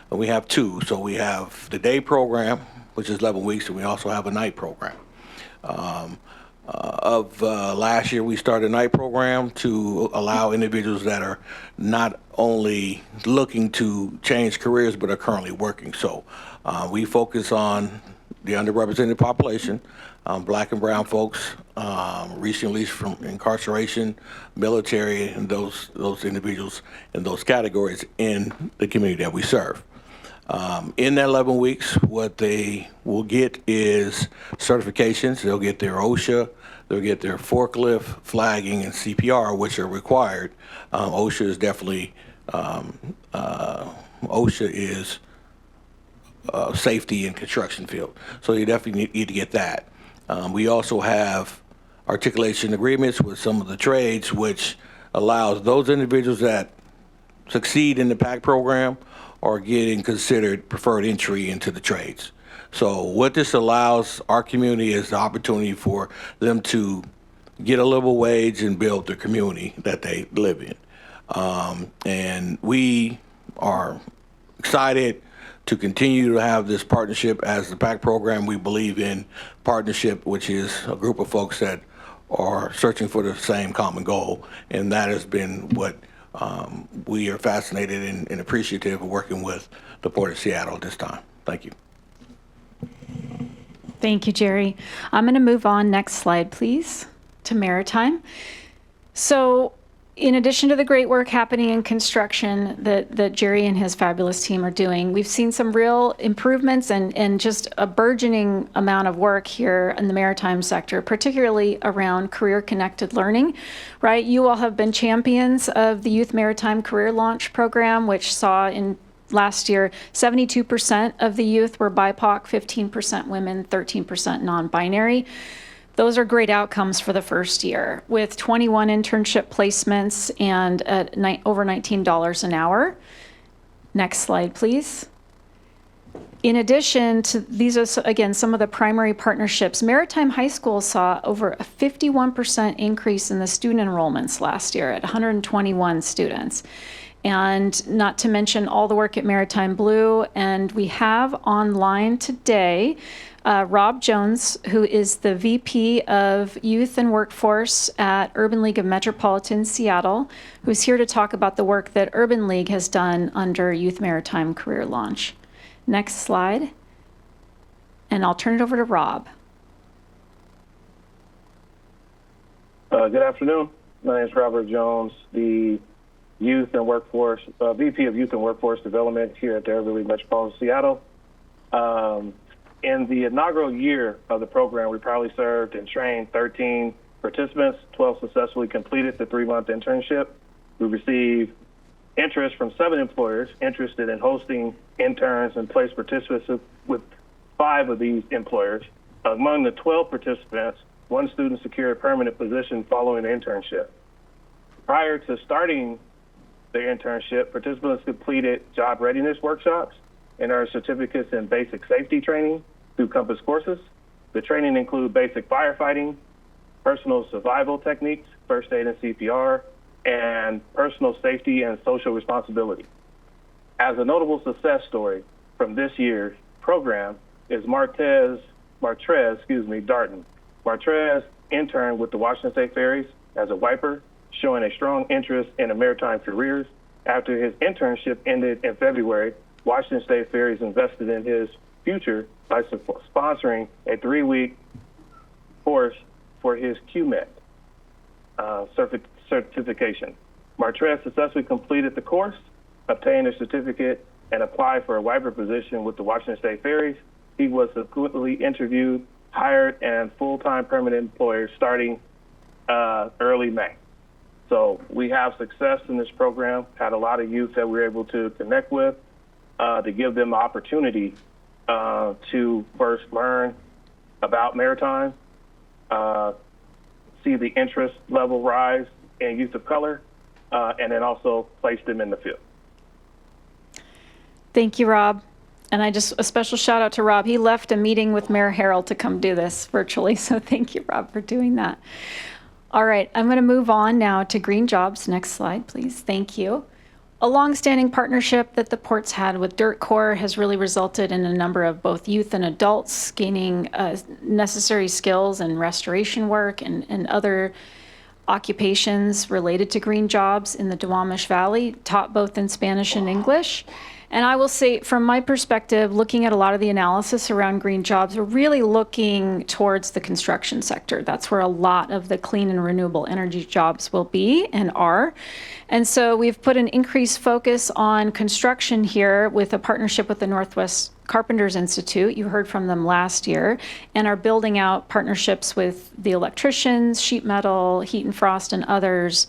And we have two. So we have the day program, which is 11 weeks, and we also have a night program. Last year, we started a night program to allow individuals that are not only looking to change careers, but are currently working. So we focus on the underrepresented population, black and brown folks, recently released from incarceration, military, and those individuals in those categories in the community that we serve. In that 11 weeks, what they will get is certifications. They'll get their OSHA, they'll get their forklift, flagging, and CPR, which are required. OSHA is definitely, OSHA is safety in construction field. So you definitely need to get that. We also have articulation agreements with some of the trades, which allows those individuals that succeed in the PACT program are getting considered preferred entry into the trades. So what this allows our community is the opportunity for them to get a livable wage and build the community that they live in. And we are excited to continue to have this partnership as the PACT program. We believe in partnership, which is a group of folks that are searching for the same common goal, and that has been what we are fascinated and appreciative of working with the Port of Seattle at this time. Thank you. Thank you, Jerry. I'm going to move on. Next slide, please, to maritime. So in addition to the great work happening in construction that Jerry and his fabulous team are doing, we've seen some real improvements and just a burgeoning amount of work here in the maritime sector, particularly around career-connected learning, right? You all have been champions of the Youth Maritime Career Launch Program, which saw in last year 72% of the youth were BIPOC, 15% women, 13% non-binary. Those are great outcomes for the first year, with 21 internship placements and over $19 an hour. Next slide, please. In addition to these are, again, some of the primary partnerships. Maritime High School saw over a 51% increase in the student enrollments last year at 121 students. And not to mention all the work at Maritime Blue. And we have online today Rob Jones, who is the VP of Youth and Workforce at Urban League of Metropolitan Seattle, who's here to talk about the work that Urban League has done under Youth Maritime Career Launch. Next slide. And I'll turn it over to Rob. Good afternoon. My name is Robert Jones, the Youth and Workforce, VP of Youth and Workforce Development here at the Everly Metropolitan Seattle. In the inaugural year of the program, we proudly served and trained 13 participants. 12 successfully completed the 3-month internship. We received interest from 7 employers interested in hosting interns and placed participants with 5 of these employers. Among the 12 participants, 1 student secured a permanent position following the internship. Prior to starting the internship, participants completed job readiness workshops and earned certificates in basic safety training through Compass courses. The training include basic firefighting, personal survival techniques, first aid and CPR, and personal safety and social responsibility. As a notable success story from this year's program is Martrez Darton. Martrez interned with the Washington State Ferries as a wiper, showing a strong interest in maritime careers. After his internship ended in February, Washington State Ferries invested in his future by sponsoring a 3-week course for his QMET certification. Martrez successfully completed the course, obtained a certificate, and applied for a wiper position with the Washington State Ferries. He was subsequently interviewed, hired, and full-time permanent employer starting early May. So we have success in this program, had a lot of youth that we were able to connect with to give them the opportunity to first learn about maritime, see the interest level rise in youth of color, and then also place them in the field. Thank you, Rob. And a special shout out to Rob. He left a meeting with Mayor Harrell to come do this virtually. So thank you, Rob, for doing that. All right, I'm going to move on now to green jobs. Next slide, please. Thank you. A longstanding partnership that the Port's had with Dirt Corps has really resulted in a number of both youth and adults gaining necessary skills in restoration work and other occupations related to green jobs in the Duwamish Valley, taught both in Spanish and English. And I will say, from my perspective, looking at a lot of the analysis around green jobs, we're really looking towards the construction sector. That's where a lot of the clean and renewable energy jobs will be and are. And so we've put an increased focus on construction here with a partnership with the Northwest Carpenters Institute. You heard from them last year, and are building out partnerships with the electricians, sheet metal, heat and frost, and others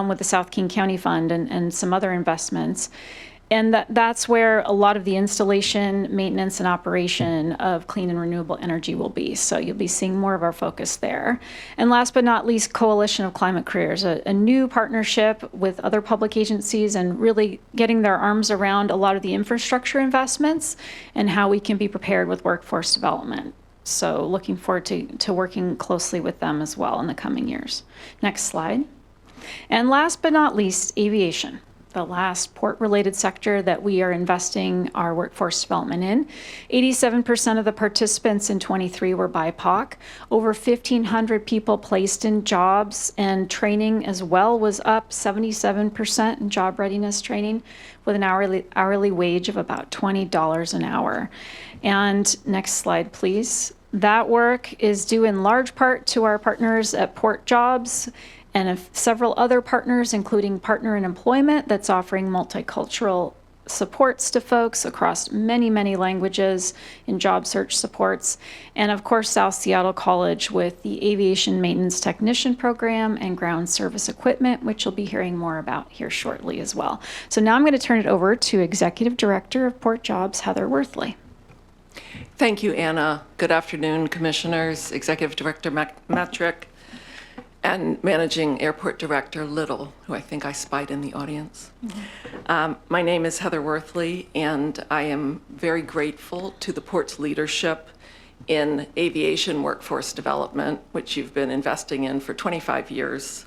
with the South King County Fund and some other investments. And that's where a lot of the installation, maintenance, and operation of clean and renewable energy will be. So you'll be seeing more of our focus there. And last but not least, Coalition of Climate Careers, a new partnership with other public agencies and really getting their arms around a lot of the infrastructure investments and how we can be prepared with workforce development. So looking forward to working closely with them as well in the coming years. Next slide. And last but not least, aviation, the last port-related sector that we are investing our workforce development in. 87% of the participants in 23 were BIPOC. Over 1,500 people placed in jobs, and training as well was up 77% in job readiness training with an hourly wage of about $20 an hour. And next slide, please. That work is due in large part to our partners at Port Jobs and several other partners, including Partner in Employment, that's offering multicultural supports to folks across many, many languages in job search supports. And of course, South Seattle College with the Aviation Maintenance Technician Program and Ground Service Equipment, which you'll be hearing more about here shortly as well. So now I'm going to turn it over to Executive Director of Port Jobs, Heather Worthley. Thank you, Anna. Good afternoon, Commissioners, Executive Director Metrick, and Managing Airport Director Little, who I think I spied in the audience. My name is Heather Worthley, and I am very grateful to the Port's leadership in aviation workforce development, which you've been investing in for 25 years.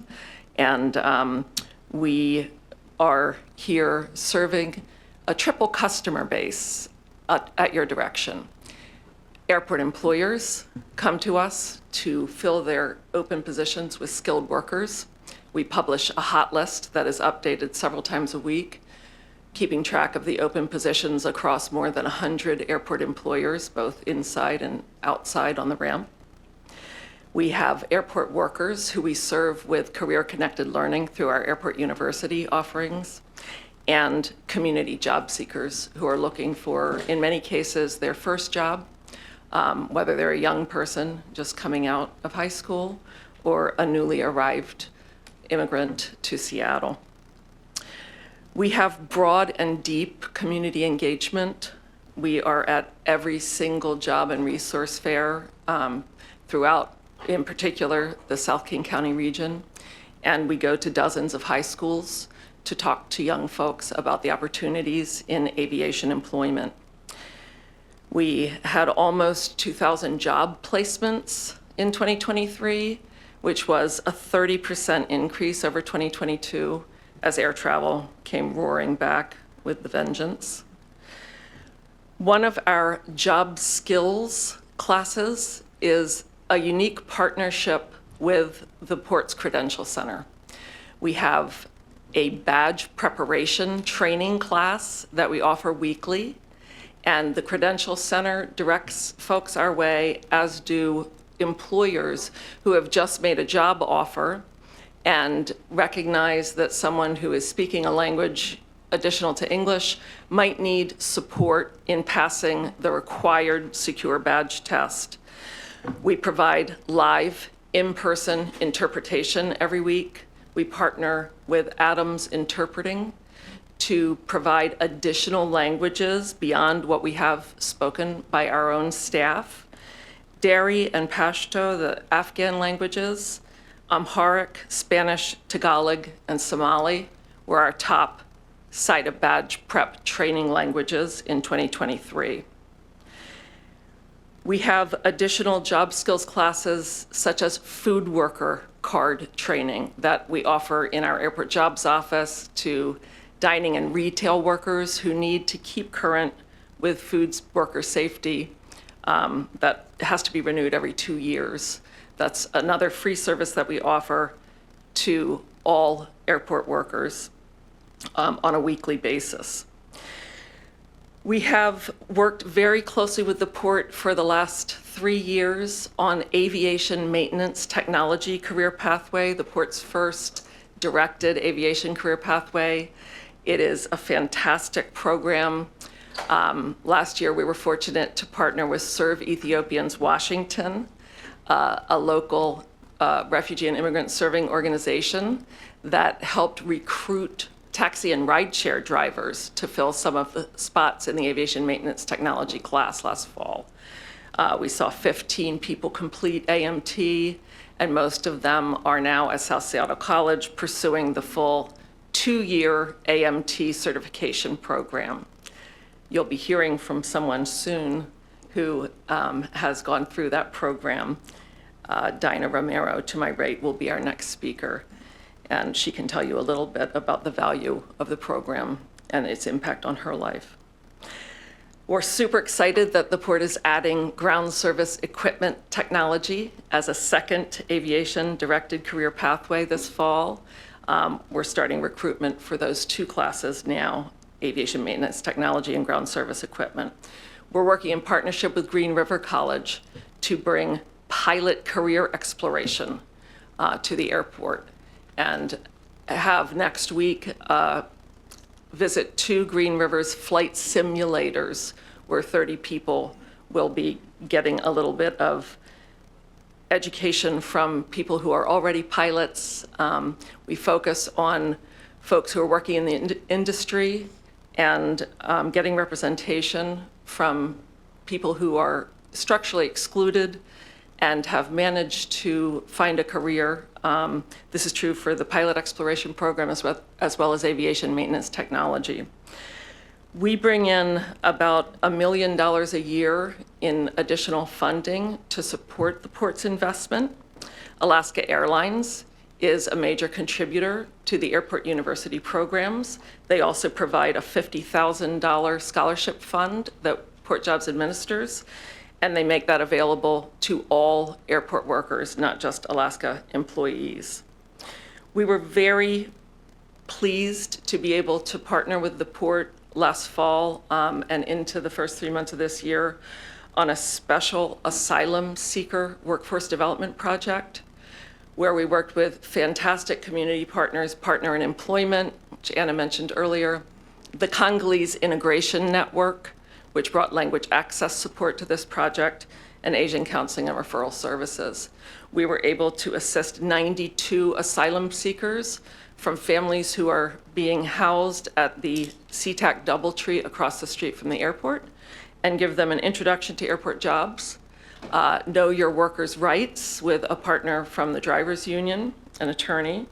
And we are here serving a triple customer base at your direction. Airport employers come to us to fill their open positions with skilled workers. We publish a hot list that is updated several times a week. keeping track of the open positions across more than 100 airport employers, both inside and outside on the ramp. We have airport workers who we serve with career-connected learning through our Airport University offerings, and community job seekers who are looking for, in many cases, their first job, whether they're a young person just coming out of high school or a newly arrived immigrant to Seattle. We have broad and deep community engagement. We are at every single job and resource fair throughout, in particular, the South King County region. And we go to dozens of high schools to talk to young folks about the opportunities in aviation employment. We had almost 2,000 job placements in 2023, which was a 30% increase over 2022 as air travel came roaring back with the vengeance. One of our job skills classes is a unique partnership with the Port's Credential Center. We have a badge preparation training class that we offer weekly, and the Credential Center directs folks our way, as do employers who have just made a job offer and recognize that someone who is speaking a language additional to English might need support in passing the required secure badge test. We provide live, in-person interpretation every week. We partner with Adams Interpreting to provide additional languages beyond what we have spoken by our own staff. Dari and Pashto, the Afghan languages, Amharic, Spanish, Tagalog, and Somali were our top site of badge prep training languages in 2023. We have additional job skills classes such as food worker card training that we offer in our airport jobs office to dining and retail workers who need to keep current with food worker safety that has to be renewed every 2 years. That's another free service that we offer to all airport workers on a weekly basis. We have worked very closely with the Port for the last 3 years on aviation maintenance technology career pathway, the Port's first directed aviation career pathway. It is a fantastic program. Last year, we were fortunate to partner with Serve Ethiopians Washington, a local refugee and immigrant serving organization that helped recruit taxi and rideshare drivers to fill some of the spots in the aviation maintenance technology class last fall. We saw 15 people complete AMT, and most of them are now at South Seattle College pursuing the full 2-year AMT certification program. You'll be hearing from someone soon who has gone through that program. Dinah Romero, to my right, will be our next speaker, and she can tell you a little bit about the value of the program and its impact on her life. We're super excited that the Port is adding ground service equipment technology as a second aviation-directed career pathway this fall. We're starting recruitment for those 2 classes now, aviation maintenance technology and ground service equipment. We're working in partnership with Green River College to bring pilot career exploration to the airport, and have next week visit 2 Green River's flight simulators where 30 people will be getting a little bit of education from people who are already pilots. We focus on folks who are working in the industry and getting representation from people who are structurally excluded and have managed to find a career. This is true for the pilot exploration program as well as aviation maintenance technology. We bring in about $1 million a year in additional funding to support the Port's investment. Alaska Airlines is a major contributor to the Airport University programs. They also provide a $50,000 scholarship fund that Port Jobs administers, and they make that available to all airport workers, not just Alaska employees. We were very pleased to be able to partner with the Port last fall and into the first 3 months of this year on a special asylum seeker workforce development project where we worked with fantastic community partners, Partner in Employment, which Anna mentioned earlier, the Congolese Integration Network, which brought language access support to this project, and Asian Counseling and Referral Services. We were able to assist 92 asylum seekers from families who are being housed at the Sea-Tac Doubletree across the street from the airport and give them an introduction to airport jobs, know your workers' rights with a partner from the drivers union, an attorney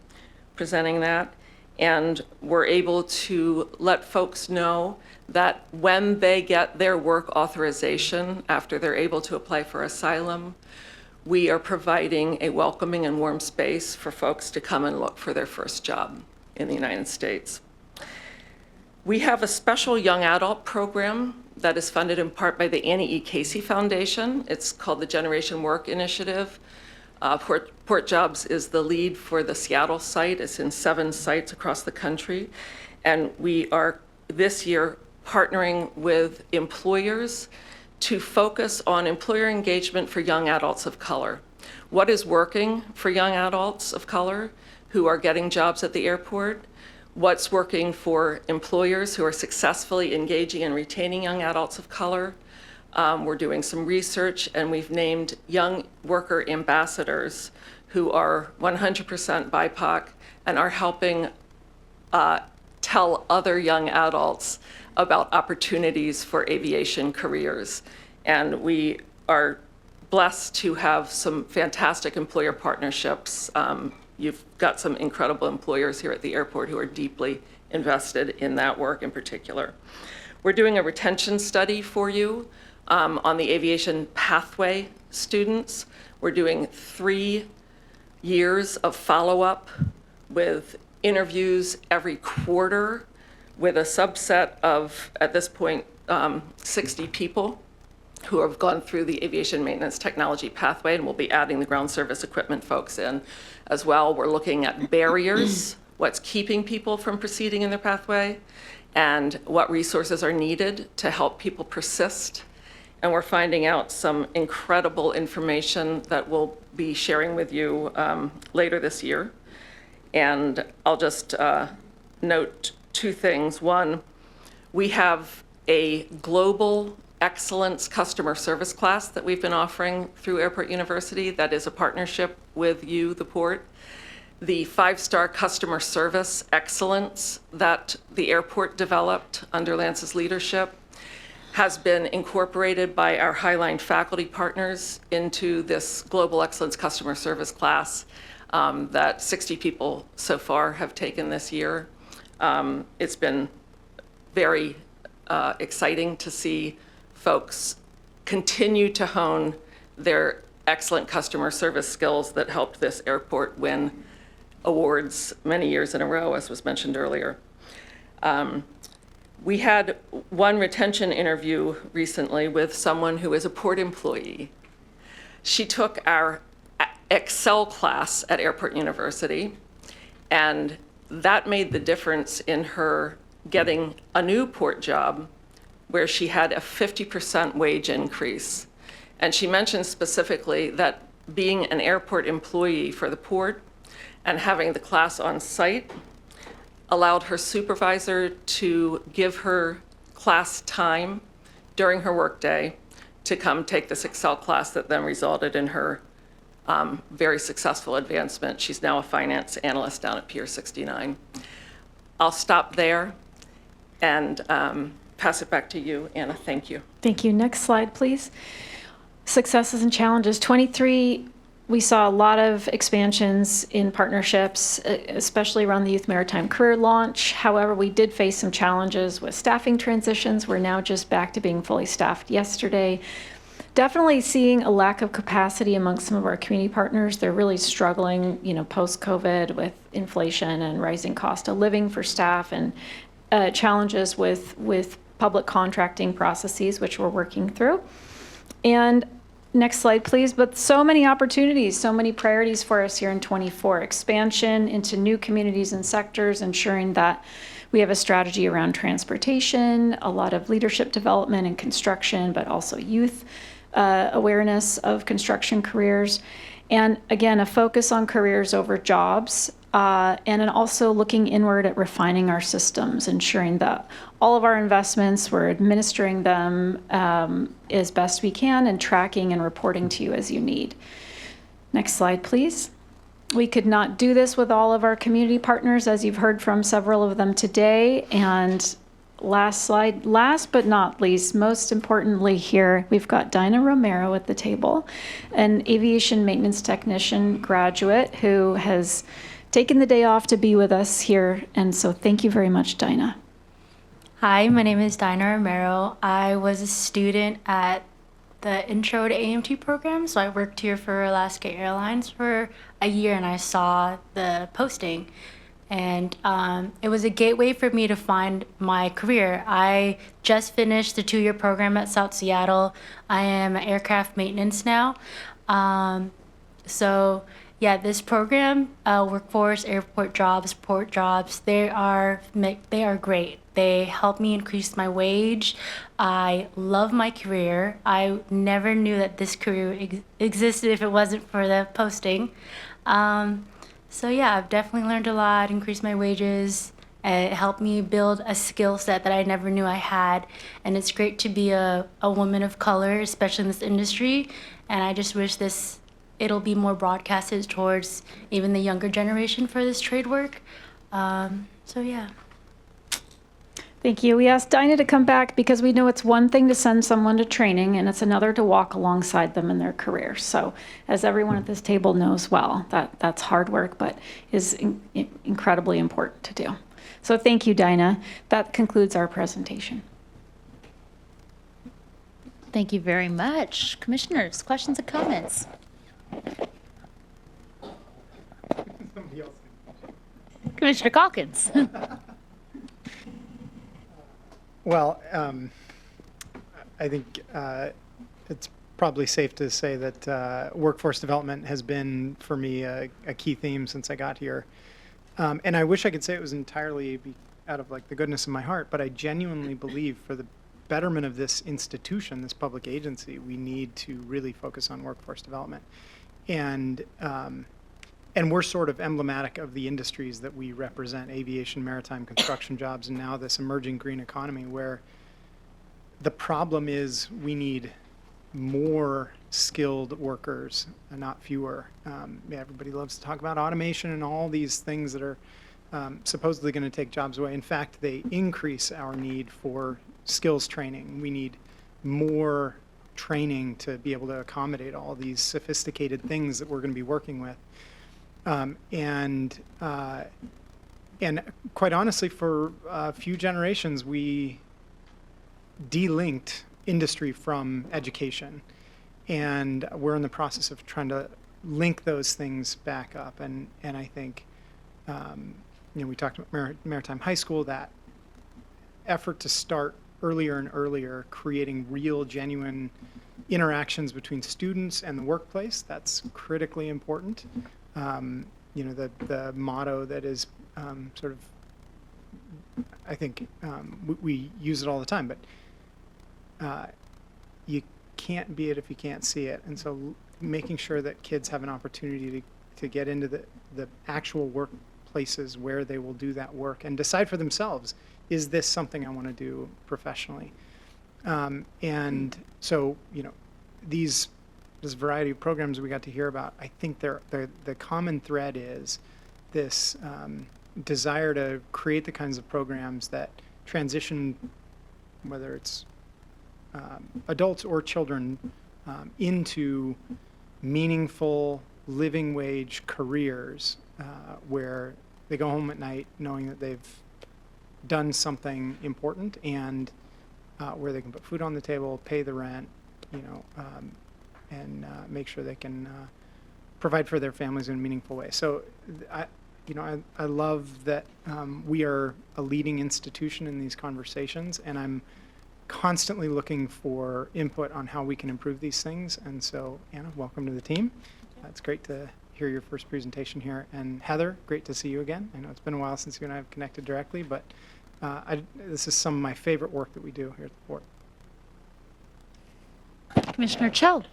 presenting that, and we're able to let folks know that when they get their work authorization after they're able to apply for asylum, we are providing a welcoming and warm space for folks to come and look for their first job in the United States. We have a special young adult program that is funded in part by the Annie E. Casey Foundation. It's called the Generation Work Initiative. Port Jobs is the lead for the Seattle site. It's in 7 sites across the country. And we are this year partnering with employers to focus on employer engagement for young adults of color. What is working for young adults of color who are getting jobs at the airport? What's working for employers who are successfully engaging and retaining young adults of color? We're doing some research, and we've named young worker ambassadors who are 100% BIPOC and are helping tell other young adults about opportunities for aviation careers. And we are blessed to have some fantastic employer partnerships. You've got some incredible employers here at the airport who are deeply invested in that work in particular. We're doing a retention study for you on the aviation pathway students. We're doing 3 years of follow-up with interviews every quarter with a subset of, at this point, 60 people who have gone through the aviation maintenance technology pathway, and we'll be adding the ground service equipment folks in as well. We're looking at barriers, what's keeping people from proceeding in their pathway, and what resources are needed to help people persist. And we're finding out some incredible information that we'll be sharing with you later this year. And I'll just note 2 things. One, we have a global excellence customer service class that we've been offering through Airport University that is a partnership with you, the port. The 5-star customer service excellence that the airport developed under Lance's leadership has been incorporated by our Highline faculty partners into this global excellence customer service class that 60 people so far have taken this year. It's been very exciting to see folks continue to hone their excellent customer service skills that helped this airport win awards many years in a row, as was mentioned earlier. We had one retention interview recently with someone who is a port employee. She took our Excel class at Airport University, and that made the difference in her getting a new port job where she had a 50% wage increase. And she mentioned specifically that being an airport employee for the port and having the class on site allowed her supervisor to give her class time during her workday to come take this Excel class that then resulted in her very successful advancement. She's now a finance analyst down at Pier 69. I'll stop there and pass it back to you, Anna. Thank you. Thank you. Next slide, please. Successes and challenges. 23, we saw a lot of expansions in partnerships, especially around the Youth Maritime Career launch. However, we did face some challenges with staffing transitions. We're now just back to being fully staffed yesterday. Definitely seeing a lack of capacity amongst some of our community partners. They're really struggling, post-COVID with inflation and rising cost of living for staff and challenges with public contracting processes, which we're working through. And Next slide, please. But so many opportunities, so many priorities for us here in 24. Expansion into new communities and sectors, ensuring that we have a strategy around transportation, a lot of leadership development and construction, but also youth awareness of construction careers. And again, a focus on careers over jobs, and then also looking inward at refining our systems, ensuring that all of our investments, we're administering them as best we can and tracking and reporting to you as you need. Next slide, please. We could not do this with all of our community partners, as you've heard from several of them today. And last slide, last but not least, most importantly here, we've got Dinah Romero at the table, an aviation maintenance technician graduate who has taken the day off to be with us here. And so thank you very much, Dinah. Hi, my name is Dinah Romero. I was a student at the Intro to AMT program, so I worked here for Alaska Airlines for a year, and I saw the posting. And it was a gateway for me to find my career. I just finished the 2-year program at South Seattle. I am aircraft maintenance now. So yeah, this program, workforce, airport jobs, port jobs, they are great. They help me increase my wage. I love my career. I never knew that this career existed if it wasn't for the posting. So yeah, I've definitely learned a lot, increased my wages. It helped me build a skill set that I never knew I had. And it's great to be a woman of color, especially in this industry. And I just wish it'll be more broadcasted towards even the younger generation for this trade work. So yeah. Thank you. We asked Dinah to come back because we know it's one thing to send someone to training and it's another to walk alongside them in their career. So as everyone at this table knows well, that's hard work, but is incredibly important to do. So thank you, Dinah. That concludes our presentation. Thank you very much. Commissioners, questions and comments? Commissioner Calkins. Well, I think it's probably safe to say that workforce development has been, for me, a key theme since I got here. And I wish I could say it was entirely out of like the goodness of my heart, but I genuinely believe for the betterment of this institution, this public agency, we need to really focus on workforce development. And we're sort of emblematic of the industries that we represent, aviation, maritime, construction jobs, and now this emerging green economy where the problem is we need more skilled workers and not fewer. Everybody loves to talk about automation and all these things that are supposedly going to take jobs away. In fact, they increase our need for skills training. We need more training to be able to accommodate all these sophisticated things that we're going to be working with. And quite honestly, for a few generations, we delinked industry from education. And we're in the process of trying to link those things back up. And I think, we talked about Maritime High School, that effort to start earlier and earlier, creating real, genuine interactions between students and the workplace. That's critically important. The motto that is sort of, I think we use it all the time, but you can't be it if you can't see it. And so making sure that kids have an opportunity to get into the actual workplaces where they will do that work and decide for themselves, is this something I want to do professionally? And so, this variety of programs we got to hear about, I think the common thread is this desire to create the kinds of programs that transition, whether it's adults or children, into meaningful living wage careers where they go home at night knowing that they've done something important and where they can put food on the table, pay the rent, and make sure they can provide for their families in a meaningful way. So I love that we are a leading institution in these conversations, and I'm constantly looking for input on how we can improve these things. And so, Anna, welcome to the team. It's great to hear your first presentation here. And Heather, great to see you again. I know it's been a while since you and I have connected directly, but this is some of my favorite work that we do here at the Port. Commissioner Chell.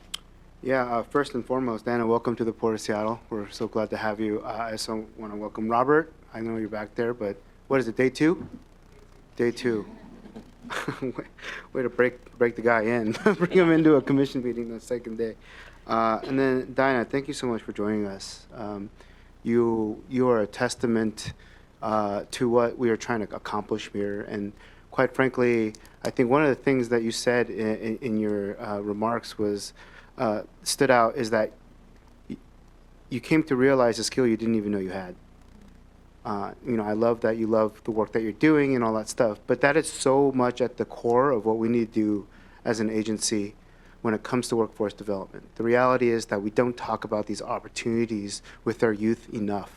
Yeah, first and foremost, Anna, welcome to the Port of Seattle. We're so glad to have you. I also want to welcome Robert. I know you're back there, but what is it, day 2? Day 2. Way to break the guy in, bring him into a commission meeting the second day. And then Diana, thank you so much for joining us. You are a testament to what we are trying to accomplish here. And quite frankly, I think one of the things that you said in your remarks was stood out is that you came to realize a skill you didn't even know you had. I love that you love the work that you're doing and all that stuff, but that is so much at the core of what we need to do as an agency when it comes to workforce development. The reality is that we don't talk about these opportunities with our youth enough,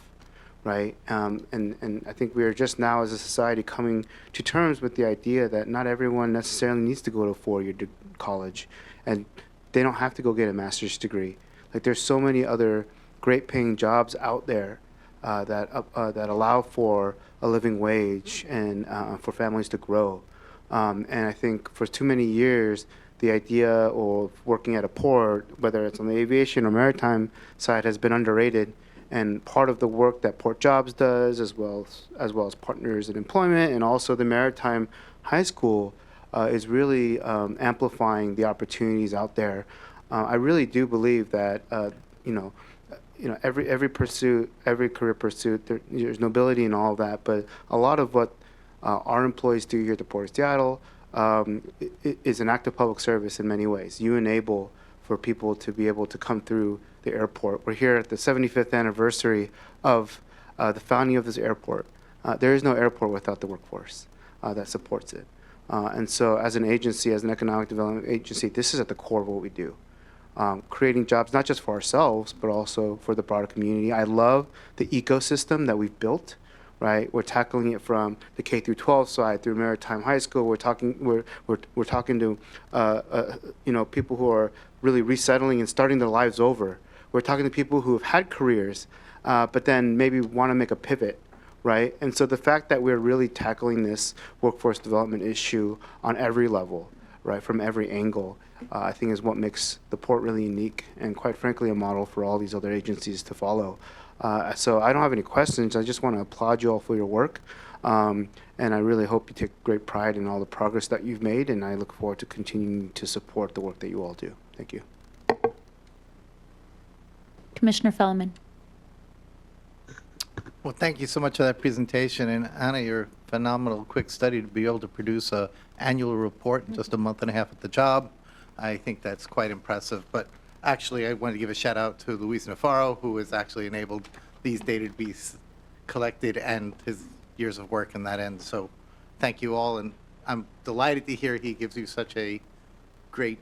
right? And I think we are just now as a society coming to terms with the idea that not everyone necessarily needs to go to a 4-year college, and they don't have to go get a master's degree. Like, there's so many other great paying jobs out there that allow for a living wage and for families to grow. And I think for too many years, the idea of working at a port, whether it's on the aviation or maritime side, has been underrated. And part of the work that Port Jobs does, as well as Partners in Employment, and also the Maritime High School, is really amplifying the opportunities out there. I really do believe that every pursuit, every career pursuit, there's nobility in all of that, but a lot of what our employees do here at the Port of Seattle is an act of public service in many ways. You enable for people to be able to come through the airport. We're here at the 75th anniversary of the founding of this airport. There is no airport without the workforce that supports it. And so as an agency, as an economic development agency, this is at the core of what we do. Creating jobs, not just for ourselves, but also for the broader community. I love the ecosystem that we've built, right? We're tackling it from the K through 12 side through Maritime High School. We're talking to people who are really resettling and starting their lives over. We're talking to people who have had careers, but then maybe want to make a pivot, right? And so the fact that we're really tackling this workforce development issue on every level, right, from every angle, I think is what makes the Port really unique and, quite frankly, a model for all these other agencies to follow. So I don't have any questions. I just want to applaud you all for your work. And I really hope you take great pride in all the progress that you've made, and I look forward to continuing to support the work that you all do. Thank you. Commissioner Fellman. Well, thank you so much for that presentation. And Anna, your phenomenal quick study to be able to produce an annual report in just a month and a half at the job. I think that's quite impressive. But actually, I wanted to give a shout out to Luis Navarro, who has actually enabled these data to be collected and his years of work in that end. So thank you all. And I'm delighted to hear he gives you such a great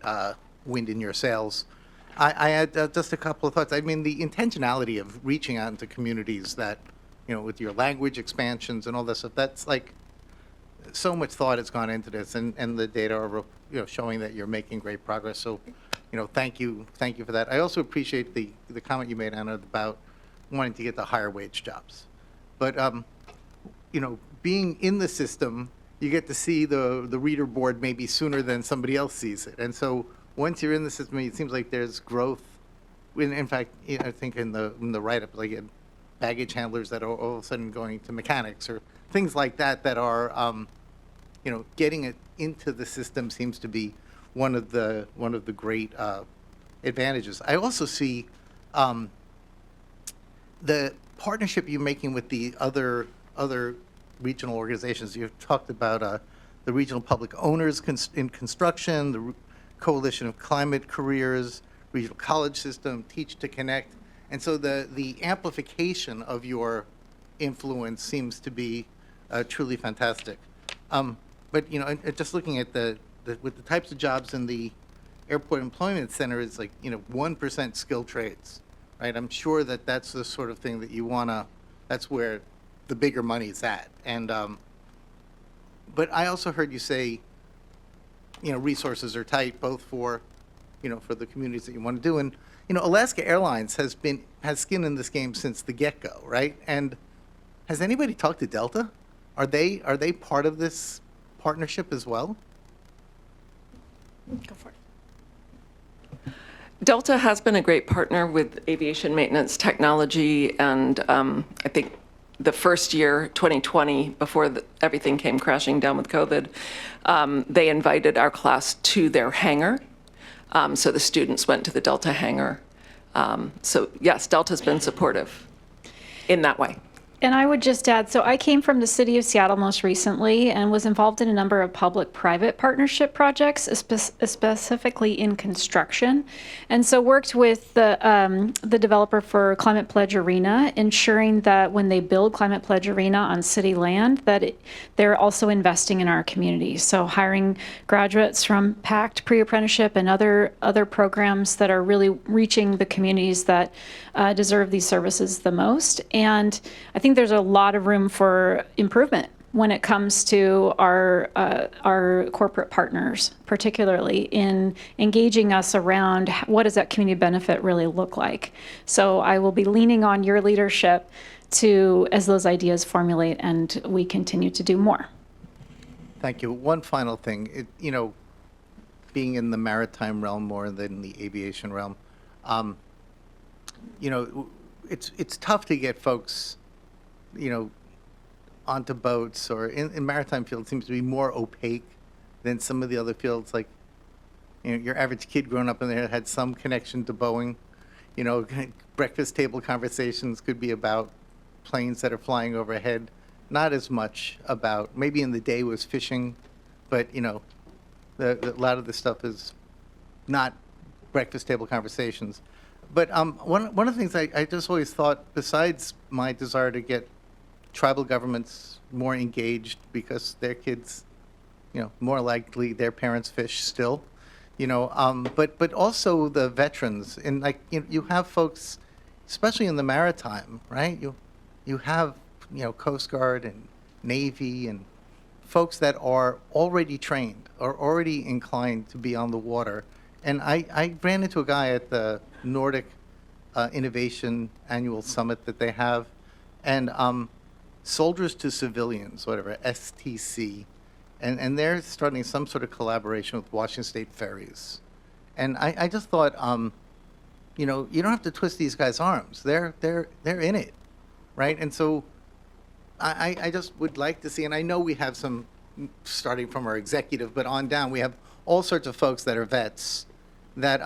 wind in your sails. I had just a couple of thoughts. I mean, the intentionality of reaching out into communities that, with your language expansions and all this stuff, that's like so much thought has gone into this, and the data are, showing that you're making great progress. So, thank you for that. I also appreciate the comment you made, Anna, about wanting to get the higher wage jobs. But, being in the system, you get to see the reader board maybe sooner than somebody else sees it. And so once you're in the system, it seems like there's growth. In fact, I think in the write-up, like baggage handlers that are all of a sudden going to mechanics or things like that are, getting it into the system seems to be one of the great advantages. I also see the partnership you're making with the other regional organizations. You've talked about the Regional Public Owners in Construction, the Coalition of Climate Careers, Regional College System, Teach to Connect. And so the amplification of your influence seems to be truly fantastic. But just looking at with the types of jobs in the Airport Employment Center, is like 1% skilled trades, right? I'm sure that that's the sort of thing that you wanna. That's where the bigger money is at. And but I also heard you say resources are tight, both for, for the communities that you want to do. And, Alaska Airlines has skin in this game since the get-go, right? And has anybody talked to Delta? Are they part of this partnership as well? Go for it. Delta has been a great partner with aviation maintenance technology, and I think the first year, 2020, before everything came crashing down with COVID, they invited our class to their hangar. So the students went to the Delta hangar. So yes, Delta's been supportive in that way. And I would just add, so I came from the city of Seattle most recently and was involved in a number of public-private partnership projects, specifically in construction. And so worked with the developer for Climate Pledge Arena, ensuring that when they build Climate Pledge Arena on city land, that they're also investing in our community. So hiring graduates from PACT pre-apprenticeship and other programs that are really reaching the communities that deserve these services the most. And I think there's a lot of room for improvement when it comes to our corporate partners, particularly in engaging us around what does that community benefit really look like. So I will be leaning on your leadership as those ideas formulate and we continue to do more. Thank you. One final thing, being in the maritime realm more than the aviation realm, it's tough to get folks, onto boats, or in maritime field seems to be more opaque than some of the other fields. Like, your average kid growing up in there had some connection to Boeing. Breakfast table conversations could be about planes that are flying overhead. Not as much about, maybe in the day was fishing, but a lot of the stuff is not breakfast table conversations. But one of the things I just always thought, besides my desire to get tribal governments more engaged because their kids, more likely their parents fish still, but also the veterans. And you have folks, especially in the maritime, right? You have, Coast Guard and Navy and folks that are already trained or already inclined to be on the water. And I ran into a guy at the Nordic Innovation Annual Summit that they have, and Soldiers to Civilians, whatever, STC, and they're starting some sort of collaboration with Washington State Ferries. And I just thought, you don't have to twist these guys' arms. They're in it, right? And so I just would like to see, and I know we have some, starting from our executive, but on down, we have all sorts of folks that are vets that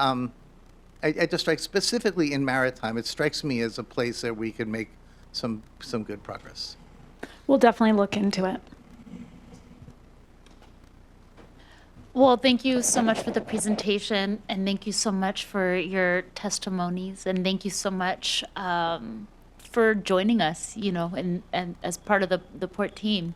it just strikes, specifically in maritime, it strikes me as a place that we could make some good progress. We'll definitely look into it. Well, thank you so much for the presentation, and thank you so much for your testimonies, and thank you so much for joining us, and as part of the Port team.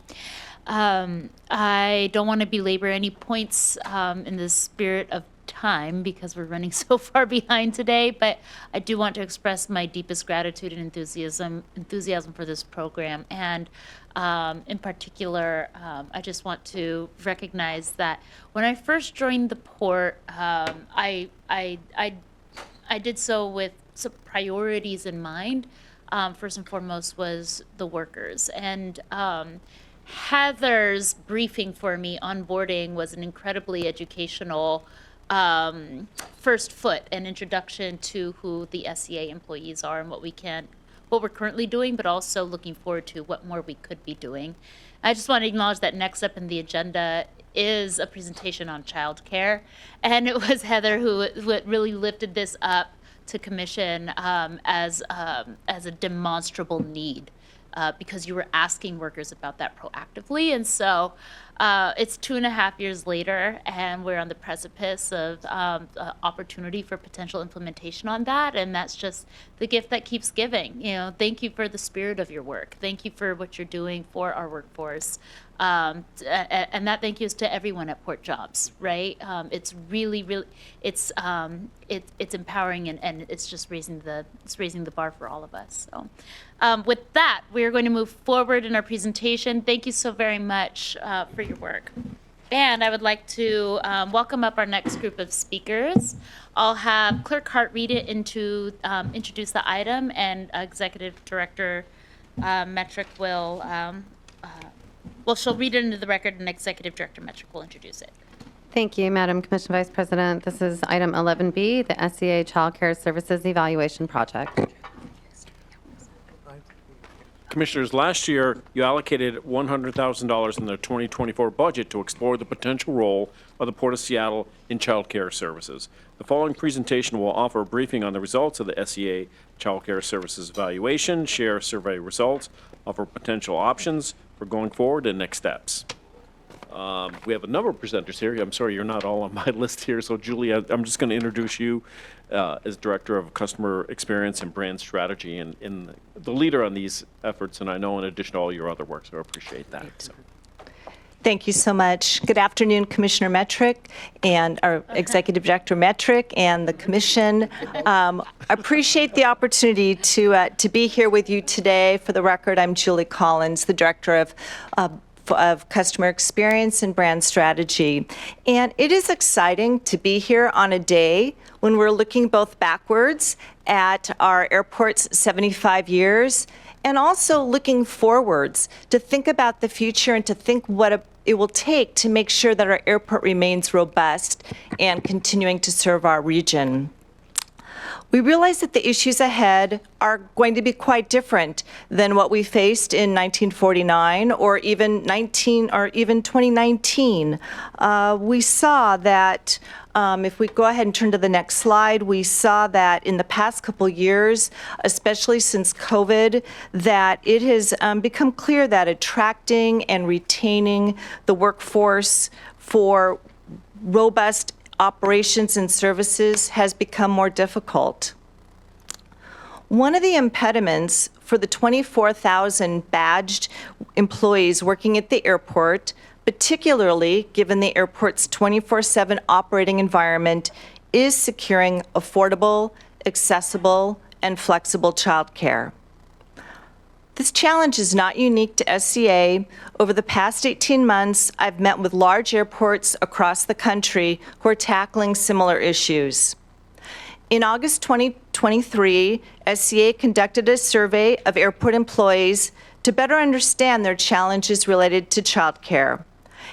I don't want to belabor any points in the spirit of time because we're running so far behind today, but I do want to express my deepest gratitude and enthusiasm for this program. And in particular, I just want to recognize that when I first joined the Port, I did so with some priorities in mind. First and foremost was the workers. And Heather's briefing for me, onboarding, was an incredibly educational first foot and introduction to who the SCA employees are and what we're currently doing, but also looking forward to what more we could be doing. I just want to acknowledge that next up in the agenda is a presentation on childcare, and it was Heather who really lifted this up to commission as a demonstrable need. Because you were asking workers about that proactively. And so it's 2.5 years later, and we're on the precipice of opportunity for potential implementation on that. And that's just the gift that keeps giving. Thank you for the spirit of your work. Thank you for what you're doing for our workforce. And that thank you is to everyone at Port Jobs, right? It's really, it's empowering, and it's just raising the bar for all of us. So with that, we are going to move forward in our presentation. Thank you so very much for your work. band, I would like to welcome up our next group of speakers. I'll have Clerk Hart read it introduce the item, and Executive Director Metric will, she'll read it into the record, and Executive Director Metric will introduce it. Thank you, Madam Commission Vice President. This is item 11B, the SEA Child Care Services Evaluation Project. Commissioners, last year, you allocated $100,000 in the 2024 budget to explore the potential role of the Port of Seattle in child care services. The following presentation will offer a briefing on the results of the SEA Child Care Services Evaluation, share survey results, offer potential options for going forward and next steps. We have a number of presenters here. I'm sorry you're not all on my list here. So, Julie, I'm just going to introduce you as Director of Customer Experience and Brand Strategy and the leader on these efforts, and I know in addition to all your other work, so I appreciate that. So. Thank you so much. Good afternoon, Commissioner Metric and our Executive Director Metric and the Commission. I appreciate the opportunity to be here with you today. For the record, I'm Julie Collins, the Director of Customer Experience and Brand Strategy. And it is exciting to be here on a day when we're looking both backwards at our airport's 75 years and also looking forwards to think about the future and to think what it will take to make sure that our airport remains robust and continuing to serve our region. We realize that the issues ahead are going to be quite different than what we faced in 1949 or even 2019. We saw that, if we go ahead and turn to the next slide, we saw that in the past couple years, especially since COVID, that it has become clear that attracting and retaining the workforce for robust operations and services has become more difficult. One of the impediments for the 24,000 badged employees working at the airport, particularly given the airport's 24/7 operating environment, is securing affordable, accessible, and flexible childcare. This challenge is not unique to SCA. Over the past 18 months, I've met with large airports across the country who are tackling similar issues. In August 2023, SCA conducted a survey of airport employees to better understand their challenges related to childcare.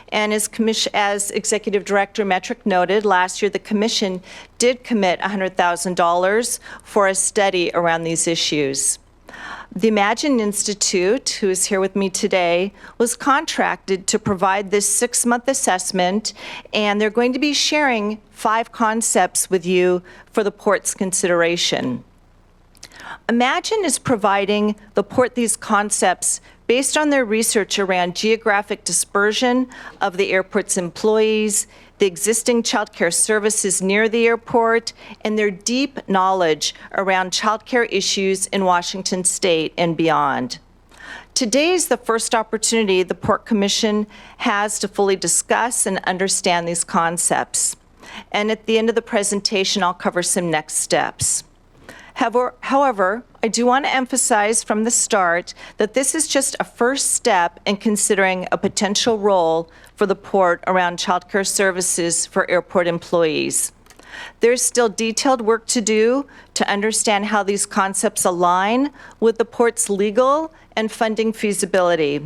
And as Executive Director Metric noted, last year the Commission did commit $100,000 for a study around these issues. The Imagine Institute, who is here with me today, was contracted to provide this 6-month assessment, and they're going to be sharing 5 concepts with you for the Port's consideration. Imagine is providing the Port these concepts based on their research around geographic dispersion of the airport's employees, the existing child care services near the airport, and their deep knowledge around child care issues in Washington State and beyond. Today is the first opportunity the Port Commission has to fully discuss and understand these concepts. And at the end of the presentation, I'll cover some next steps. However, I do want to emphasize from the start that this is just a first step in considering a potential role for the Port around child care services for airport employees. There's still detailed work to do to understand how these concepts align with the Port's legal and funding feasibility.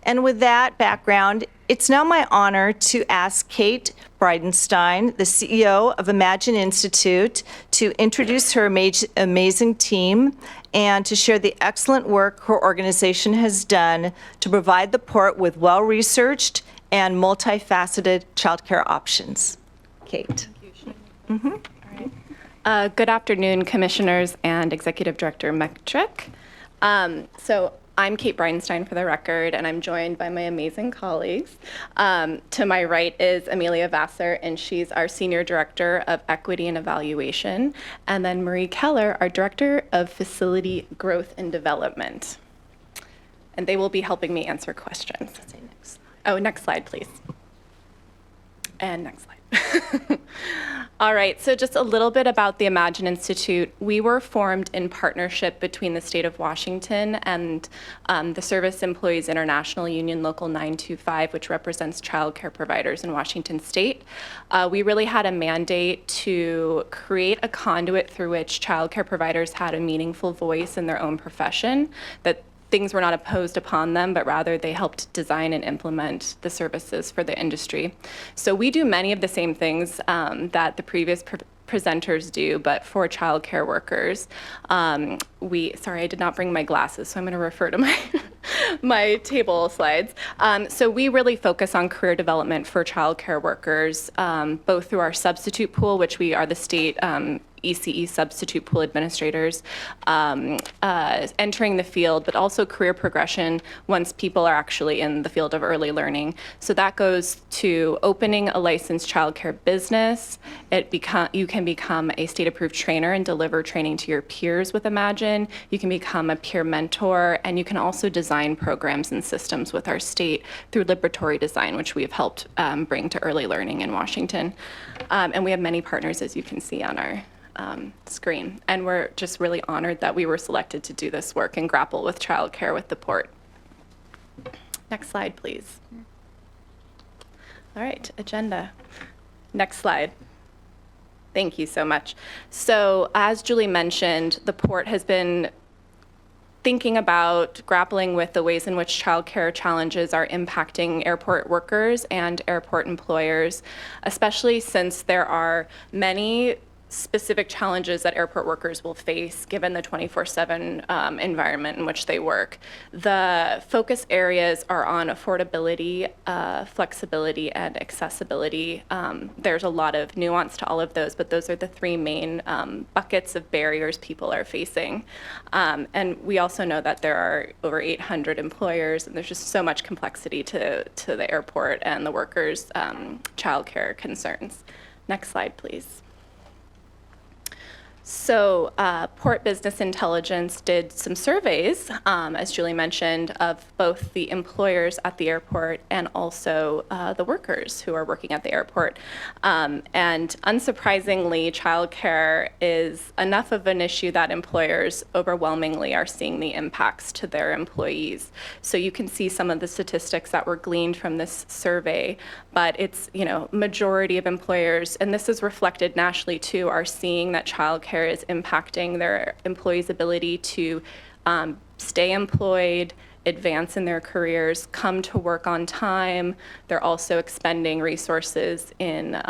And with that background, it's now my honor to ask Kate Bridenstine, the CEO of Imagine Institute, to introduce her amazing team and to share the excellent work her organization has done to provide the Port with well-researched and multifaceted childcare options. Kate. All right. Good afternoon, Commissioners and Executive Director Metric. So I'm Kate Bridenstine for the record, and I'm joined by my amazing colleagues. To my right is Amelia Vassar, and she's our Senior Director of Equity and Evaluation. And then Marie Keller, our Director of Facility Growth and Development. And they will be helping me answer questions. Oh, next slide, please. And next slide. All right, so just a little bit about the Imagine Institute. We were formed in partnership between the state of Washington and the Service Employees International Union Local 925, which represents childcare providers in Washington state. We really had a mandate to create a conduit through which childcare providers had a meaningful voice in their own profession, that things were not imposed upon them, but rather they helped design and implement the services for the industry. So we do many of the same things that the previous presenters do, but for childcare workers. Sorry, I did not bring my glasses, so I'm going to refer to my table slides. So we really focus on career development for childcare workers, both through our substitute pool, which we are the state ECE substitute pool administrators, entering the field, but also career progression once people are actually in the field of early learning. So that goes to opening a licensed childcare business. You can become a state-approved trainer and deliver training to your peers with Imagine. You can become a peer mentor, and you can also design programs and systems with our state through liberatory design, which we have helped bring to early learning in Washington. And we have many partners, as you can see on our screen. And we're just really honored that we were selected to do this work and grapple with childcare with the port. Next slide, please. All right, agenda. Next slide. Thank you so much. So as Julie mentioned, the port has been thinking about grappling with the ways in which childcare challenges are impacting airport workers and airport employers, especially since there are many specific challenges that airport workers will face given the 24/7 environment in which they work. The focus areas are on affordability, flexibility, and accessibility. There's a lot of nuance to all of those, but those are the three main buckets of barriers people are facing. And we also know that there are over 800 employers, and there's just so much complexity to the airport and the workers' childcare concerns. Next slide, please. So Port Business Intelligence did some surveys, as Julie mentioned, of both the employers at the airport and also the workers who are working at the airport. And unsurprisingly, childcare is enough of an issue that employers overwhelmingly are seeing the impacts to their employees. So you can see some of the statistics that were gleaned from this survey, but it's, majority of employers, and this is reflected nationally too, are seeing that childcare is impacting their employees' ability to stay employed, advance in their careers, come to work on time. They're also expending resources in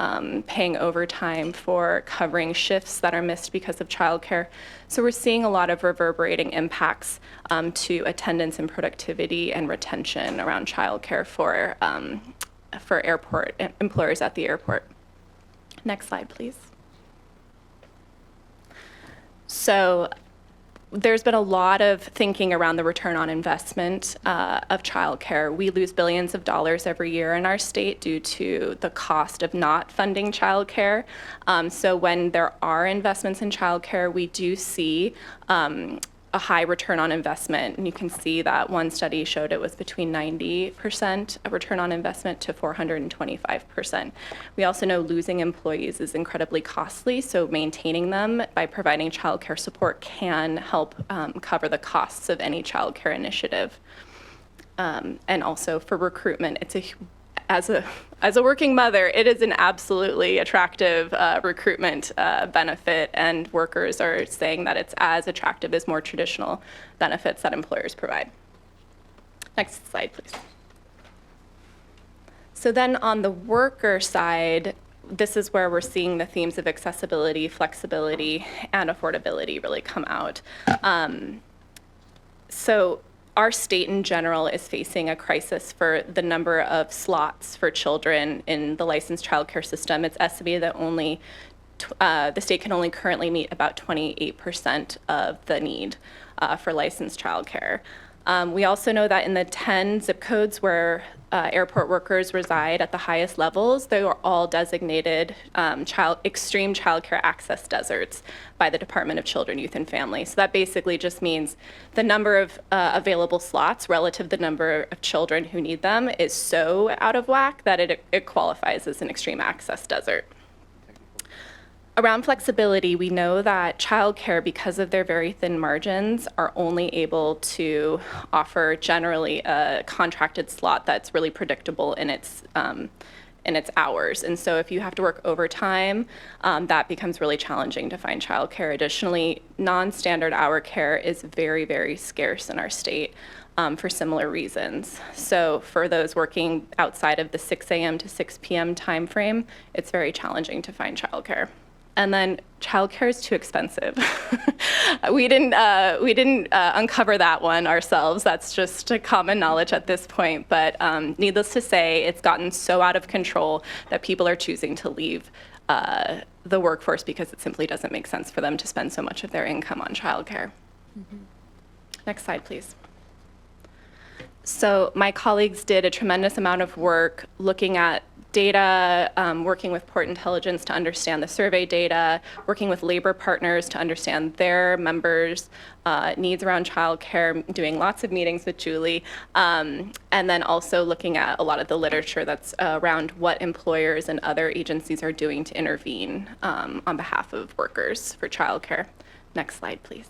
paying overtime for covering shifts that are missed because of childcare. So we're seeing a lot of reverberating impacts to attendance and productivity and retention around childcare for airport employers at the airport. Next slide, please. So there's been a lot of thinking around the return on investment of childcare. We lose billions of dollars every year in our state due to the cost of not funding childcare. So when there are investments in childcare, we do see a high return on investment. And you can see that one study showed it was between 90% of return on investment to 425%. We also know losing employees is incredibly costly, so maintaining them by providing childcare support can help cover the costs of any childcare initiative. And also for recruitment, as a working mother, it is an absolutely attractive recruitment benefit, and workers are saying that it's as attractive as more traditional benefits that employers provide. Next slide, please. So then on the worker side, this is where we're seeing the themes of accessibility, flexibility, and affordability really come out. So our state in general is facing a crisis for the number of slots for children in the licensed childcare system. It's estimated that the state can only currently meet about 28% of the need for licensed childcare. We also know that in the 10 zip codes where airport workers reside at the highest levels, they are all designated extreme childcare access deserts by the Department of Children, Youth, and Family. So that basically just means the number of available slots relative to the number of children who need them is so out of whack that it qualifies as an extreme access desert. Around flexibility, we know that childcare, because of their very thin margins, are only able to offer generally a contracted slot that's really predictable in its hours. And so if you have to work overtime, that becomes really challenging to find childcare. Additionally, non-standard hour care is very, very scarce in our state for similar reasons. So for those working outside of the 6 a.m. to 6 p.m. time frame, it's very challenging to find childcare. And then childcare is too expensive. We didn't uncover that one ourselves. That's just a common knowledge at this point. But needless to say, it's gotten so out of control that people are choosing to leave the workforce because it simply doesn't make sense for them to spend so much of their income on childcare. Next slide, please. So my colleagues did a tremendous amount of work looking at data, working with Port Intelligence to understand the survey data, working with labor partners to understand their members' needs around childcare, doing lots of meetings with Julie, and then also looking at a lot of the literature that's around what employers and other agencies are doing to intervene on behalf of workers for childcare. Next slide, please.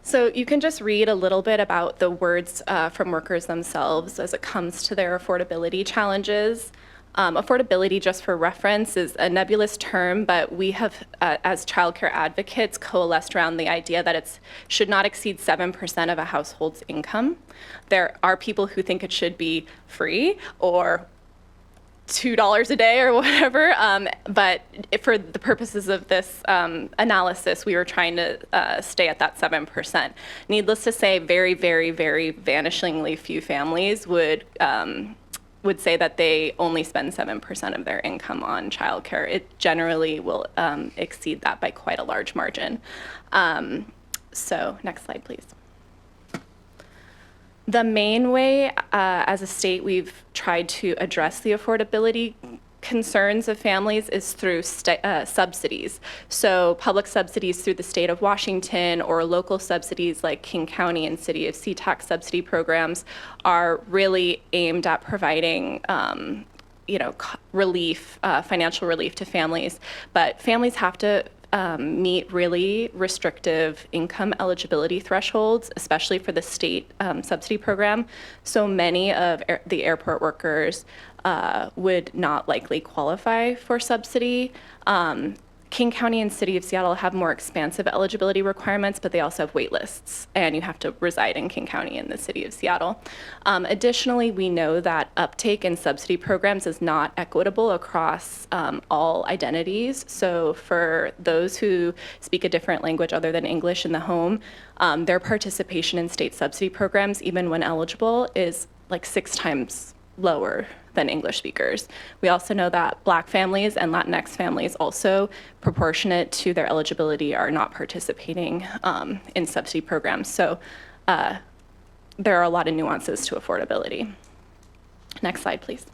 So you can just read a little bit about the words from workers themselves as it comes to their affordability challenges. Affordability, just for reference, is a nebulous term, but we have, as childcare advocates, coalesced around the idea that it should not exceed 7% of a household's income. There are people who think it should be free or $2 a day or whatever, but for the purposes of this analysis, we were trying to stay at that 7%. Needless to say, very, very, very vanishingly few families would say that they only spend 7% of their income on childcare. It generally will exceed that by quite a large margin. So next slide, please. The main way, as a state, we've tried to address the affordability concerns of families is through subsidies. So public subsidies through the state of Washington or local subsidies like King County and City of Sea-Tac subsidy programs are really aimed at providing relief, financial relief to families. But families have to meet really restrictive income eligibility thresholds, especially for the state subsidy program. So many of the airport workers would not likely qualify for subsidy. King County and City of Seattle have more expansive eligibility requirements, but they also have wait lists, and you have to reside in King County and the City of Seattle. Additionally, we know that uptake in subsidy programs is not equitable across all identities. So for those who speak a different language other than English in the home, their participation in state subsidy programs, even when eligible, is like 6 times lower than English speakers. We also know that Black families and Latinx families also, proportionate to their eligibility, are not participating in subsidy programs. So there are a lot of nuances to affordability. Next slide, please.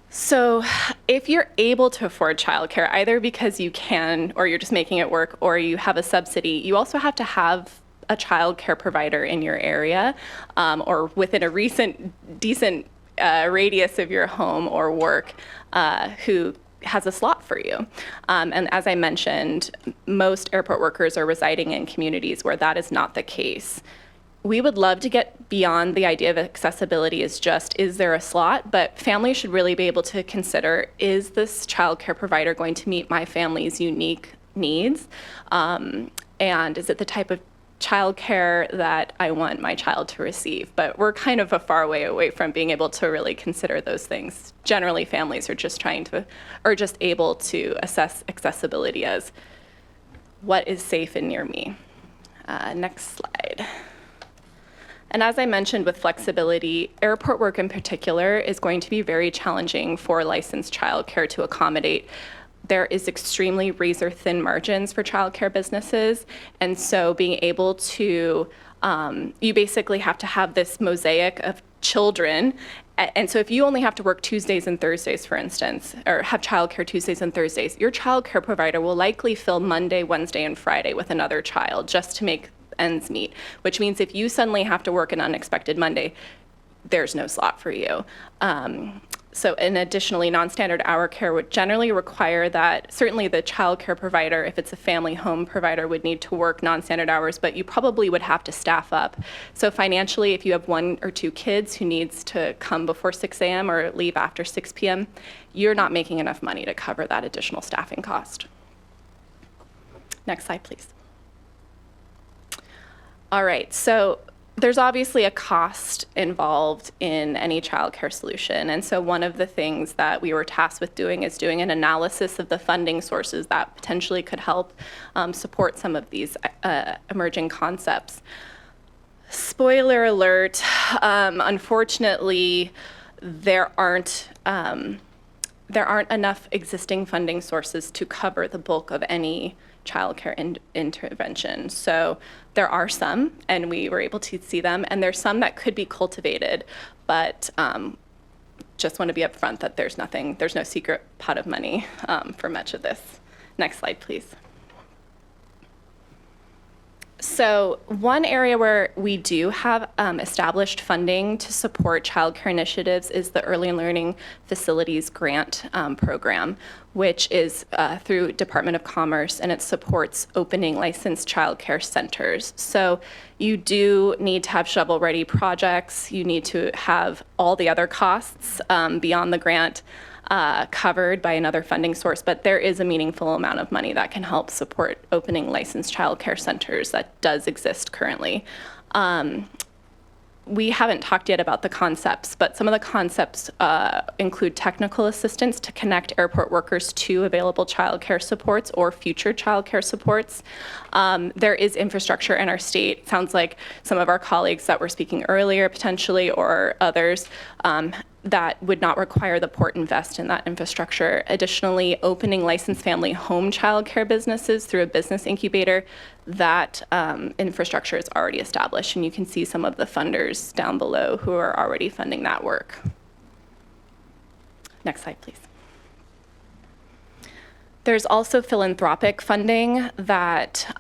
So if you're able to afford childcare, either because you can or you're just making it work or you have a subsidy, you also have to have a child care provider in your area or within a decent radius of your home or work who has a slot for you. And as I mentioned, most airport workers are residing in communities where that is not the case. We would love to get beyond the idea of accessibility as just, is there a slot? But families should really be able to consider, is this child care provider going to meet my family's unique needs? And is it the type of childcare that I want my child to receive? But we're kind of a far way away from being able to really consider those things. Generally, families are just able to assess accessibility as what is safe and near me. Next slide. And as I mentioned with flexibility, airport work in particular is going to be very challenging for licensed childcare to accommodate there is extremely razor-thin margins for childcare businesses, and so being able to, you basically have to have this mosaic of children. And so if you only have to work Tuesdays and Thursdays, for instance, or have childcare Tuesdays and Thursdays, your childcare provider will likely fill Monday, Wednesday, and Friday with another child just to make ends meet, which means if you suddenly have to work an unexpected Monday, there's no slot for you. And additionally, non-standard hour care would generally require that certainly the child care provider, if it's a family home provider, would need to work non-standard hours, but you probably would have to staff up. So financially, if you have 1 or 2 kids who needs to come before 6 a.m. or leave after 6 p.m., you're not making enough money to cover that additional staffing cost. Next slide, please. All right, so there's obviously a cost involved in any childcare solution. And so one of the things that we were tasked with doing is doing an analysis of the funding sources that potentially could help support some of these emerging concepts. Spoiler alert, unfortunately, there aren't enough existing funding sources to cover the bulk of any childcare intervention. So there are some, and we were able to see them, and there's some that could be cultivated, but just want to be upfront that there's no secret pot of money for much of this. Next slide, please. So one area where we do have established funding to support childcare initiatives is the Early Learning Facilities Grant Program, which is through Department of Commerce, and it supports opening licensed childcare centers. So you do need to have shovel-ready projects. You need to have all the other costs beyond the grant covered by another funding source, but there is a meaningful amount of money that can help support opening licensed childcare centers that does exist currently. We haven't talked yet about the concepts, but some of the concepts include technical assistance to connect airport workers to available childcare supports or future childcare supports. There is infrastructure in our state. Sounds like some of our colleagues that were speaking earlier, potentially, or others, that would not require the port invest in that infrastructure. Additionally, opening licensed family home childcare businesses through a business incubator, that infrastructure is already established, and you can see some of the funders down below who are already funding that work. Next slide, please. There's also philanthropic funding that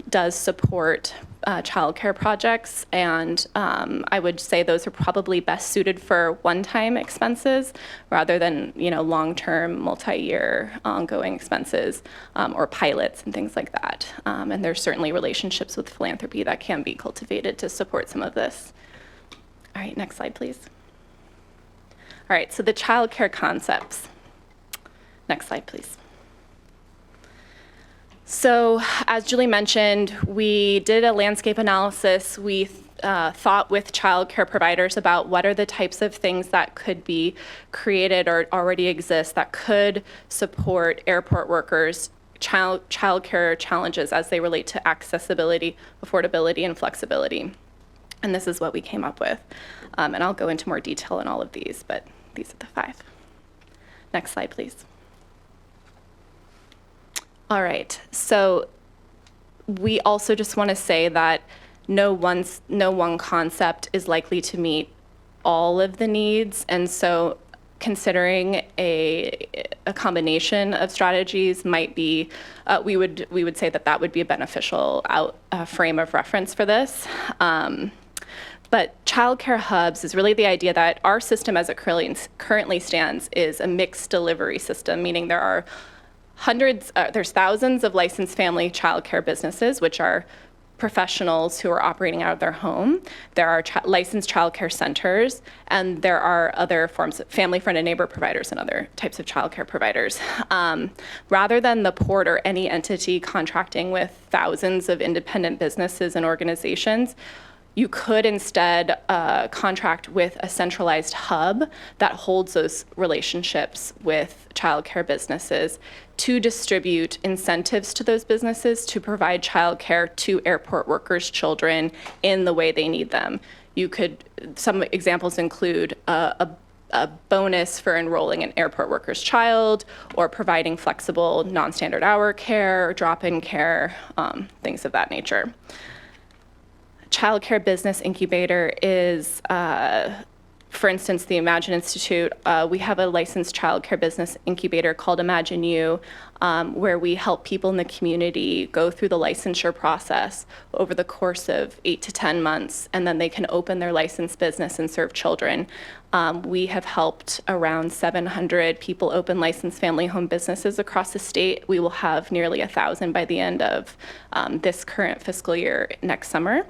does support childcare projects, and I would say those are probably best suited for one-time expenses rather than long-term, multi-year, ongoing expenses or pilots and things like that. And there's certainly relationships with philanthropy that can be cultivated to support some of this. All right, next slide, please. All right, so the childcare concepts. Next slide, please. So, as Julie mentioned, we did a landscape analysis. We thought with childcare providers about what are the types of things that could be created or already exist that could support airport workers' childcare challenges as they relate to accessibility, affordability, and flexibility. And this is what we came up with. And I'll go into more detail in all of these, but these are the 5. Next slide, please. All right, so we also just want to say that no one concept is likely to meet all of the needs, and so considering a combination of strategies might be, we would say that would be a beneficial frame of reference for this. But childcare hubs is really the idea that our system as it currently stands is a mixed delivery system, meaning there's thousands of licensed family childcare businesses, which are professionals who are operating out of their home. There are licensed childcare centers, and there are other forms of family, friend, and neighbor providers and other types of childcare providers. Rather than the port or any entity contracting with thousands of independent businesses and organizations, you could instead contract with a centralized hub that holds those relationships with childcare businesses to distribute incentives to those businesses to provide childcare to airport workers' children in the way they need them. Some examples include a a bonus for enrolling an airport worker's child or providing flexible non-standard hour care, drop-in care, things of that nature. Childcare Business Incubator is, for instance, the Imagine Institute. We have a licensed childcare business incubator called Imagine You, where we help people in the community go through the licensure process over the course of 8 to 10 months, and then they can open their licensed business and serve children. We have helped around 700 people open licensed family home businesses across the state. We will have nearly 1,000 by the end of this current fiscal year next summer.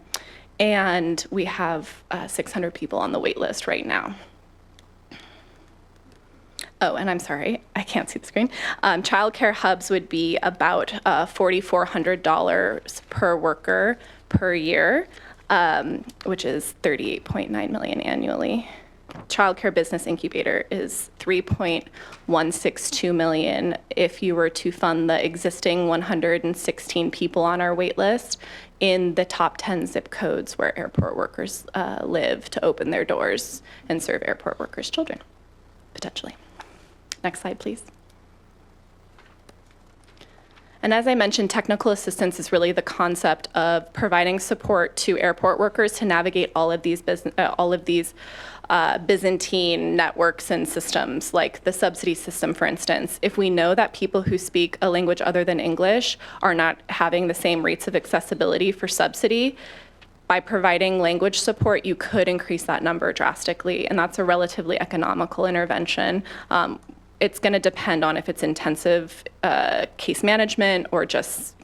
And we have 600 people on the wait list right now. Oh, and I'm sorry, I can't see the screen. Childcare hubs would be about $4,400 per worker per year, which is $38.9 million annually. Childcare Business Incubator is $3.162 million if you were to fund the existing 116 people on our wait list in the top 10 zip codes where airport workers live to open their doors and serve airport workers' children, potentially. Next slide, please. And as I mentioned, technical assistance is really the concept of providing support to airport workers to navigate all of these Byzantine networks and systems, like the subsidy system, for instance. If we know that people who speak a language other than English are not having the same rates of accessibility for subsidy, by providing language support, you could increase that number drastically, and that's a relatively economical intervention. It's going to depend on if it's intensive case management or just,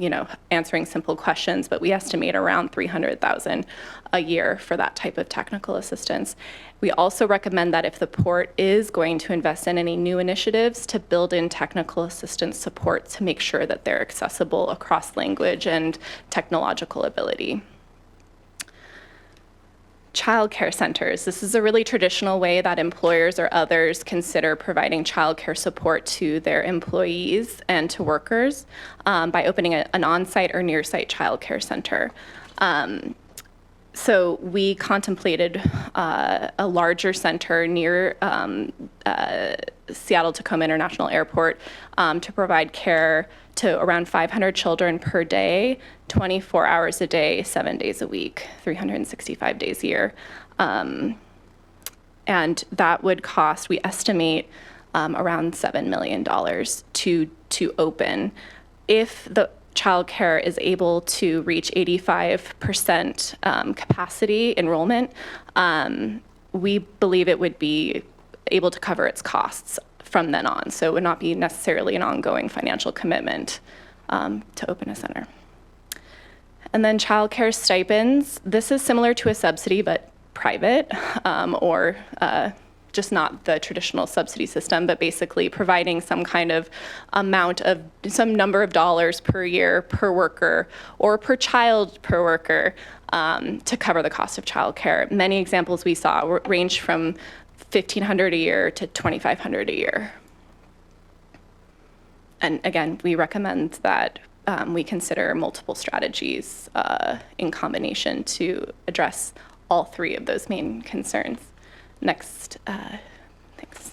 answering simple questions, but we estimate around $300,000 a year for that type of technical assistance. We also recommend that if the port is going to invest in any new initiatives, to build in technical assistance support to make sure that they're accessible across language and technological ability. Childcare centers. This is a really traditional way that employers or others consider providing childcare support to their employees and to workers by opening an on-site or near-site childcare center. So we contemplated a larger center near Seattle-Tacoma International Airport to provide care to around 500 children per day, 24 hours a day, 7 days a week, 365 days a year. And that would cost, we estimate, around $7 million to open. If the childcare is able to reach 85% capacity enrollment, we believe it would be able to cover its costs from then on. So it would not be necessarily an ongoing financial commitment to open a center. And then childcare stipends. This is similar to a subsidy, but private or just not the traditional subsidy system, but basically providing some kind of amount of some number of dollars per year per worker or per child per worker to cover the cost of childcare. Many examples we saw range from $1,500 a year to $2,500 a year. And again, we recommend that we consider multiple strategies in combination to address all three of those main concerns. Next, thanks.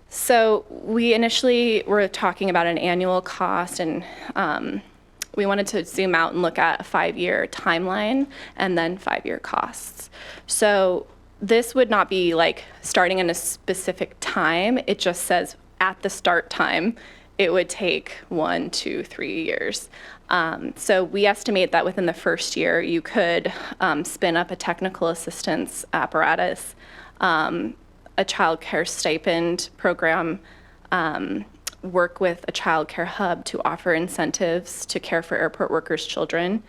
So we initially were talking about an annual cost, and we wanted to zoom out and look at a 5-year timeline and then 5-year costs. So this would not be like starting in a specific time. It just says at the start time, it would take 1, 2, 3 years. So we estimate that within the first year, you could spin up a technical assistance apparatus, a child care stipend program, work with a child care hub to offer incentives to care for airport workers' children.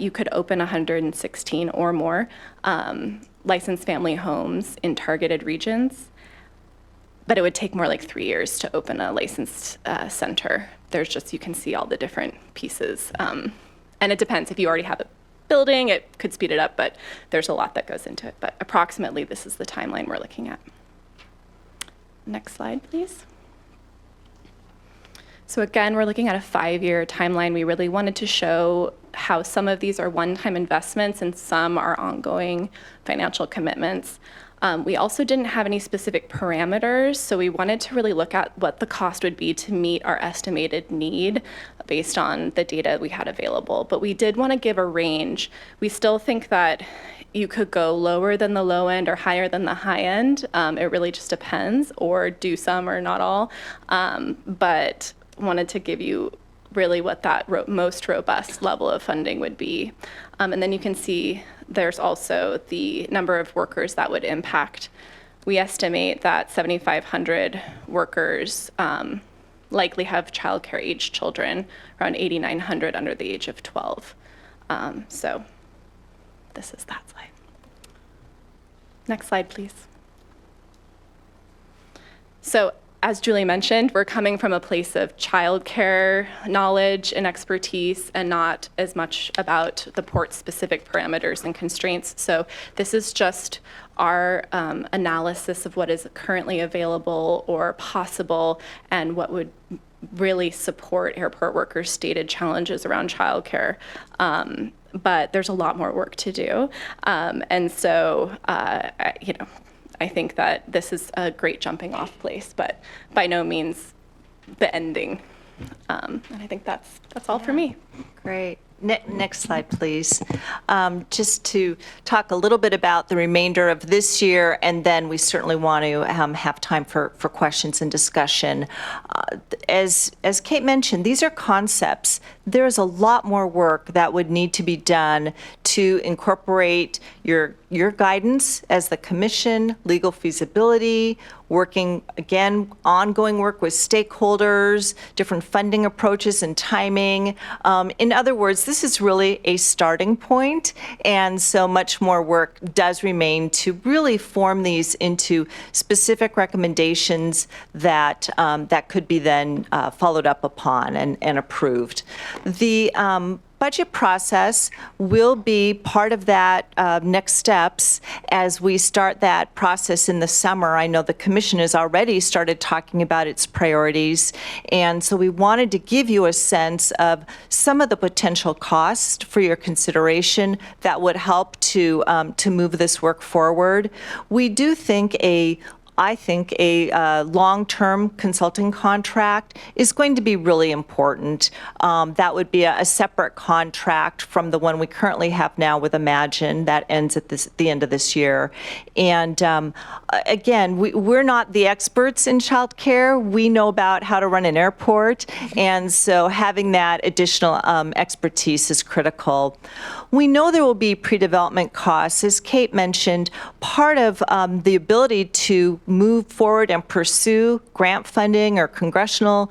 You could open 116 or more licensed family homes in targeted regions, but it would take more like 3 years to open a licensed center. There's just, you can see all the different pieces. And it depends. If you already have a building, it could speed it up, but there's a lot that goes into it. But approximately, this is the timeline we're looking at. Next slide, please. So again, we're looking at a 5-year timeline. We really wanted to show how some of these are one-time investments and some are ongoing financial commitments. We also didn't have any specific parameters, so we wanted to really look at what the cost would be to meet our estimated need based on the data we had available. But we did want to give a range. We still think that you could go lower than the low end or higher than the high end. It really just depends, or do some or not all. But wanted to give you really what that most robust level of funding would be. And then you can see there's also the number of workers that would impact. We estimate that 7,500 workers likely have childcare age children, around 8,900 under the age of 12. So this is that slide. Next slide, please. So as Julie mentioned, we're coming from a place of childcare knowledge and expertise and not as much about the port-specific parameters and constraints. So this is just our analysis of what is currently available or possible and what would really support airport workers' stated challenges around childcare. But there's a lot more work to do. And so, I think that this is a great jumping off place, but by no means the ending. And I think that's all for me. Great. Next slide, please. Just to talk a little bit about the remainder of this year, and then we certainly want to have time for questions and discussion. As Kate mentioned, these are concepts. There's a lot more work that would need to be done to incorporate your guidance as the commission, legal feasibility, working, again, ongoing work with stakeholders, different funding approaches and timing. In other words, this is really a starting point, and so much more work does remain to really form these into specific recommendations that could be then followed up upon and approved. The budget process will be part of that next steps as we start that process in the summer. I know the commission has already started talking about its priorities, and so we wanted to give you a sense of some of the potential costs for your consideration that would help to move this work forward. We do think I think a long-term consulting contract is going to be really important. That would be a separate contract from the one we currently have now with Imagine that ends at the end of this year. And again, we're not the experts in childcare. We know about how to run an airport, and so having that additional expertise is critical. We know there will be pre-development costs. As Kate mentioned, part of the ability to move forward and pursue grant funding or congressional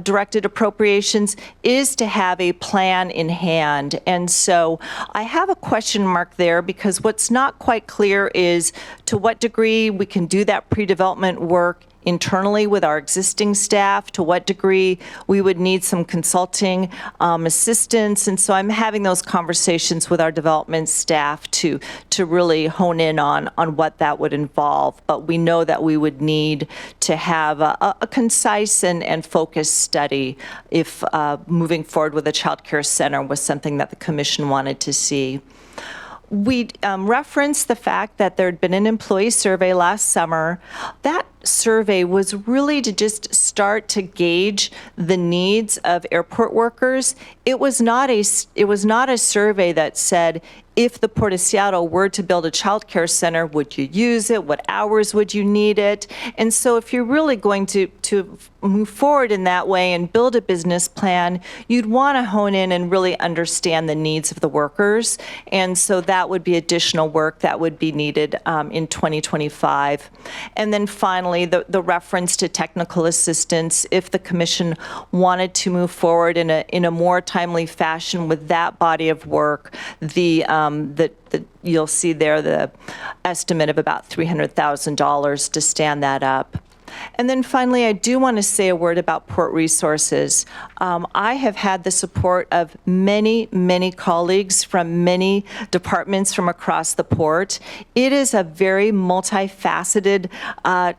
directed appropriations is to have a plan in hand. And so I have a question mark there because what's not quite clear is to what degree we can do that pre-development work internally with our existing staff, to what degree we would need some consulting assistance. And so I'm having those conversations with our development staff to really hone in on what that would involve. But we know that we would need to have a concise and focused study if moving forward with a child care center was something that the commission wanted to see. We referenced the fact that there had been an employee survey last summer. That survey was really to just start to gauge the needs of airport workers. It was not a survey that said, if the Port of Seattle were to build a child care center, would you use it? What hours would you need it? And so if you're really going to move forward in that way and build a business plan, you'd want to hone in and really understand the needs of the workers. And so that would be additional work that would be needed in 2025. And then finally, the reference to technical assistance, if the commission wanted to move forward in a more timely fashion with that body of work, you'll see there the estimate of about $300,000 to stand that up. And then finally, I do want to say a word about port resources. I have had the support of many, many colleagues from many departments from across the port. It is a very multifaceted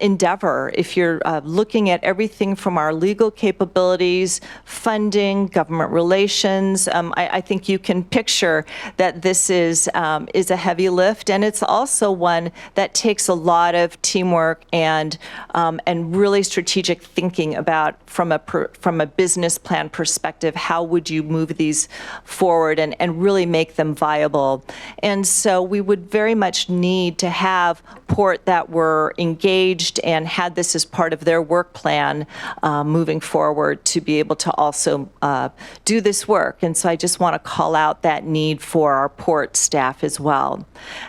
endeavor. If you're looking at everything from our legal capabilities, funding, government relations, I think you can picture that this is a heavy lift, and it's also one that takes a lot of teamwork and really strategic thinking about from a business plan perspective, how would you move these forward and really make them viable. And so we would very much need to have port that were engaged and had this as part of their work plan moving forward to be able to also do this work. And so I just want to call out that need for our port staff as well.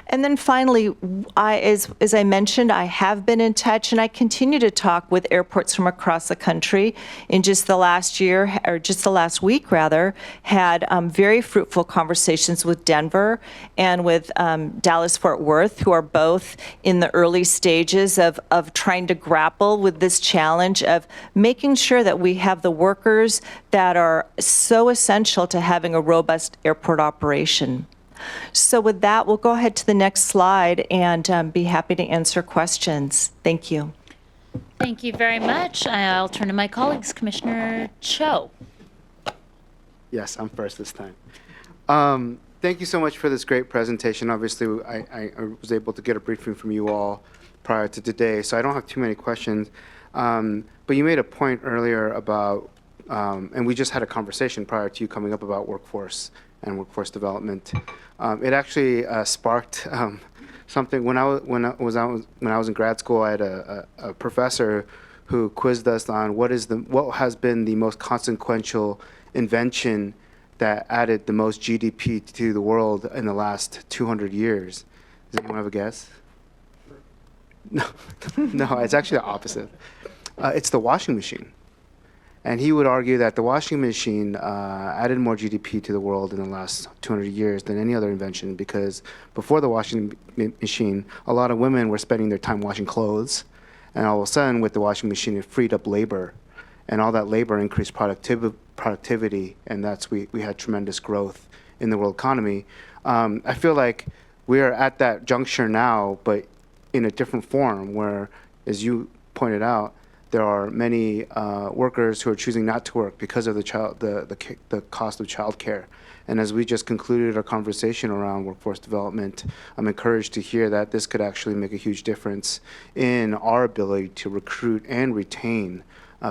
And then finally, as I mentioned, I have been in touch and I continue to talk with airports from across the country. In just the last year, or just the last week rather, had very fruitful conversations with Denver and with Dallas-Fort Worth, who are both in the early stages of trying to grapple with this challenge of making sure that we have the workers that are so essential to having a robust airport operation. So with that, we'll go ahead to the next slide and be happy to answer questions. Thank you. Thank you very much. I'll turn to my colleagues. Commissioner Cho. Yes, I'm first this time. Thank you so much for this great presentation. Obviously, I was able to get a briefing from you all prior to today, so I don't have too many questions. But you made a point earlier about, and we just had a conversation prior to you coming up about workforce and workforce development. It actually sparked something. When I was in grad school, I had a professor who quizzed us on what has been the most consequential invention that added the most GDP to the world in the last 200 years. Does anyone have a guess? No, no, it's actually the opposite. It's the washing machine. And he would argue that the washing machine added more GDP to the world in the last 200 years than any other invention, because before the washing machine, a lot of women were spending their time washing clothes. And all of a sudden, with the washing machine, it freed up labor. And all that labor increased productivity, and we had tremendous growth in the world economy. I feel like we are at that juncture now, but in a different form, where, as you pointed out, there are many workers who are choosing not to work because of the cost of childcare. And as we just concluded our conversation around workforce development, I'm encouraged to hear that this could actually make a huge difference in our ability to recruit and retain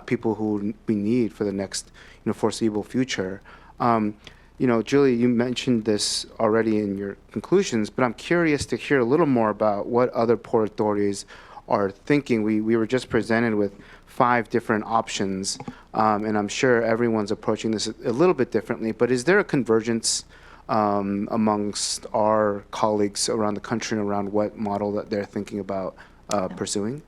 people who we need for the next foreseeable future. Julie, you mentioned this already in your conclusions, but I'm curious to hear a little more about what other port authorities are thinking. We were just presented with 5 different options, and I'm sure everyone's approaching this a little bit differently, but is there a convergence amongst our colleagues around the country around what model that they're thinking about pursuing?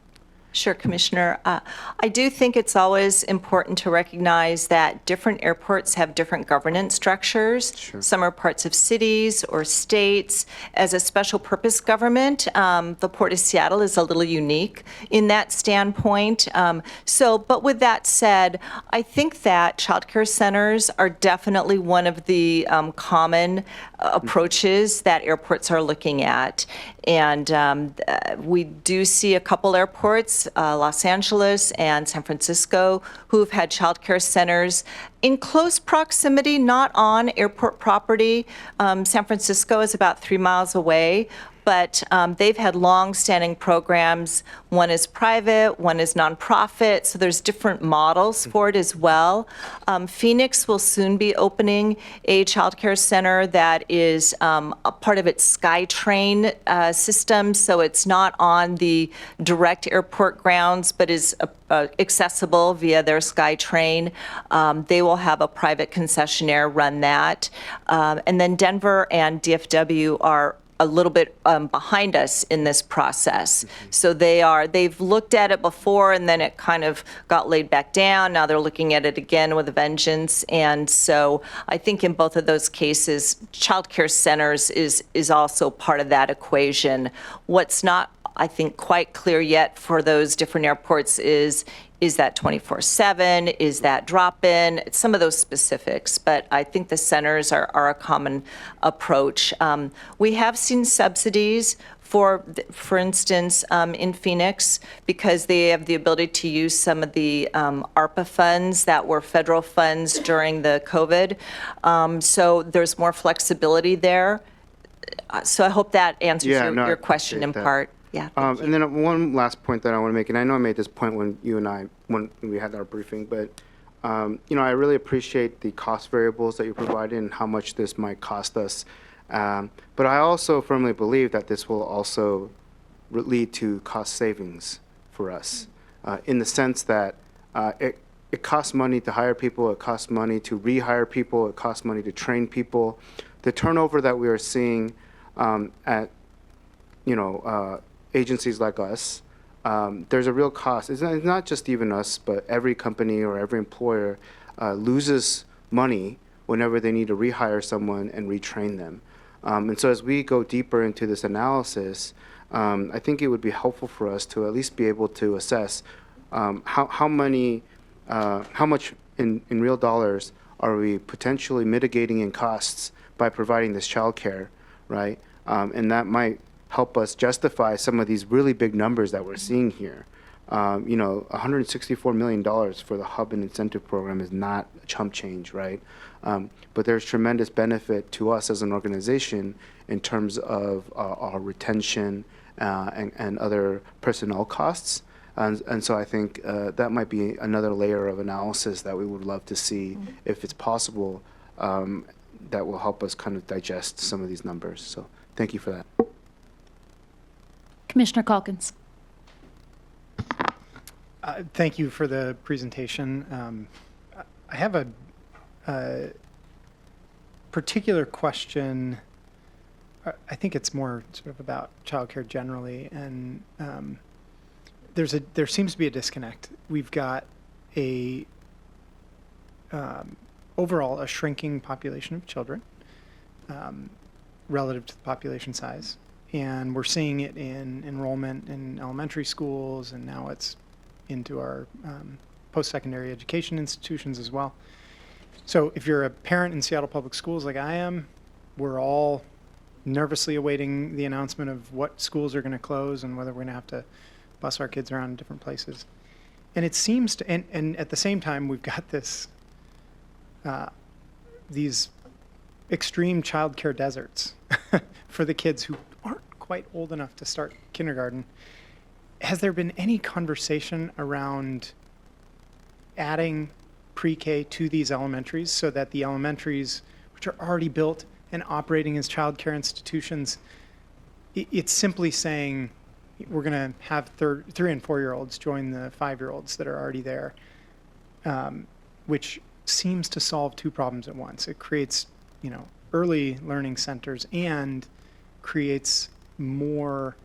Sure, Commissioner. I do think it's always important to recognize that different airports have different governance structures. Sure. Some are parts of cities or states. As a special purpose government, the Port of Seattle is a little unique in that standpoint. But with that said, I think that childcare centers are definitely one of the common approaches that airports are looking at. And we do see a couple airports, Los Angeles and San Francisco, who've had childcare centers in close proximity, not on airport property. San Francisco is about 3 miles away, but they've had long-standing programs. One is private, one is nonprofit, so there's different models for it as well. Phoenix will soon be opening a childcare center that is a part of its SkyTrain system, so it's not on the direct airport grounds, but is accessible via their SkyTrain. They will have a private concessionaire run that. And then Denver and DFW are a little bit behind us in this process. So they've looked at it before and then it kind of got laid back down. Now they're looking at it again with a vengeance. And so I think in both of those cases, childcare centers is also part of that equation. What's not I think, quite clear yet for those different airports is that 24/7? Is that drop-in? Some of those specifics, but I think the centers are a common approach. We have seen subsidies for instance, in Phoenix, because they have the ability to use some of the ARPA funds that were federal funds during the COVID. So there's more flexibility there. So I hope that answers your question in part. Yeah. And then one last point that I want to make, and I know I made this point when we had our briefing, but I really appreciate the cost variables that you provided and how much this might cost us. But I also firmly believe that this will also lead to cost savings for us, in the sense that it costs money to hire people, it costs money to rehire people, it costs money to train people. The turnover that we are seeing at agencies like us, there's a real cost. It's not just even us, but every company or every employer loses money whenever they need to rehire someone and retrain them. And so as we go deeper into this analysis, I think it would be helpful for us to at least be able to assess how much in real dollars are we potentially mitigating in costs by providing this childcare, right? And that might help us justify some of these really big numbers that we're seeing here. $164 million for the Hub and Incentive Program is not a chump change, right? But there's tremendous benefit to us as an organization in terms of our retention and other personnel costs. And so I think that might be another layer of analysis that we would love to see, if it's possible, that will help us kind of digest some of these numbers. So thank you for that. Commissioner Calkins. Thank you for the presentation. I have a particular question. I think it's more sort of about childcare generally, and there seems to be a disconnect. We've got overall a shrinking population of children relative to the population size, and we're seeing it in enrollment in elementary schools, and now it's into our post-secondary education institutions as well. So if you're a parent in Seattle Public Schools like I am, we're all nervously awaiting the announcement of what schools are going to close and whether we're going to have to bus our kids around in different places. And it seems to, and at the same time, we've got this, these extreme childcare deserts for the kids who aren't quite old enough to start kindergarten. Has there been any conversation around adding pre-K to these elementaries so that the elementaries, which are already built and operating as childcare institutions, it's simply saying we're going to have 3 and 4-year-olds join the 5-year-olds that are already there, which seems to solve 2 problems at once. It creates, early learning centers and creates more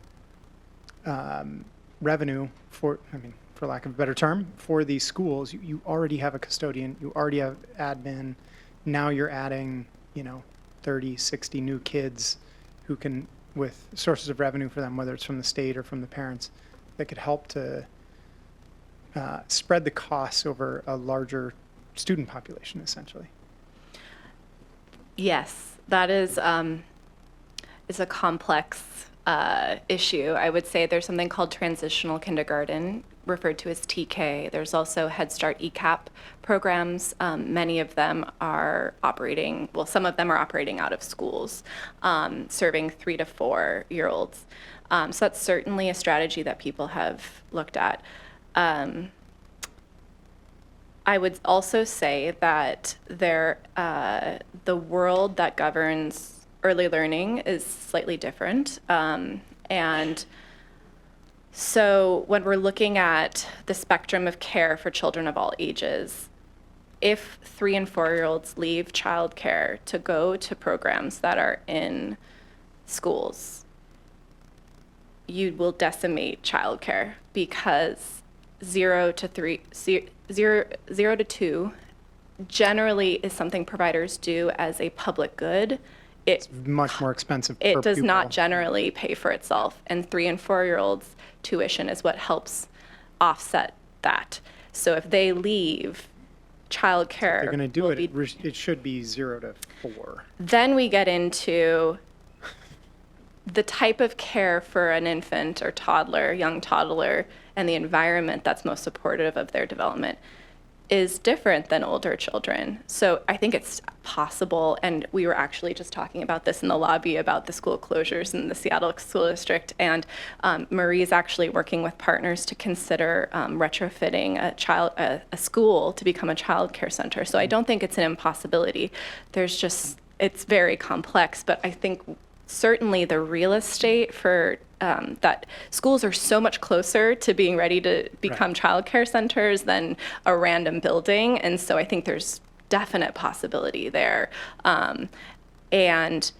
revenue for lack of a better term, for these schools. You already have a custodian, you already have admin. Now you're adding, 30, 60 new kids who can, with sources of revenue for them, whether it's from the state or from the parents, that could help to spread the costs over a larger student population, essentially. Yes, that is a complex issue. I would say there's something called transitional kindergarten, referred to as TK. There's also Head Start ECAP programs. Many of them are operating, well, some of them are operating out of schools, serving 3 to 4-year-olds. So that's certainly a strategy that people have looked at. I would also say that the world that governs early learning is slightly different. And so when we're looking at the spectrum of care for children of all ages, if 3 and 4-year-olds leave childcare to go to programs that are in schools, you will decimate childcare, because 0 to 2 generally is something providers do as a public good It's much more expensive per It does pupil. not generally pay for itself, and 3- and 4-year-olds' tuition is what helps offset that. So if they leave, childcare They're going to do will it. be. It should be 0 to 4. Then we get into the type of care for an infant or toddler, young toddler, and the environment that's most supportive of their development is different than older children. So I think it's possible, and we were actually just talking about this in the lobby about the school closures in the Seattle School District, and Marie is actually working with partners to consider retrofitting a school to become a child care center. So I don't think it's an impossibility. It's very complex, but I think certainly the real estate for that schools are so much closer to being ready to become childcare centers than a random building. And so I think there's definite possibility there. And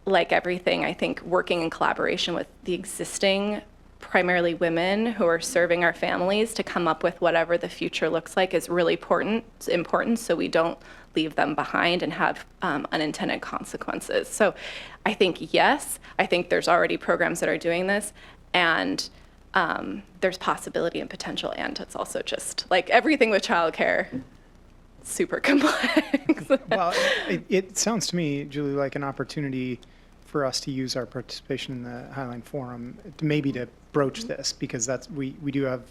like everything, I think working in collaboration with the existing primarily women who are serving our families to come up with whatever the future looks like is really important so we don't leave them behind and have unintended consequences. So I think, yes, I think there's already programs that are doing this, and there's possibility and potential, and it's also just like everything with childcare, super complex. Well, it sounds to me, Julie, like an opportunity for us to use our participation in the Highline Forum to broach this, because we do have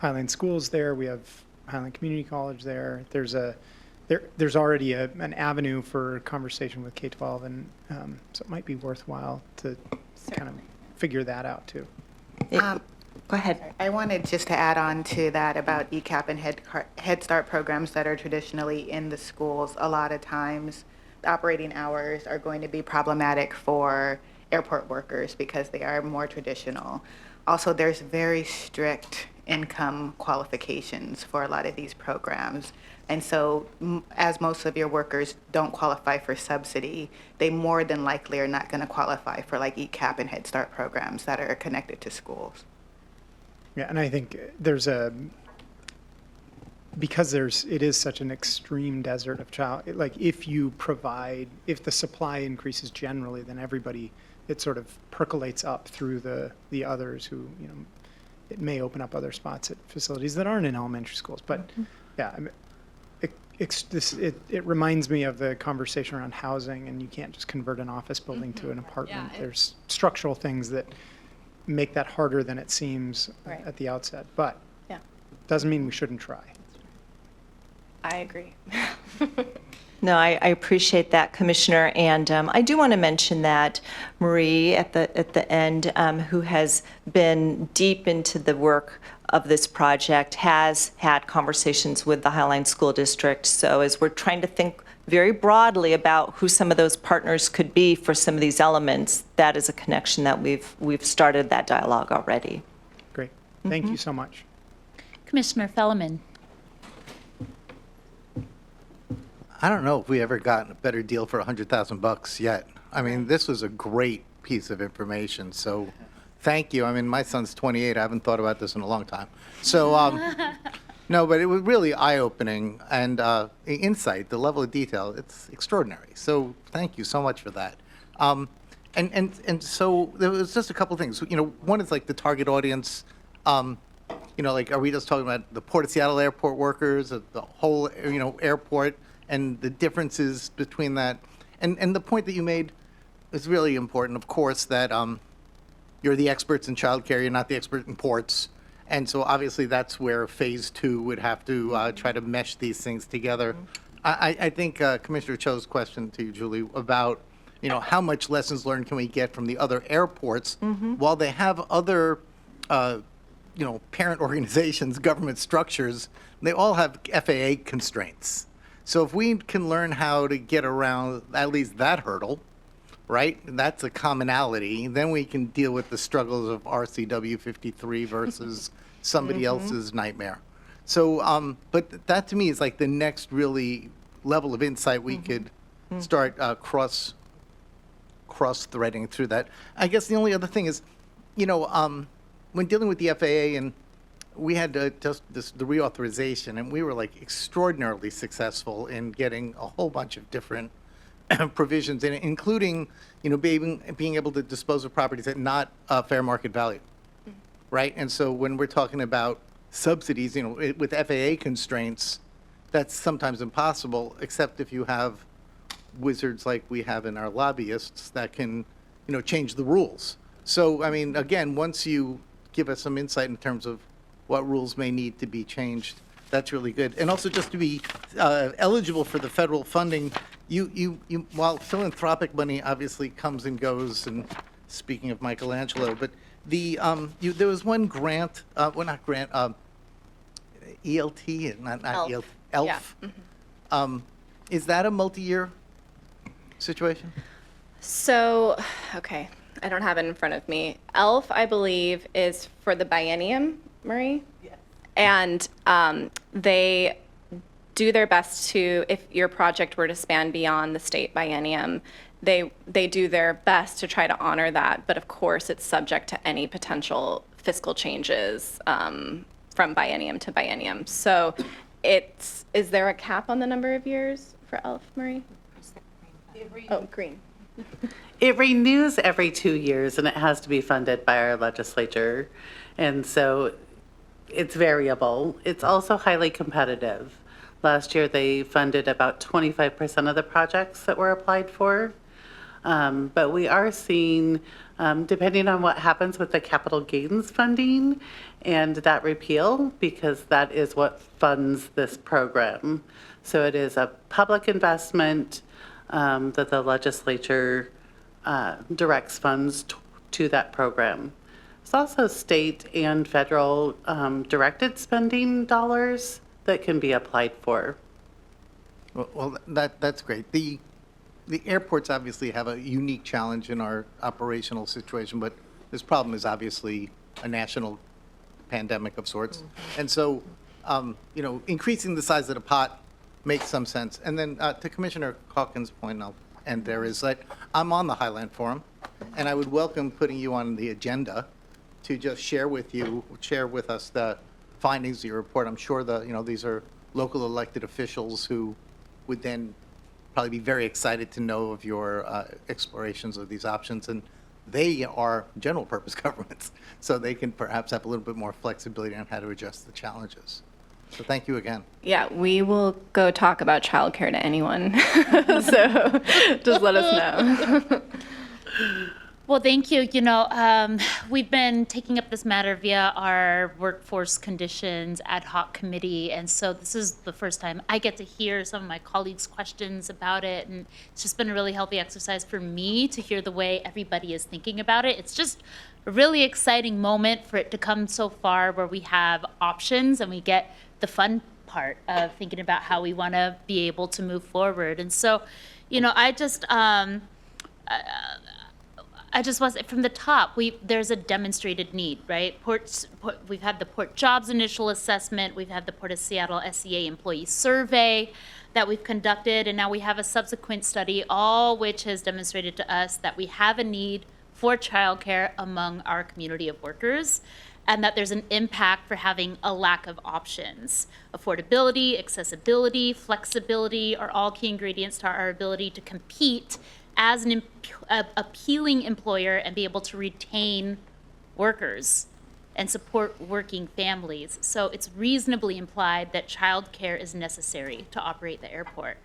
Highline schools there, we have Highline Community College there. There's already an avenue for conversation with K-12, and so it might be worthwhile to kind of figure that out too. Go ahead. I wanted just to add on to that about ECAP and Head Start programs that are traditionally in the schools. A lot of times, the operating hours are going to be problematic for airport workers because they are more traditional. Also, there's very strict income qualifications for a lot of these programs. And so as most of your workers don't qualify for subsidy, they more than likely are not going to qualify for like ECAP and Head Start programs that are connected to schools. Yeah, and I think because it is such an extreme desert of like if the supply increases generally, then everybody, it sort of percolates up through the others who, it may open up other spots at facilities that aren't in elementary schools. But yeah, I mean, it reminds me of the conversation around housing, and you can't just convert an office building to an apartment. There's structural things that make that harder than it seems at the outset, but doesn't mean we shouldn't try. I agree. No, I appreciate that, Commissioner, and I do want to mention that Marie at the end, who has been deep into the work of this project, has had conversations with the Highline School District. So as we're trying to think very broadly about who some of those partners could be for some of these elements, that is a connection that we've started that dialogue already. Great. Thank you so much. Commissioner Felleman. I don't know if we ever got a better deal for $100,000 yet. I mean, this was a great piece of information, so thank you. I mean, my son's 28. I haven't thought about this in a long time. So, no, but it was really eye-opening, and the insight, the level of detail, it's extraordinary. So thank you so much for that. And so there was just a couple things. One is like the target audience. Like, are we just talking about the Port of Seattle airport workers, the whole, airport, and the differences between that? And the point that you made is really important, of course, that you're the experts in childcare, you're not the expert in ports. And so obviously that's where phase 2 would have to try to mesh these things together. I think Commissioner Cho's question to you, Julie, about how much lessons learned can we get from the other airports while they have other parent organizations, government structures, they all have FAA constraints. So if we can learn how to get around at least that hurdle, right? That's a commonality. Then we can deal with the struggles of RCW 53 versus somebody else's nightmare. So, but that to me is like the next really level of insight we could start cross-threading through that. I guess the only other thing is, when dealing with the FAA, and we had just the reauthorization, and we were like extraordinarily successful in getting a whole bunch of different provisions in it, including, being able to dispose of properties at not fair market value, right? And so when we're talking about subsidies, with FAA constraints, that's sometimes impossible, except if you have wizards like we have in our lobbyists that can, change the rules. So, I mean, again, once you give us some insight in terms of what rules may need to be changed, that's really good. And also just to be eligible for the federal funding, while philanthropic money obviously comes and goes, and speaking of Michelangelo, but there was one grant, not grant, ELT, not ELT, ELF. Yeah. Mm-hmm. Is that a multi-year situation? So, okay, I don't have it in front of me. ELF, I believe, is for the biennium, Marie? Yes. And they do their best to, if your project were to span beyond the state biennium, they do their best to try to honor that. But of course, it's subject to any potential fiscal changes from biennium to biennium. So is there a cap on the number of years for ELF, Marie? Oh, green. It renews every 2 years, and it has to be funded by our legislature. And so it's variable. It's also highly competitive. Last year, they funded about 25% of the projects that were applied for. But we are seeing, depending on what happens with the capital gains funding and that repeal, because that is what funds this program. So it is a public investment that the legislature directs funds to that program. It's also state and federal directed spending dollars that can be applied for. Well, that's great. The airports obviously have a unique challenge in our operational situation, but this problem is obviously a national pandemic of sorts. Mm-hmm. And so, increasing the size of the pot makes some sense. And then to Commissioner Calkins' point, and there is that I'm on the Highland Forum, and I would welcome putting you on the agenda to just share with us the findings of your report. I'm sure these are local elected officials who would then probably be very excited to know of your explorations of these options, and they are general purpose governments, so they can perhaps have a little bit more flexibility on how to adjust the challenges. So thank you again. Yeah, we will go talk about childcare to anyone. So just let us know. Well, thank you. We've been taking up this matter via our workforce conditions ad hoc committee. And so this is the first time I get to hear some of my colleagues' questions about it. And it's just been a really healthy exercise for me to hear the way everybody is thinking about it. It's just a really exciting moment for it to come so far where we have options and we get the fun part of thinking about how we want to be able to move forward. And so, I just was from the top. There's a demonstrated need, right? We've had the Port Jobs Initial Assessment. We've had the Port of Seattle SEA Employee Survey that we've conducted, and now we have a subsequent study, all which has demonstrated to us that we have a need for childcare among our community of workers, and that there's an impact for having a lack of options. Affordability, accessibility, flexibility are all key ingredients to our ability to compete as an appealing employer and be able to retain workers and support working families. So it's reasonably implied that childcare is necessary to operate the airport.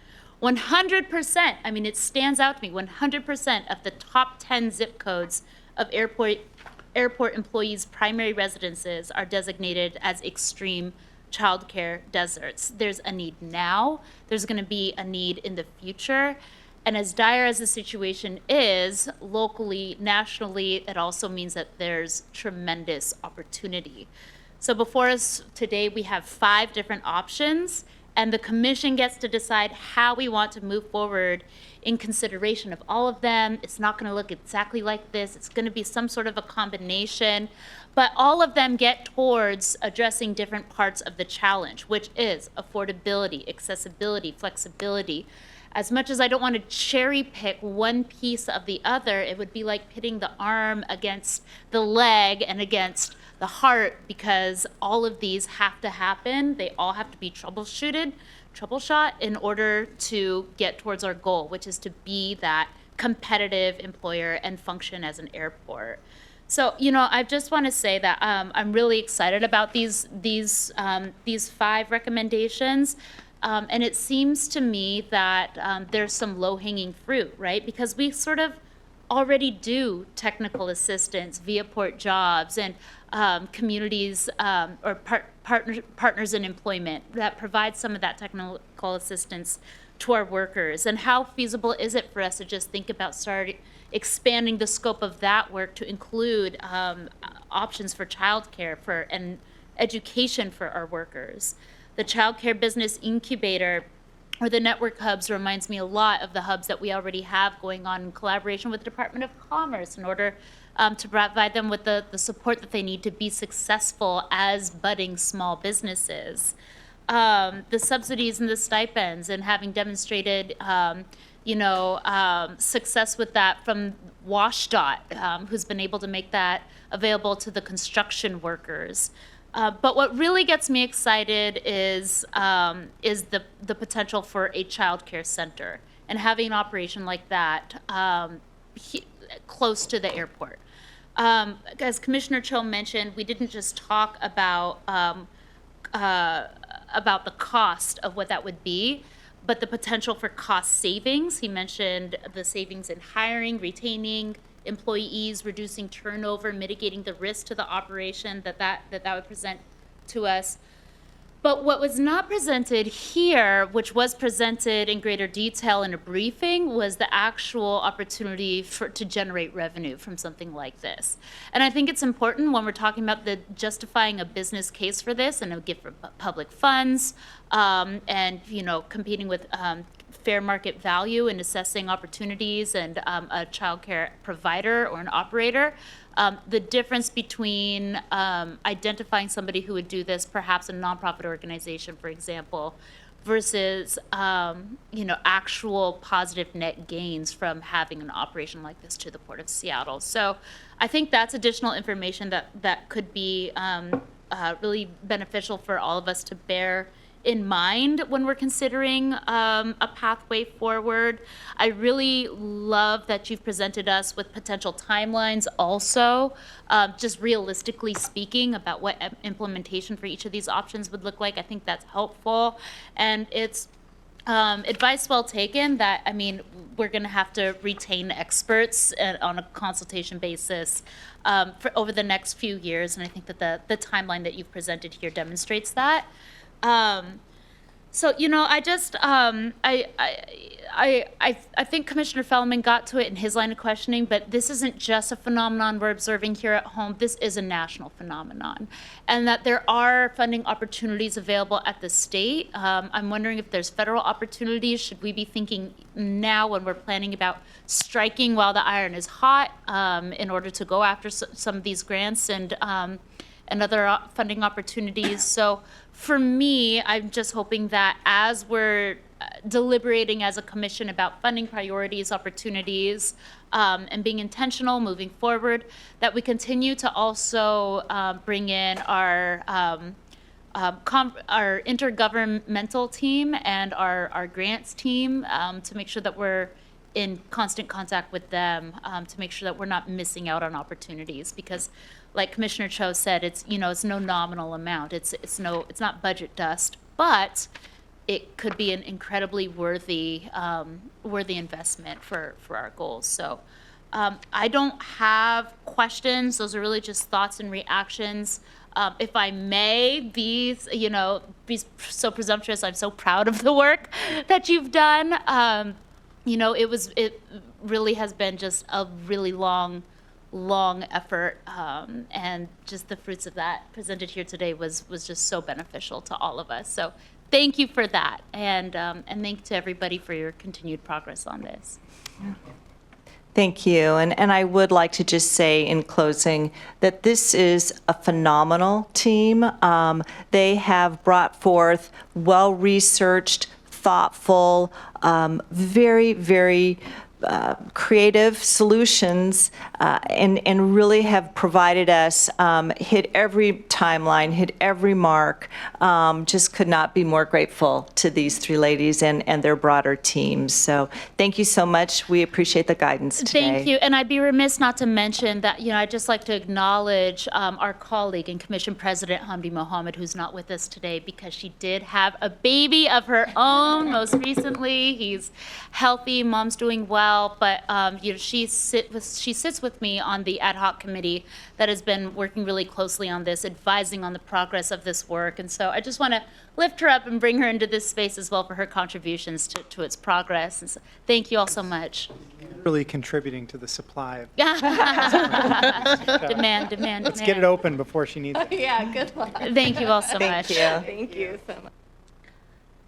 100%, it stands out to me, 100% of the top 10 zip codes of airport employees' primary residences are designated as extreme childcare deserts. There's a need now. There's going to be a need in the future. And as dire as the situation is, locally, nationally, it also means that there's tremendous opportunity. So before us today, we have 5 different options, and the commission gets to decide how we want to move forward in consideration of all of them. It's not going to look exactly like this. It's going to be some sort of a combination, but all of them get towards addressing different parts of the challenge, which is affordability, accessibility, flexibility. as much as I don't want to cherry pick one piece of the other, it would be like pitting the arm against the leg and against the heart, because all of these have to happen. They all have to be troubleshot in order to get towards our goal, which is to be that competitive employer and function as an airport. So, I just want to say that I'm really excited about these 5 recommendations. And it seems to me that there's some low-hanging fruit, right? Because we sort of already do technical assistance via port jobs and communities or partners in employment that provide some of that technical assistance to our workers. And how feasible is it for us to just think about expanding the scope of that work to include options for childcare and education for our workers? The childcare business incubator or the network hubs reminds me a lot of the hubs that we already have going on in collaboration with the Department of Commerce in order to provide them with the support that they need to be successful as budding small businesses. The subsidies and the stipends, and having demonstrated success with that from WashDOT, who's been able to make that available to the construction workers. But what really gets me excited is the potential for a child care center and having an operation like that close to the airport. As Commissioner Cho mentioned, we didn't just talk about the cost of what that would be, but the potential for cost savings. He mentioned the savings in hiring, retaining employees, reducing turnover, mitigating the risk to the operation that would present to us. But what was not presented here, which was presented in greater detail in a briefing, was the actual opportunity to generate revenue from something like this. And I think it's important when we're talking about justifying a business case for this and a gift for public funds, and competing with fair market value and assessing opportunities and a child care provider or an operator. The difference between identifying somebody who would do this, perhaps a nonprofit organization, for example, versus actual positive net gains from having an operation like this to the Port of Seattle. So I think that's additional information that could be really beneficial for all of us to bear in mind when we're considering a pathway forward. I really love that you've presented us with potential timelines also, just realistically speaking about what implementation for each of these options would look like. I think that's helpful. And it's advice well taken that, we're going to have to retain experts on a consultation basis for over the next few years. And I think that the timeline that you've presented here demonstrates that. So, I just, I think Commissioner Fellman got to it in his line of questioning, but this isn't just a phenomenon we're observing here at home. This is a national phenomenon, and that there are funding opportunities available at the state. I'm wondering if there's federal opportunities. Should we be thinking now when we're planning about striking while the iron is hot in order to go after some of these grants and other funding opportunities? So for me, I'm just hoping that as we're deliberating as a commission about funding priorities, opportunities, and being intentional moving forward, that we continue to also bring in our intergovernmental team and our grants team to make sure that we're in constant contact with them to make sure that we're not missing out on opportunities, because like Commissioner Cho said, it's no nominal amount. It's not budget dust, but it could be an incredibly worthy investment for our goals. So I don't have questions. Those are really just thoughts and reactions. If I may be so presumptuous, I'm so proud of the work that you've done. It really has been just a really long effort, and just the fruits of that presented here today was just so beneficial to all of us. So thank you for that, and thank to everybody for your continued progress on this. Thank you. And I would like to just say in closing that this is a phenomenal team. They have brought forth well-researched, thoughtful, very, very creative solutions, and really have provided us, hit every timeline, hit every mark. Just could not be more grateful to these three ladies and their broader teams. So thank you so much. We appreciate the guidance today. Thank you. And I'd be remiss not to mention that, I'd just like to acknowledge our colleague and Commission President Hamdi Mohammed, who's not with us today because she did have a baby of her own most recently. He's healthy, mom's doing well, but she sits with me on the ad hoc committee that has been working really closely on this, advising on the progress of this work. And so I just want to lift her up and bring her into this space as well for her contributions to its progress. And so thank you all so much. Really contributing to the supply of demand. Let's get it open before she needs it. Yeah, good luck. Thank you all so much. Thank you so much.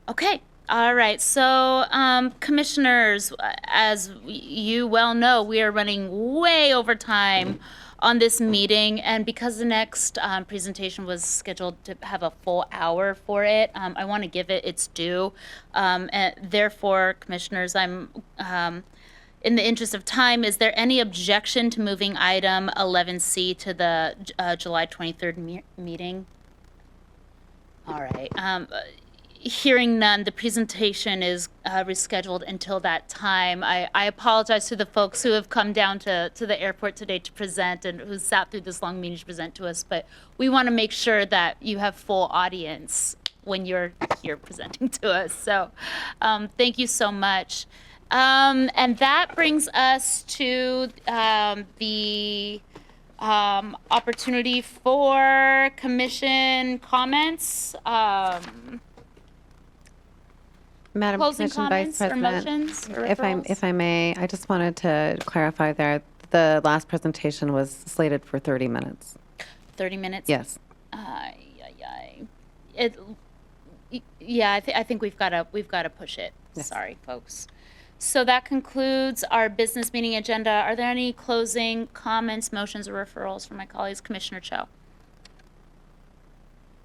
Okay. All right. So, commissioners, as you well know, we are running way over time on this meeting, and because the next presentation was scheduled to have a full hour for it, I want to give it its due. And therefore, commissioners, I'm in the interest of time, is there any objection to moving item 11C to the July 23rd meeting? All right. Hearing none, the presentation is rescheduled until that time. I apologize to the folks who have come down to the airport today to present and who sat through this long meeting to present to us, but we want to make sure that you have full audience when you're here presenting to us. So thank you so much. And that brings us to the opportunity for commission comments. Madam Closing Commission Vice comments or President, motions or if I may, I just wanted to clarify there. The last presentation was slated for 30 minutes. 30 minutes? Yes. I think we've got to push it. Yes. Sorry, folks. So that concludes our business meeting agenda. Are there any closing comments, motions, or referrals from my colleagues? Commissioner Cho.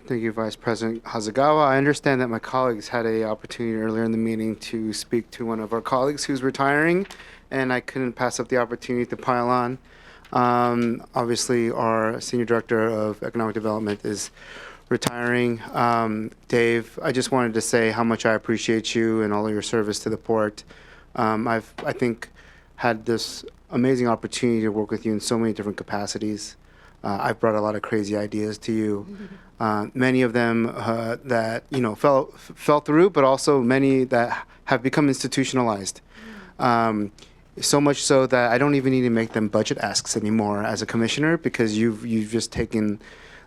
Thank you, Vice President Hasegawa. I understand that my colleagues had an opportunity earlier in the meeting to speak to one of our colleagues who's retiring, and I couldn't pass up the opportunity to pile on. Obviously, our Senior Director of Economic Development is retiring. Dave, I just wanted to say how much I appreciate you and all of your service to the port. I think, had this amazing opportunity to work with you in so many different capacities. I've brought a lot of crazy ideas to you. Many of them that fell through, but also many that have become institutionalized. So much so that I don't even need to make them budget asks anymore as a commissioner, because you've just taken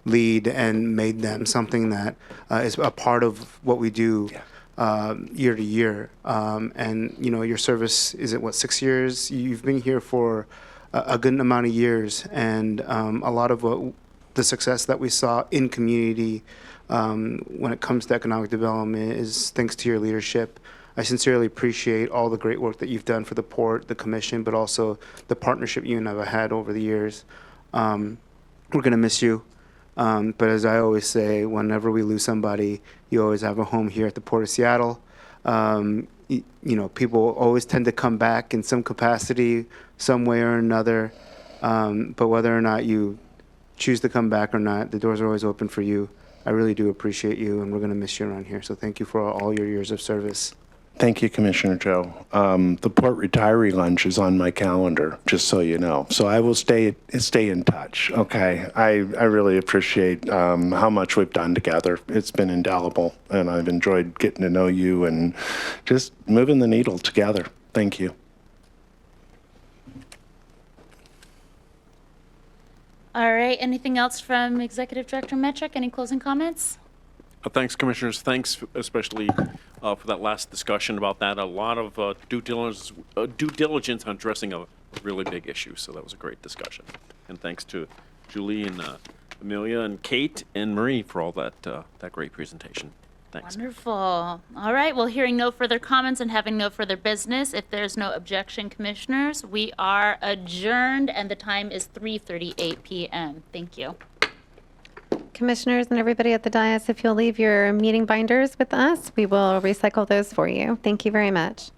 lead and made them something that is a part of what we do year to year. And your service is at 6 years? You've been here for a good amount of years, and a lot of the success that we saw in community when it comes to economic development is thanks to your leadership. I sincerely appreciate all the great work that you've done for the port, the commission, but also the partnership you and I have had over the years. We're going to miss you. But as I always say, whenever we lose somebody, you always have a home here at the Port of Seattle. People always tend to come back in some capacity, some way or another. But whether or not you choose to come back or not, the doors are always open for you. I really do appreciate you, and we're going to miss you around here. So thank you for all your years of service. Thank you, Commissioner Joe. The port retiree lunch is on my calendar, just so you know. So I will stay in touch, okay? I really appreciate how much we've done together. It's been indelible, and I've enjoyed getting to know you and just moving the needle together. Thank you. All right. Anything else from Executive Director Metrick? Any closing comments? Thanks, Commissioners. Thanks especially for that last discussion about that. A lot of due diligence on addressing a really big issue. So that was a great discussion. And thanks to Julie and Amelia and Kate and Marie for all that great presentation. Thanks. Wonderful. All right. Well, hearing no further comments and having no further business, if there's no objection, Commissioners, we are adjourned, and the time is 3:38 p.m. Thank you. Commissioners and everybody at the dais, if you'll leave your meeting binders with us, we will recycle those for you. Thank you very much.